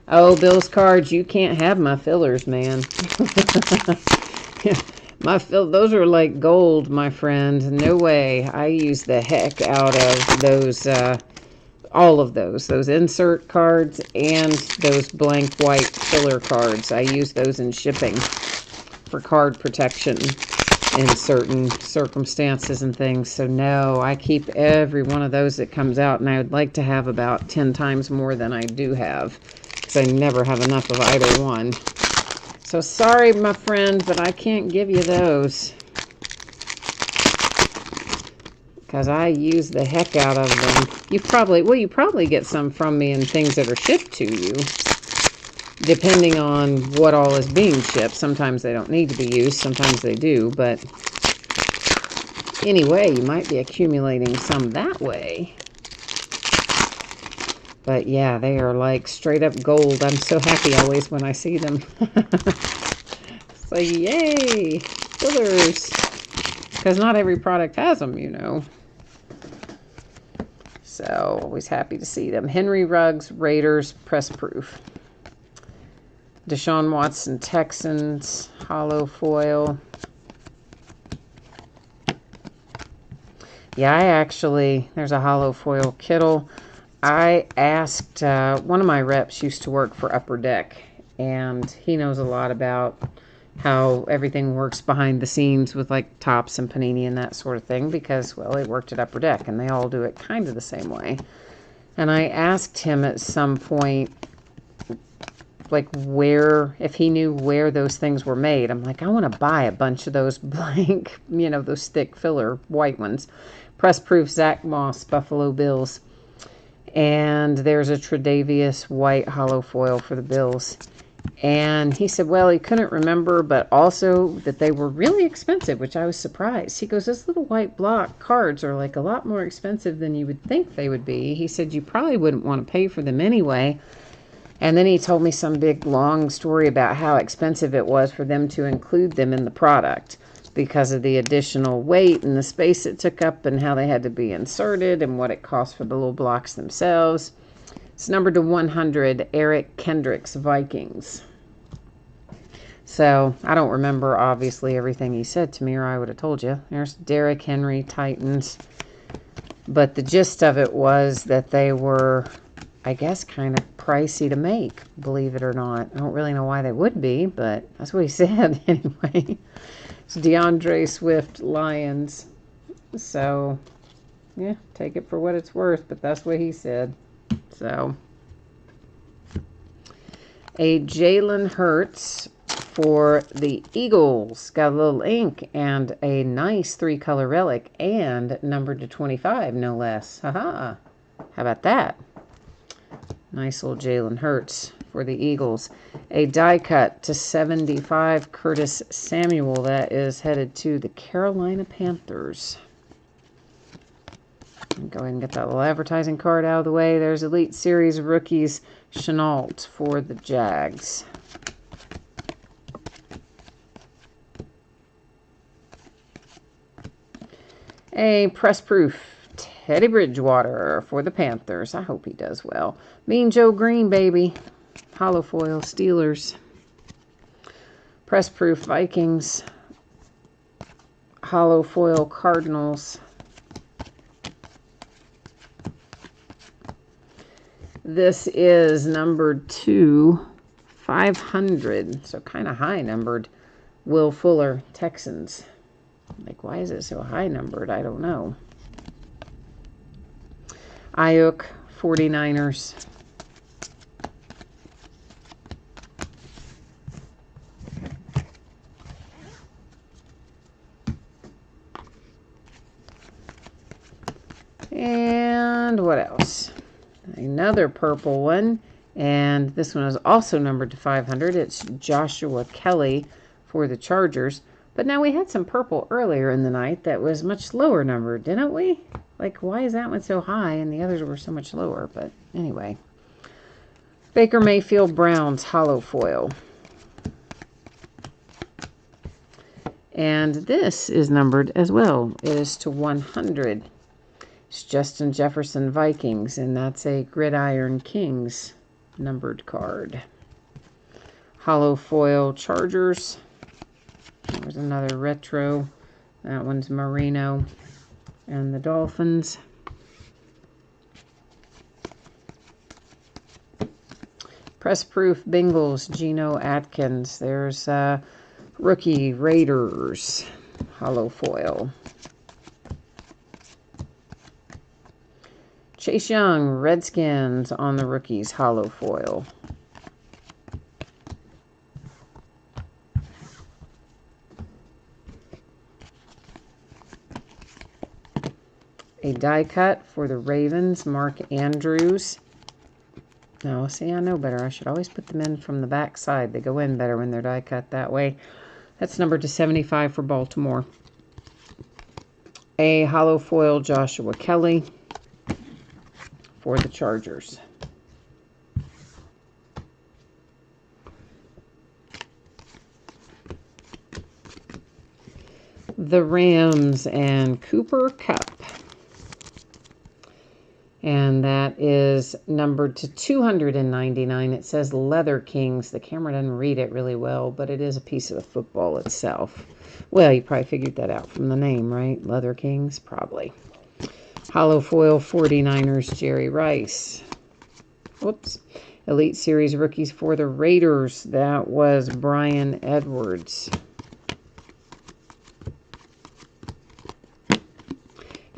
Oh, Bill's cards, you can't have my fillers, man. Those are like gold, my friend. No way. I use the heck out of those, all of those insert cards and those blank white filler cards. I use those in shipping for card protection in certain circumstances and things. So no, I keep every one of those that comes out, and I would like to have about 10 times more than I do have, because I never have enough of either one. So sorry, my friend, but I can't give you those, because I use the heck out of them. You probably get some from me in things that are shipped to you, depending on what all is being shipped. Sometimes they don't need to be used, sometimes they do, but anyway, you might be accumulating some that way. But yeah, they are like straight up gold. I'm so happy always when I see them. It's like, yay, fillers. Because not every product has them, you know. So, always happy to see them. Henry Ruggs, Raiders, press proof. Deshaun Watson, Texans, hollow foil. Yeah, there's a hollow foil Kittle. I asked, one of my reps used to work for Upper Deck, and he knows a lot about how everything works behind the scenes with like Topps and Panini and that sort of thing, because, well, he worked at Upper Deck, and they all do it kind of the same way. And I asked him at some point, like, if he knew where those things were made. I'm like, I want to buy a bunch of those blank, those thick filler white ones. Press proof Zach Moss, Buffalo Bills. And there's a Tre'Davious white hollow foil for the Bills. And he said, well, he couldn't remember, but also that they were really expensive, which I was surprised. He goes, those little white block cards are like a lot more expensive than you would think they would be. He said, you probably wouldn't want to pay for them anyway. And then he told me some big long story about how expensive it was for them to include them in the product because of the additional weight and the space it took up and how they had to be inserted and what it cost for the little blocks themselves. It's numbered to 100, Eric Kendricks, Vikings. So I don't remember, obviously, everything he said to me, or I would have told you. There's Derrick Henry, Titans. But the gist of it was that they were, I guess, kind of pricey to make, believe it or not. I don't really know why they would be, but that's what he said anyway. It's DeAndre Swift, Lions. So, yeah, take it for what it's worth, but that's what he said. So, a Jalen Hurts for the Eagles. Got a little ink and a nice 3-color relic and numbered to 25, no less. Haha. How about that? Nice little Jalen Hurts for the Eagles. A die cut to 75, Curtis Samuel. That is headed to the Carolina Panthers. Go ahead and get that little advertising card out of the way. There's Elite Series Rookies, Chenault for the Jags. A press proof Teddy Bridgewater for the Panthers. I hope he does well. Mean Joe Green, baby. Hollow foil Steelers. Press proof Vikings. Hollow foil Cardinals. This is numbered to 500, so kind of high numbered. Will Fuller, Texans. Like, why is it so high numbered? I don't know. Ayuk, 49ers. And what else? Another purple one. And this one is also numbered to 500. It's Joshua Kelly for the Chargers. But now we had some purple earlier in the night that was much lower numbered, didn't we? Like, why is that one so high and the others were so much lower? But anyway. Baker Mayfield Browns hollow foil. And this is numbered as well. It is to 100. It's Justin Jefferson Vikings, and that's a Gridiron Kings numbered card. Hollow foil Chargers. There's another retro. That one's Marino and the Dolphins. Press proof Bengals, Geno Atkins. There's rookie Raiders, hollow foil. Chase Young, Redskins on the rookies, hollow foil. A die cut for the Ravens, Mark Andrews. No, see, I know better. I should always put them in from the back side. They go in better when they're die cut that way. That's numbered to 75 for Baltimore. A hollow foil Joshua Kelly for the Chargers. The Rams and Cooper Kupp. And that is numbered to 299. It says Leather Kings. The camera doesn't read it really well, but it is a piece of the football itself. Well, you probably figured that out from the name, right? Leather Kings? Probably. Hollow foil 49ers, Jerry Rice. Whoops. Elite Series rookies for the Raiders. That was Brian Edwards.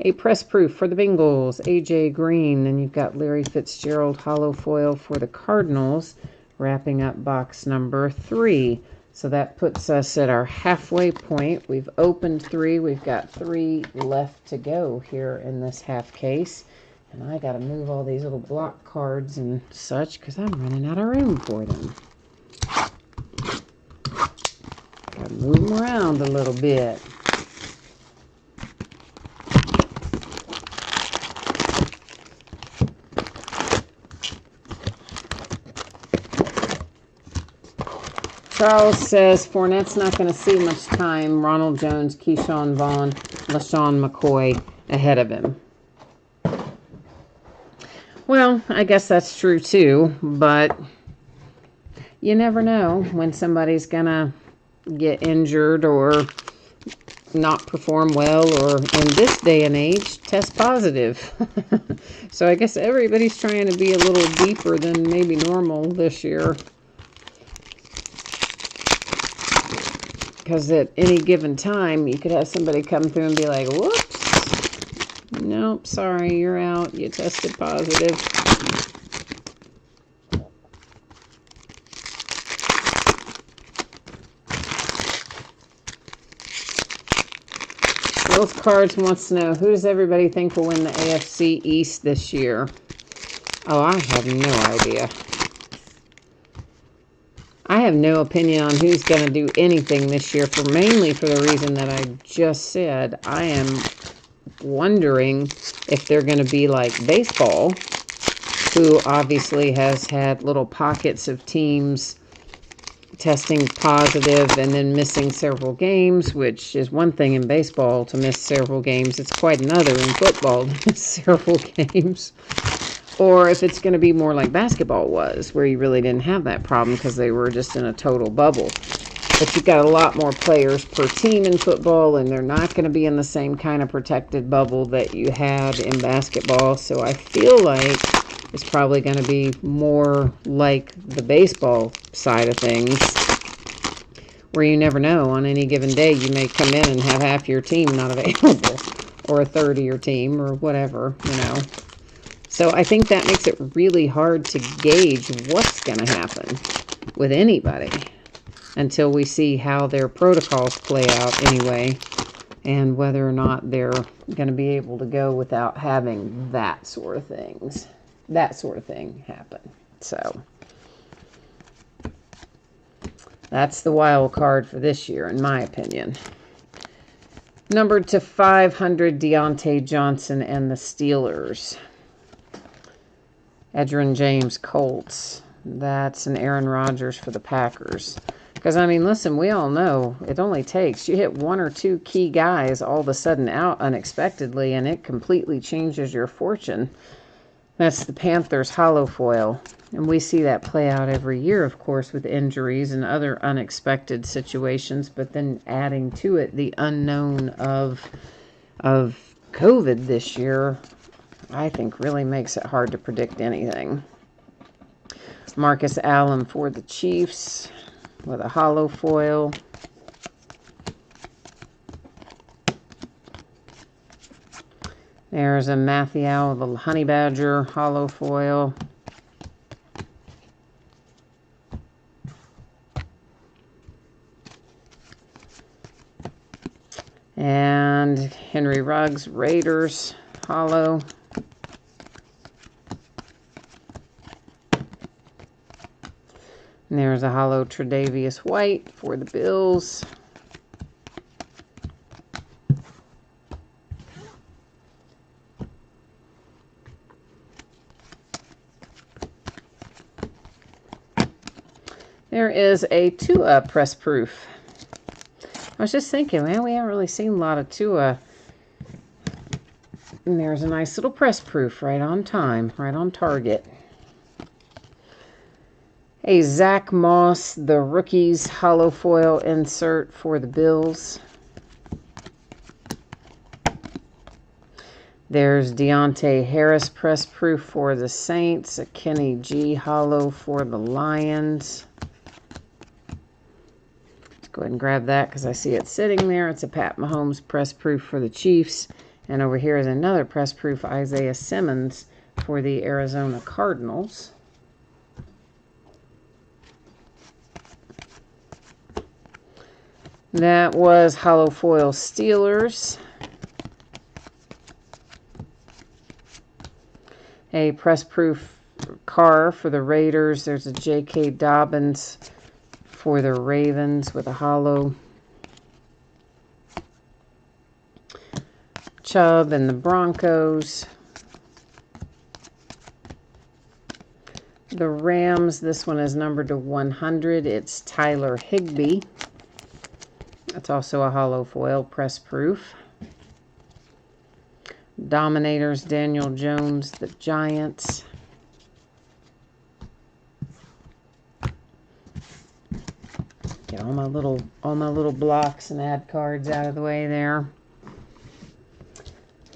A press proof for the Bengals, A.J. Green. And you've got Larry Fitzgerald hollow foil for the Cardinals, wrapping up box number 3. So that puts us at our halfway point. We've opened 3. We've got 3 left to go here in this half case. And I got to move all these little block cards and such because I'm running out of room for them. Move them around a little bit. Charles says Fournette's not going to see much time. Ronald Jones, Keyshawn Vaughn, LaShawn McCoy ahead of him. Well, I guess that's true too, but you never know when somebody's going to get injured or not perform well, or in this day and age, test positive. So I guess everybody's trying to be a little deeper than maybe normal this year. Because at any given time, you could have somebody come through and be like, whoops, nope, sorry, you're out, you tested positive. Those Cards wants to know, who does everybody think will win the AFC East this year? Oh, I have no idea. I have no opinion on who's going to do anything this year, mainly for the reason that I just said. I am wondering if they're going to be like baseball, who obviously has had little pockets of teams testing positive and then missing several games, which is one thing in baseball to miss several games. It's quite another in football to miss several games. Or if it's going to be more like basketball was, where you really didn't have that problem because they were just in a total bubble. But you've got a lot more players per team in football, and they're not going to be in the same kind of protected bubble that you had in basketball. So I feel like it's probably going to be more like the baseball side of things, where you never know. On any given day, you may come in and have half your team not available, or a third of your team, or whatever, you know. So I think that makes it really hard to gauge what's going to happen with anybody until we see how their protocols play out anyway, and whether or not they're going to be able to go without having that sort of thing happen. So that's the wild card for this year, in my opinion. Numbered to 500, Deontay Johnson and the Steelers. Edgerrin James, Colts. That's an Aaron Rodgers for the Packers. Because, I mean, listen, we all know it only takes, you hit one or two key guys all of a sudden out unexpectedly, and it completely changes your fortune. That's the Panthers hollow foil. And we see that play out every year, of course, with injuries and other unexpected situations. But then adding to it the unknown of COVID this year, I think really makes it hard to predict anything. Marcus Allen for the Chiefs with a hollow foil. There's a Mathieu, the Honey Badger hollow foil. And Henry Ruggs, Raiders hollow. And there's a hollow Tre'Davious White for the Bills. There is a Tua press proof. I was just thinking, man, we haven't really seen a lot of Tua. And there's a nice little press proof right on time, right on target. A Zach Moss, the Rookies hollow foil insert for the Bills. There's Deontay Harris press proof for the Saints. A Kenny G hollow for the Lions. Let's go ahead and grab that because I see it sitting there. It's a Pat Mahomes press proof for the Chiefs. And over here is another press proof, Isaiah Simmons for the Arizona Cardinals. That was hollow foil Steelers. A press proof Carr for the Raiders. There's a J.K. Dobbins for the Ravens with a hollow. Chubb and the Broncos. The Rams, this one is numbered to 100. It's Tyler Higbee. That's also a hollow foil, press proof. Dominators, Daniel Jones, the Giants. Get all my little blocks and ad cards out of the way there.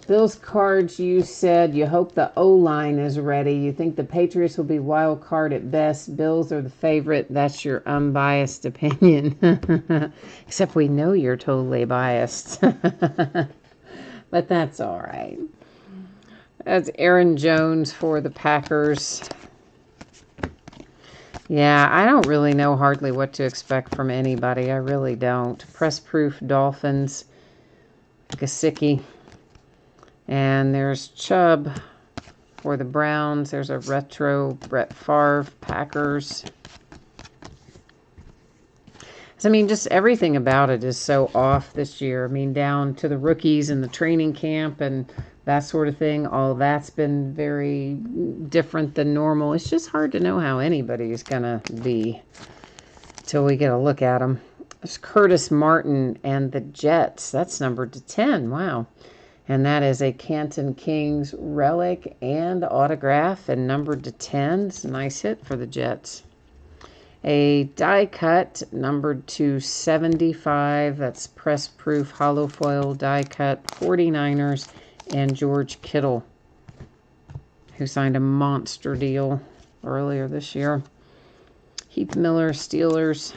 Bills cards, you said you hope the O-line is ready. You think the Patriots will be wild card at best. Bills are the favorite. That's your unbiased opinion. Except we know you're totally biased. But that's all right. That's Aaron Jones for the Packers. Yeah, I don't really know hardly what to expect from anybody. I really don't. Press proof Dolphins. Gesicki. And there's Chubb for the Browns. There's a retro Brett Favre, Packers. So, I mean, just everything about it is so off this year. I mean, down to the rookies and the training camp and that sort of thing. All that's been very different than normal. It's just hard to know how anybody's going to be till we get a look at them. There's Curtis Martin and the Jets. That's numbered to 10. Wow. And that is a Canton Kings relic and autograph and numbered to 10. It's a nice hit for the Jets. A die cut numbered to 75. That's press proof hollow foil die cut 49ers and George Kittle, who signed a monster deal earlier this year. Heath Miller, Steelers.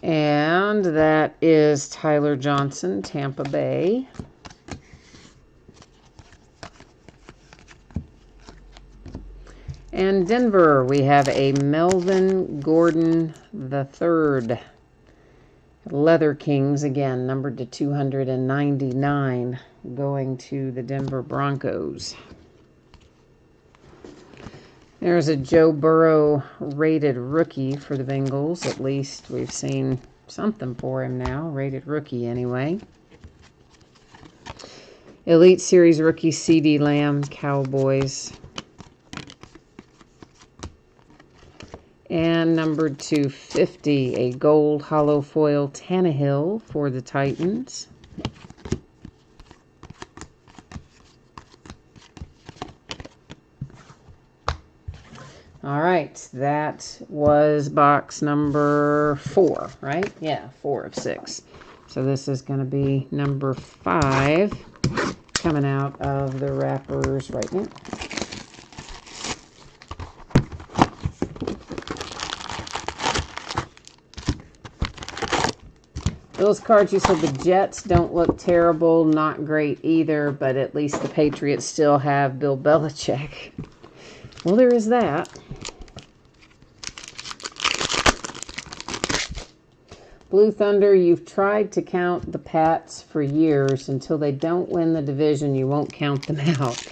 And that is Tyler Johnson, Tampa Bay. And Denver, we have a Melvin Gordon III. Leather Kings, again, numbered to 299, going to the Denver Broncos. There's a Joe Burrow rated rookie for the Bengals. At least we've seen something for him now. Rated rookie anyway. Elite Series rookie CeeDee Lamb, Cowboys. And numbered to 50, a gold hollow foil Tannehill for the Titans. All right, that was box number 4, right? Yeah, 4 of 6. So this is going to be number 5 coming out of the wrappers right now. Those cards, you said the Jets don't look terrible, not great either, but at least the Patriots still have Bill Belichick. Well, there is that. Blue Thunder, you've tried to count the Pats for years. Until they don't win the division, you won't count them out.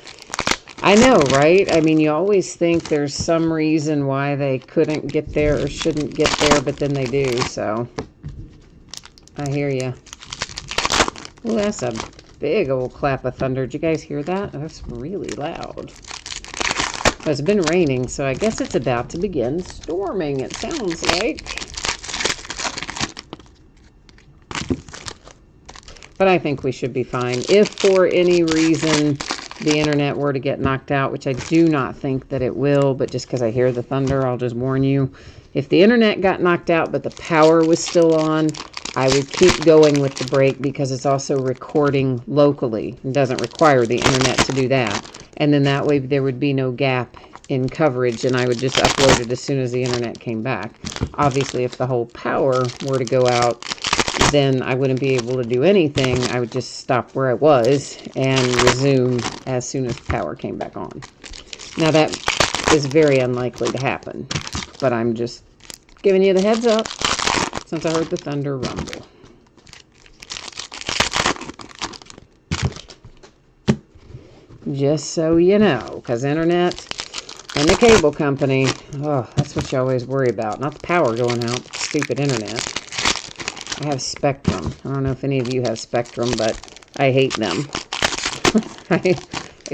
I know, right? I mean, you always think there's some reason why they couldn't get there or shouldn't get there, but then they do, so I hear you. Oh, that's a big old clap of thunder. Did you guys hear that? That's really loud. But it's been raining, so I guess it's about to begin storming, it sounds like. But I think we should be fine. If for any reason the internet were to get knocked out, which I do not think that it will, but just because I hear the thunder, I'll just warn you. If the internet got knocked out but the power was still on, I would keep going with the break because it's also recording locally. It doesn't require the internet to do that. And then that way there would be no gap in coverage and I would just upload it as soon as the internet came back. Obviously, if the whole power were to go out, then I wouldn't be able to do anything. I would just stop where I was and resume as soon as power came back on. Now that is very unlikely to happen, but I'm just giving you the heads up since I heard the thunder rumble. Just so you know, because internet and the cable company, oh, that's what you always worry about. Not the power going out, stupid internet. I have Spectrum. I don't know if any of you have Spectrum, but I hate them. I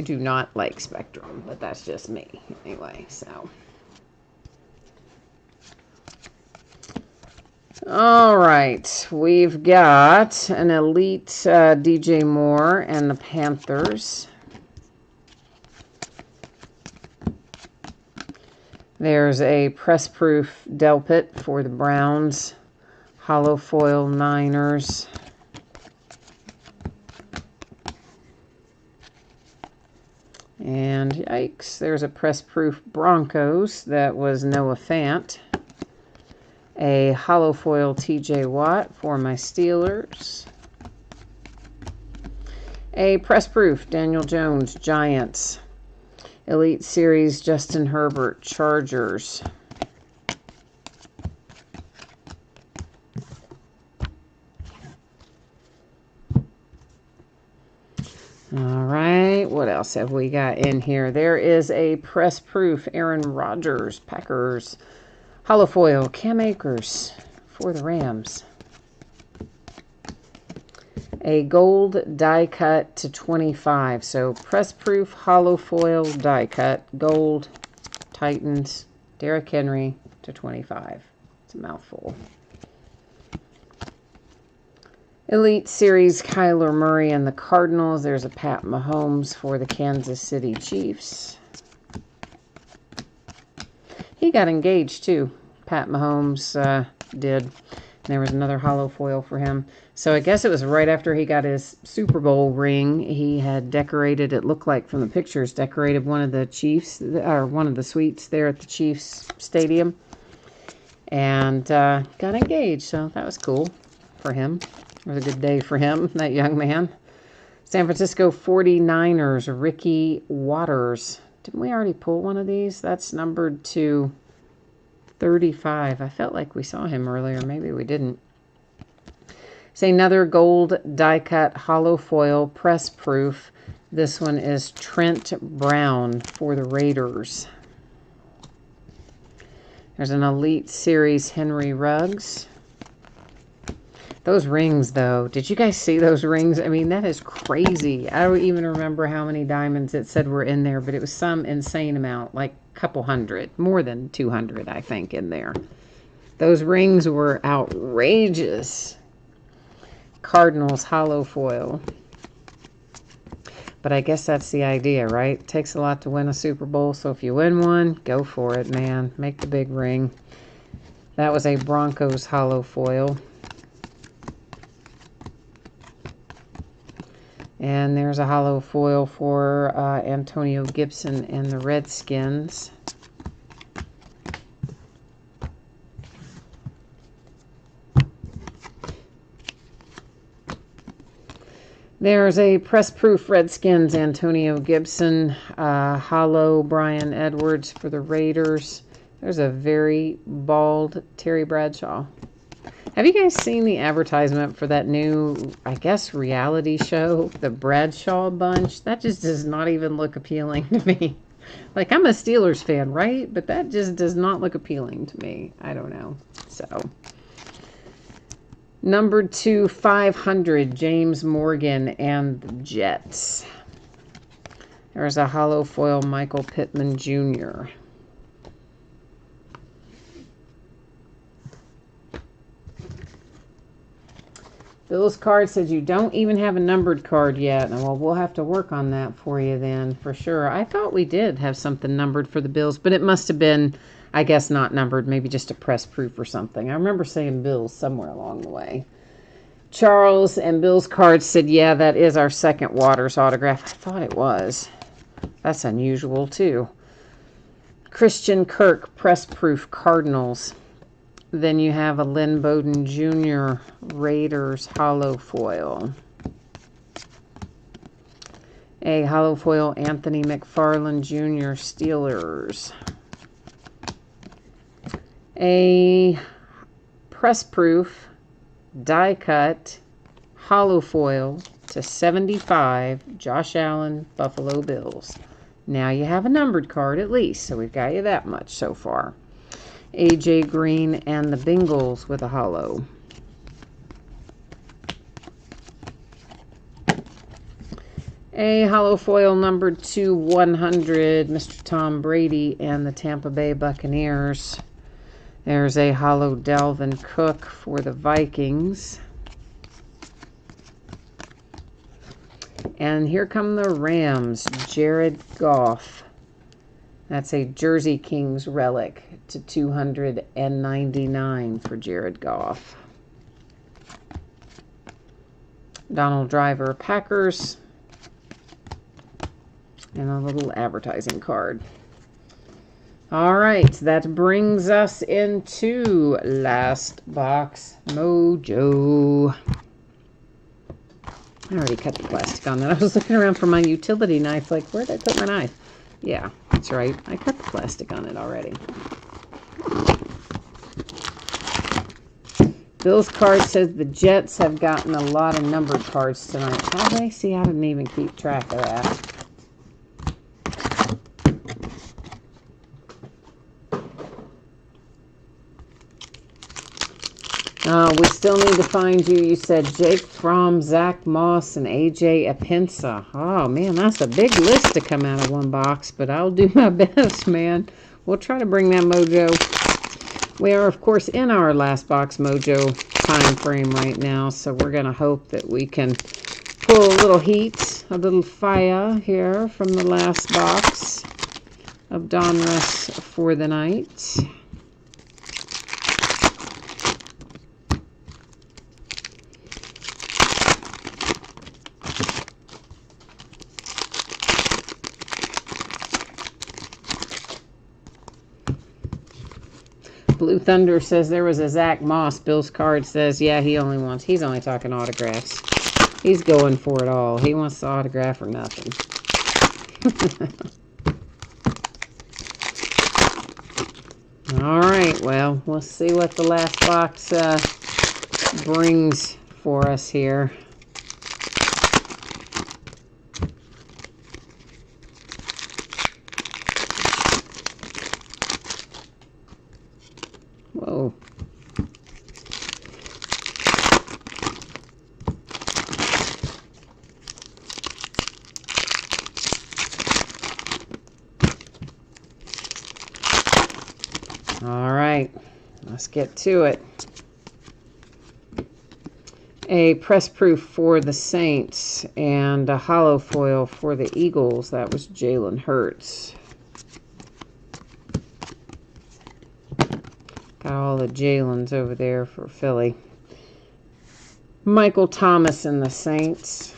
do not like Spectrum, but that's just me. Anyway, so. All right. We've got an Elite DJ Moore and the Panthers. There's a press-proof Delpit for the Browns. Hollow foil Niners. And yikes, there's a press-proof Broncos. That was Noah Fant. A hollow foil TJ Watt for my Steelers. A press-proof Daniel Jones Giants. Elite Series Justin Herbert Chargers. All right, what else have we got in here? There is a press-proof Aaron Rodgers Packers. Hollow foil Cam Akers for the Rams. A gold die cut to 25. So press-proof hollow foil die cut. Gold Titans. Derrick Henry to 25. It's a mouthful. Elite Series Kyler Murray and the Cardinals. There's a Pat Mahomes for the Kansas City Chiefs. He got engaged too. Pat Mahomes did. There was another hollow foil for him. So I guess it was right after he got his Super Bowl ring. He had decorated, it looked like from the pictures, decorated one of the Chiefs, or one of the suites there at the Chiefs Stadium. And got engaged. So that was cool for him. It was a good day for him, that young man. San Francisco 49ers, Ricky Watters. Didn't we already pull one of these? That's numbered to 35. I felt like we saw him earlier. Maybe we didn't. Say another gold die cut hollow foil press proof. This one is Trent Brown for the Raiders. There's an Elite Series Henry Ruggs. Those rings, though. Did you guys see those rings? I mean, that is crazy. I don't even remember how many diamonds it said were in there, but it was some insane amount, like a couple hundred. More than 200, I think, in there. Those rings were outrageous. Cardinals hollow foil. But I guess that's the idea, right? It takes a lot to win a Super Bowl, so if you win one, go for it, man. Make the big ring. That was a Broncos hollow foil. And there's a hollow foil for Antonio Gibson and the Redskins. There's a press-proof Redskins Antonio Gibson, hollow Brian Edwards for the Raiders. There's a very bald Terry Bradshaw. Have you guys seen the advertisement for that new, I guess, reality show, the Bradshaw Bunch? That just does not even look appealing to me. Like, I'm a Steelers fan, right? But that just does not look appealing to me. I don't know. So, number 2/500, James Morgan and the Jets. There's a hollow foil Michael Pittman Jr. Bill's card says you don't even have a numbered card yet. Well, we'll have to work on that for you then, for sure. I thought we did have something numbered for the Bills, but it must have been, I guess, not numbered. Maybe just a press proof or something. I remember saying Bills somewhere along the way. Charles and Bill's card said, yeah, that is our second Waters autograph. I thought it was. That's unusual, too. Christian Kirk, press proof Cardinals. Then you have a Lynn Bowden Jr. Raiders hollow foil. A hollow foil Anthony McFarland Jr. Steelers. A press proof die cut hollow foil to 75 Josh Allen Buffalo Bills. Now you have a numbered card at least, so we've got you that much so far. AJ Green and the Bengals with a holo. A holo foil numbered to 100, Mr. Tom Brady and the Tampa Bay Buccaneers. There's a holo Dalvin Cook for the Vikings. And here come the Rams, Jared Goff. That's a Jersey Kings relic to 299 for Jared Goff. Donald Driver, Packers. And a little advertising card. All right, that brings us into Last Box Mojo. I already cut the plastic on that. I was looking around for my utility knife, like, where'd I put my knife? Yeah, that's right. I cut the plastic on it already. Bill's card says the Jets have gotten a lot of numbered cards tonight. How do they see? I didn't even keep track of that. We still need to find you. You said Jake Fromm, Zach Moss, and AJ Epinsa. Oh, man, that's a big list to come out of one box, but I'll do my best, man. We'll try to bring that mojo. We are, of course, in our Last Box Mojo time frame right now, so we're going to hope that we can pull a little heat, a little fire here from the last box of Donruss for the night. Blue Thunder says there was a Zach Moss. Bill's card says, yeah, he's only talking autographs. He's going for it all. He wants the autograph or nothing. All right, well, we'll see what the last box brings for us here. Whoa. All right, let's get to it. A press proof for the Saints and a holo foil for the Eagles. That was Jalen Hurts. Got all the Jalen's over there for Philly. Michael Thomas and the Saints.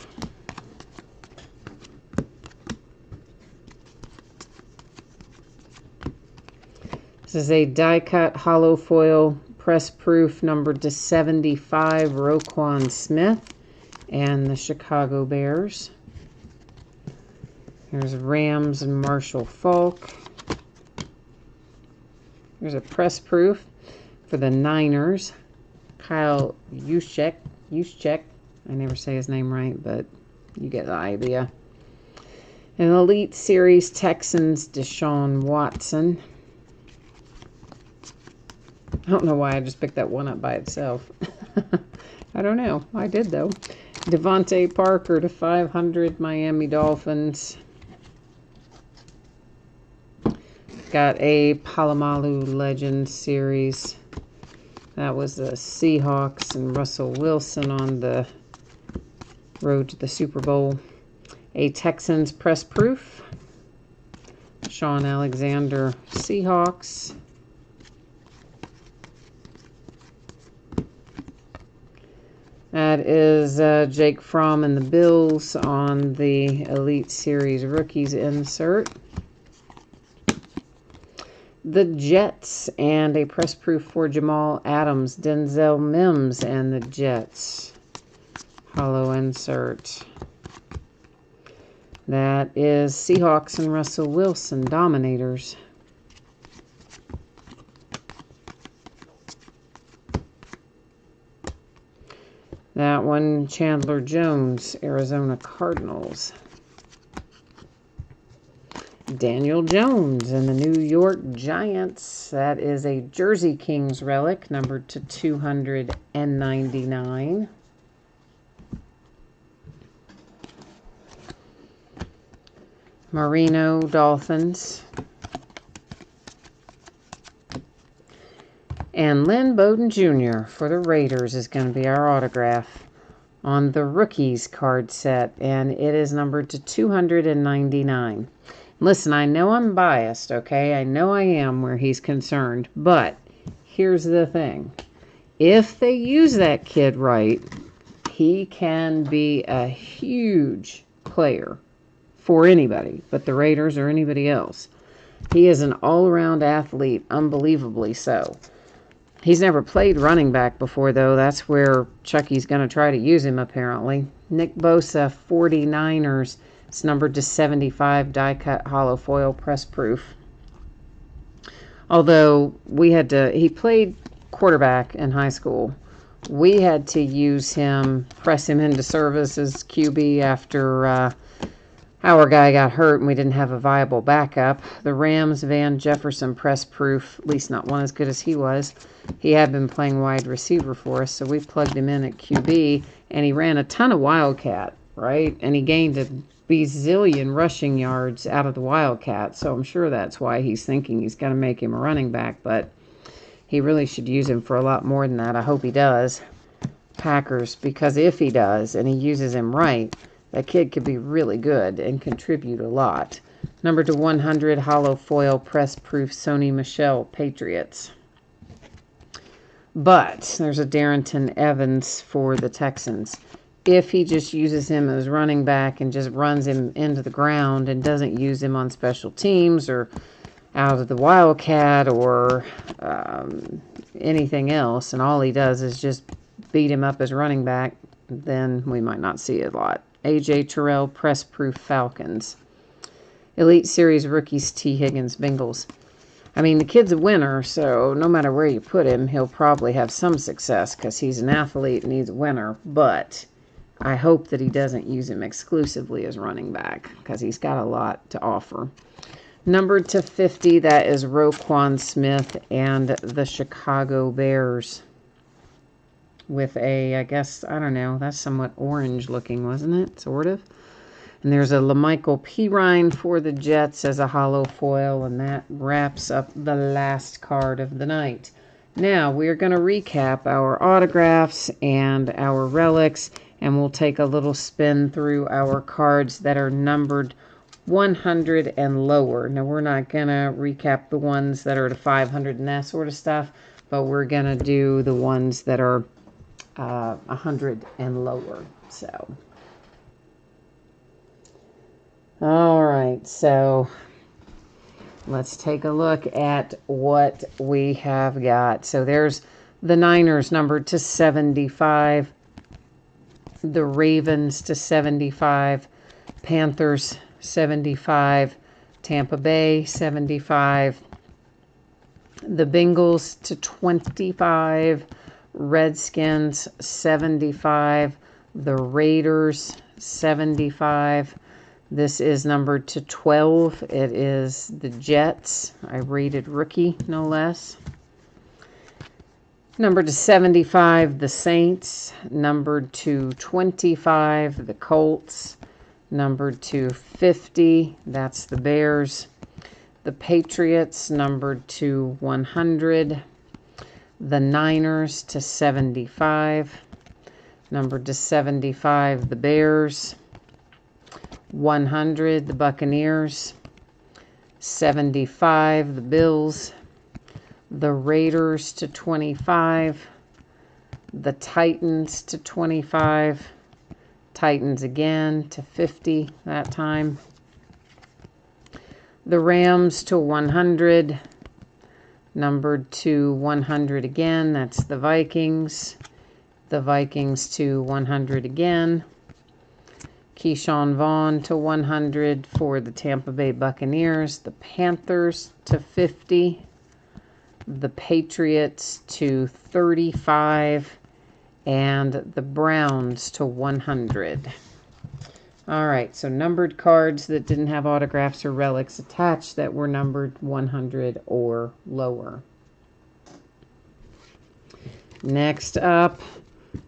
This is a die-cut holo foil press proof numbered to 75, Roquan Smith and the Chicago Bears. Here's Rams and Marshall Faulk. Here's a press proof for the Niners, Kyle Juszczyk. I never say his name right, but you get the idea. An Elite Series Texans, Deshaun Watson. I don't know why I just picked that one up by itself. I don't know. I did, though. Devontae Parker to 500, Miami Dolphins. Got a Palomalu Legends series. That was the Seahawks and Russell Wilson on the road to the Super Bowl. A Texans press proof. Sean Alexander, Seahawks. That is Jake Fromm and the Bills on the Elite Series Rookies insert. The Jets and a press proof for Jamal Adams, Denzel Mims and the Jets. Holo insert. That is Seahawks and Russell Wilson, Dominators. That one, Chandler Jones, Arizona Cardinals. Daniel Jones and the New York Giants. That is a Jersey Kings relic, numbered to 299. Marino Dolphins. And Lynn Bowden Jr. for the Raiders is going to be our autograph on the Rookies card set, and it is numbered to 299. Listen, I know I'm biased, okay? I know I am where he's concerned, but here's the thing. If they use that kid right, he can be a huge player for anybody, but the Raiders or anybody else. He is an all-around athlete, unbelievably so. He's never played running back before, though. That's where Chucky's going to try to use him, apparently. Nick Bosa, 49ers. It's numbered to 75, die-cut hollow foil press proof. Although he played quarterback in high school. We had to use him, press him into service as QB after our guy got hurt and we didn't have a viable backup. The Rams, Van Jefferson press proof, at least not one as good as he was. He had been playing wide receiver for us, so we plugged him in at QB, and he ran a ton of Wildcat, right? And he gained a bazillion rushing yards out of the Wildcat, so I'm sure that's why he's thinking he's going to make him a running back, but he really should use him for a lot more than that. I hope he does. Packers, because if he does and he uses him right, that kid could be really good and contribute a lot. Number to 100, hollow foil press proof Sony Michel, Patriots. But there's a Darrington Evans for the Texans. If he just uses him as running back and just runs him into the ground and doesn't use him on special teams or out of the Wildcat or anything else, and all he does is just beat him up as running back, then we might not see it a lot. A.J. Terrell, press proof Falcons. Elite Series rookies T. Higgins, Bengals. I mean, the kid's a winner, so no matter where you put him, he'll probably have some success because he's an athlete and he's a winner. But I hope that he doesn't use him exclusively as running back because he's got a lot to offer. Numbered to 50, that is Roquan Smith and the Chicago Bears. With a, I guess, I don't know, that's somewhat orange looking, wasn't it? Sort of. And there's a LaMichael Pirine for the Jets as a hollow foil, and that wraps up the last card of the night. Now, we're going to recap our autographs and our relics, and we'll take a little spin through our cards that are numbered 100 and lower. Now, we're not going to recap the ones that are to 500 and that sort of stuff, but we're going to do the ones that are 100 and lower. So, all right, so let's take a look at what we have got. So there's the Niners numbered to 75, the Ravens to 75, Panthers 75, Tampa Bay 75, the Bengals to 25, Redskins 75, the Raiders 75. This is numbered to 12. It is the Jets. I rated rookie, no less. Numbered to 75, the Saints. Numbered to 25, the Colts. Numbered to 50, that's the Bears. The Patriots, numbered to 100. The Niners to 75. Numbered to 75, the Bears. 100, the Buccaneers. 75, the Bills. The Raiders to 25. The Titans to 25. Titans again to 50 that time. The Rams to 100. Numbered to 100 again, that's the Vikings. The Vikings to 100 again. Keyshawn Vaughn to 100 for the Tampa Bay Buccaneers. The Panthers to 50. The Patriots to 35. And the Browns to 100. All right, so numbered cards that didn't have autographs or relics attached that were numbered 100 or lower. Next up,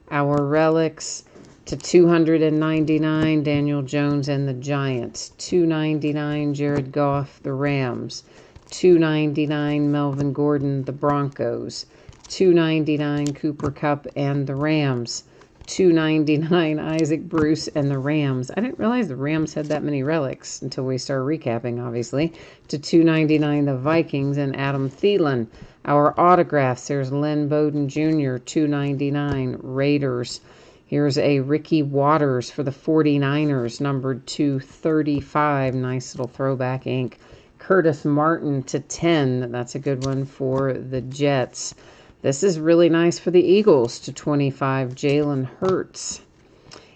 our relics to 299, Daniel Jones and the Giants. 299, Jared Goff, the Rams. 299, Melvin Gordon, the Broncos. 299, Cooper Kupp and the Rams. 299, Isaac Bruce and the Rams. I didn't realize the Rams had that many relics until we started recapping, obviously. To 299, the Vikings and Adam Thielen. Our autographs, there's Len Bowden Jr., 299, Raiders. Here's a Ricky Watters for the 49ers, numbered 235. Nice little throwback ink. Curtis Martin to 10. That's a good one for the Jets. This is really nice for the Eagles to 25. Jalen Hurts.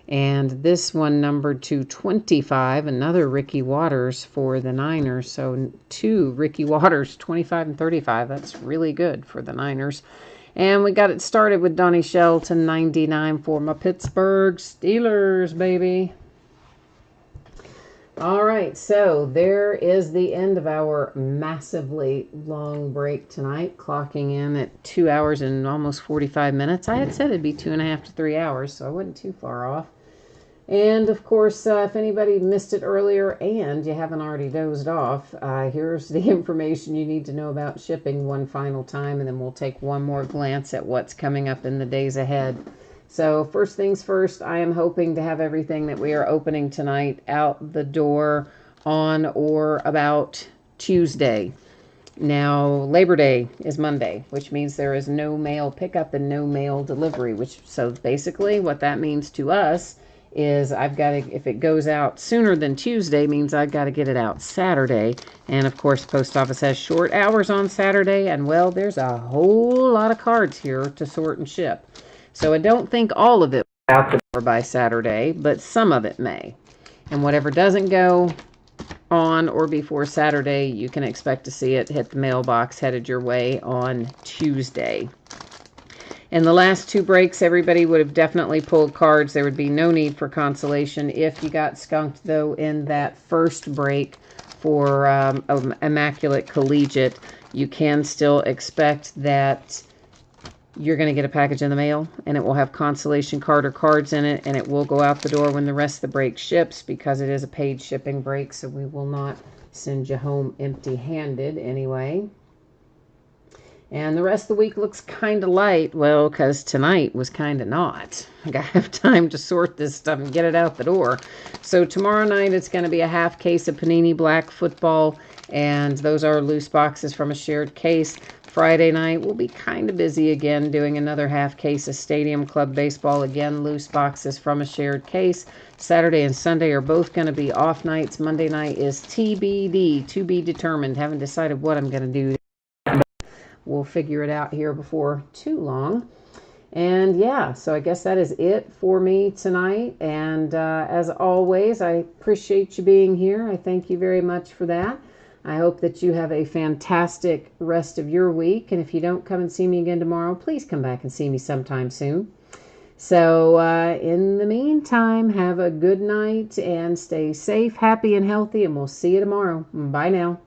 And this one numbered to 25. Another Ricky Watters for the Niners. So 2 Ricky Waters, 25 and 35. That's really good for the Niners. And we got it started with Donnie Shell to 99 for my Pittsburgh Steelers, baby. All right, so there is the end of our massively long break tonight, clocking in at 2 hours and almost 45 minutes. I had said it'd be 2.5 to 3 hours, so I wasn't too far off. And, of course, if anybody missed it earlier and you haven't already dozed off, here's the information you need to know about shipping one final time, and then we'll take one more glance at what's coming up in the days ahead. So first things first, I am hoping to have everything that we are opening tonight out the door on or about Tuesday. Now, Labor Day is Monday, which means there is no mail pickup and no mail delivery, so basically what that means to us is I've got to, if it goes out sooner than Tuesday, means I've got to get it out Saturday. And of course, post office has short hours on Saturday, and well, there's a whole lot of cards here to sort and ship. So I don't think all of it will be out the door by Saturday, but some of it may. And whatever doesn't go on or before Saturday, you can expect to see it hit the mailbox headed your way on Tuesday. In the last 2 breaks, everybody would have definitely pulled cards. There would be no need for consolation. If you got skunked, though, in that first break for Immaculate Collegiate, you can still expect that you're going to get a package in the mail, and it will have consolation card or cards in it, and it will go out the door when the rest of the break ships, because it is a paid shipping break, so we will not send you home empty-handed anyway. And the rest of the week looks kind of light, well, because tonight was kind of not. I got to have time to sort this stuff and get it out the door. So tomorrow night it's going to be a half case of Panini Black Football, and those are loose boxes from a shared case. Friday night we'll be kind of busy again doing another half case of Stadium Club Baseball, again loose boxes from a shared case. Saturday and Sunday are both going to be off nights. Monday night is TBD, to be determined. Haven't decided what I'm going to do. We'll figure it out here before too long. And yeah, so I guess that is it for me tonight. And as always, I appreciate you being here. I thank you very much for that. I hope that you have a fantastic rest of your week. And if you don't come and see me again tomorrow, please come back and see me sometime soon. So in the meantime, have a good night and stay safe, happy, and healthy. And we'll see you tomorrow. Bye now.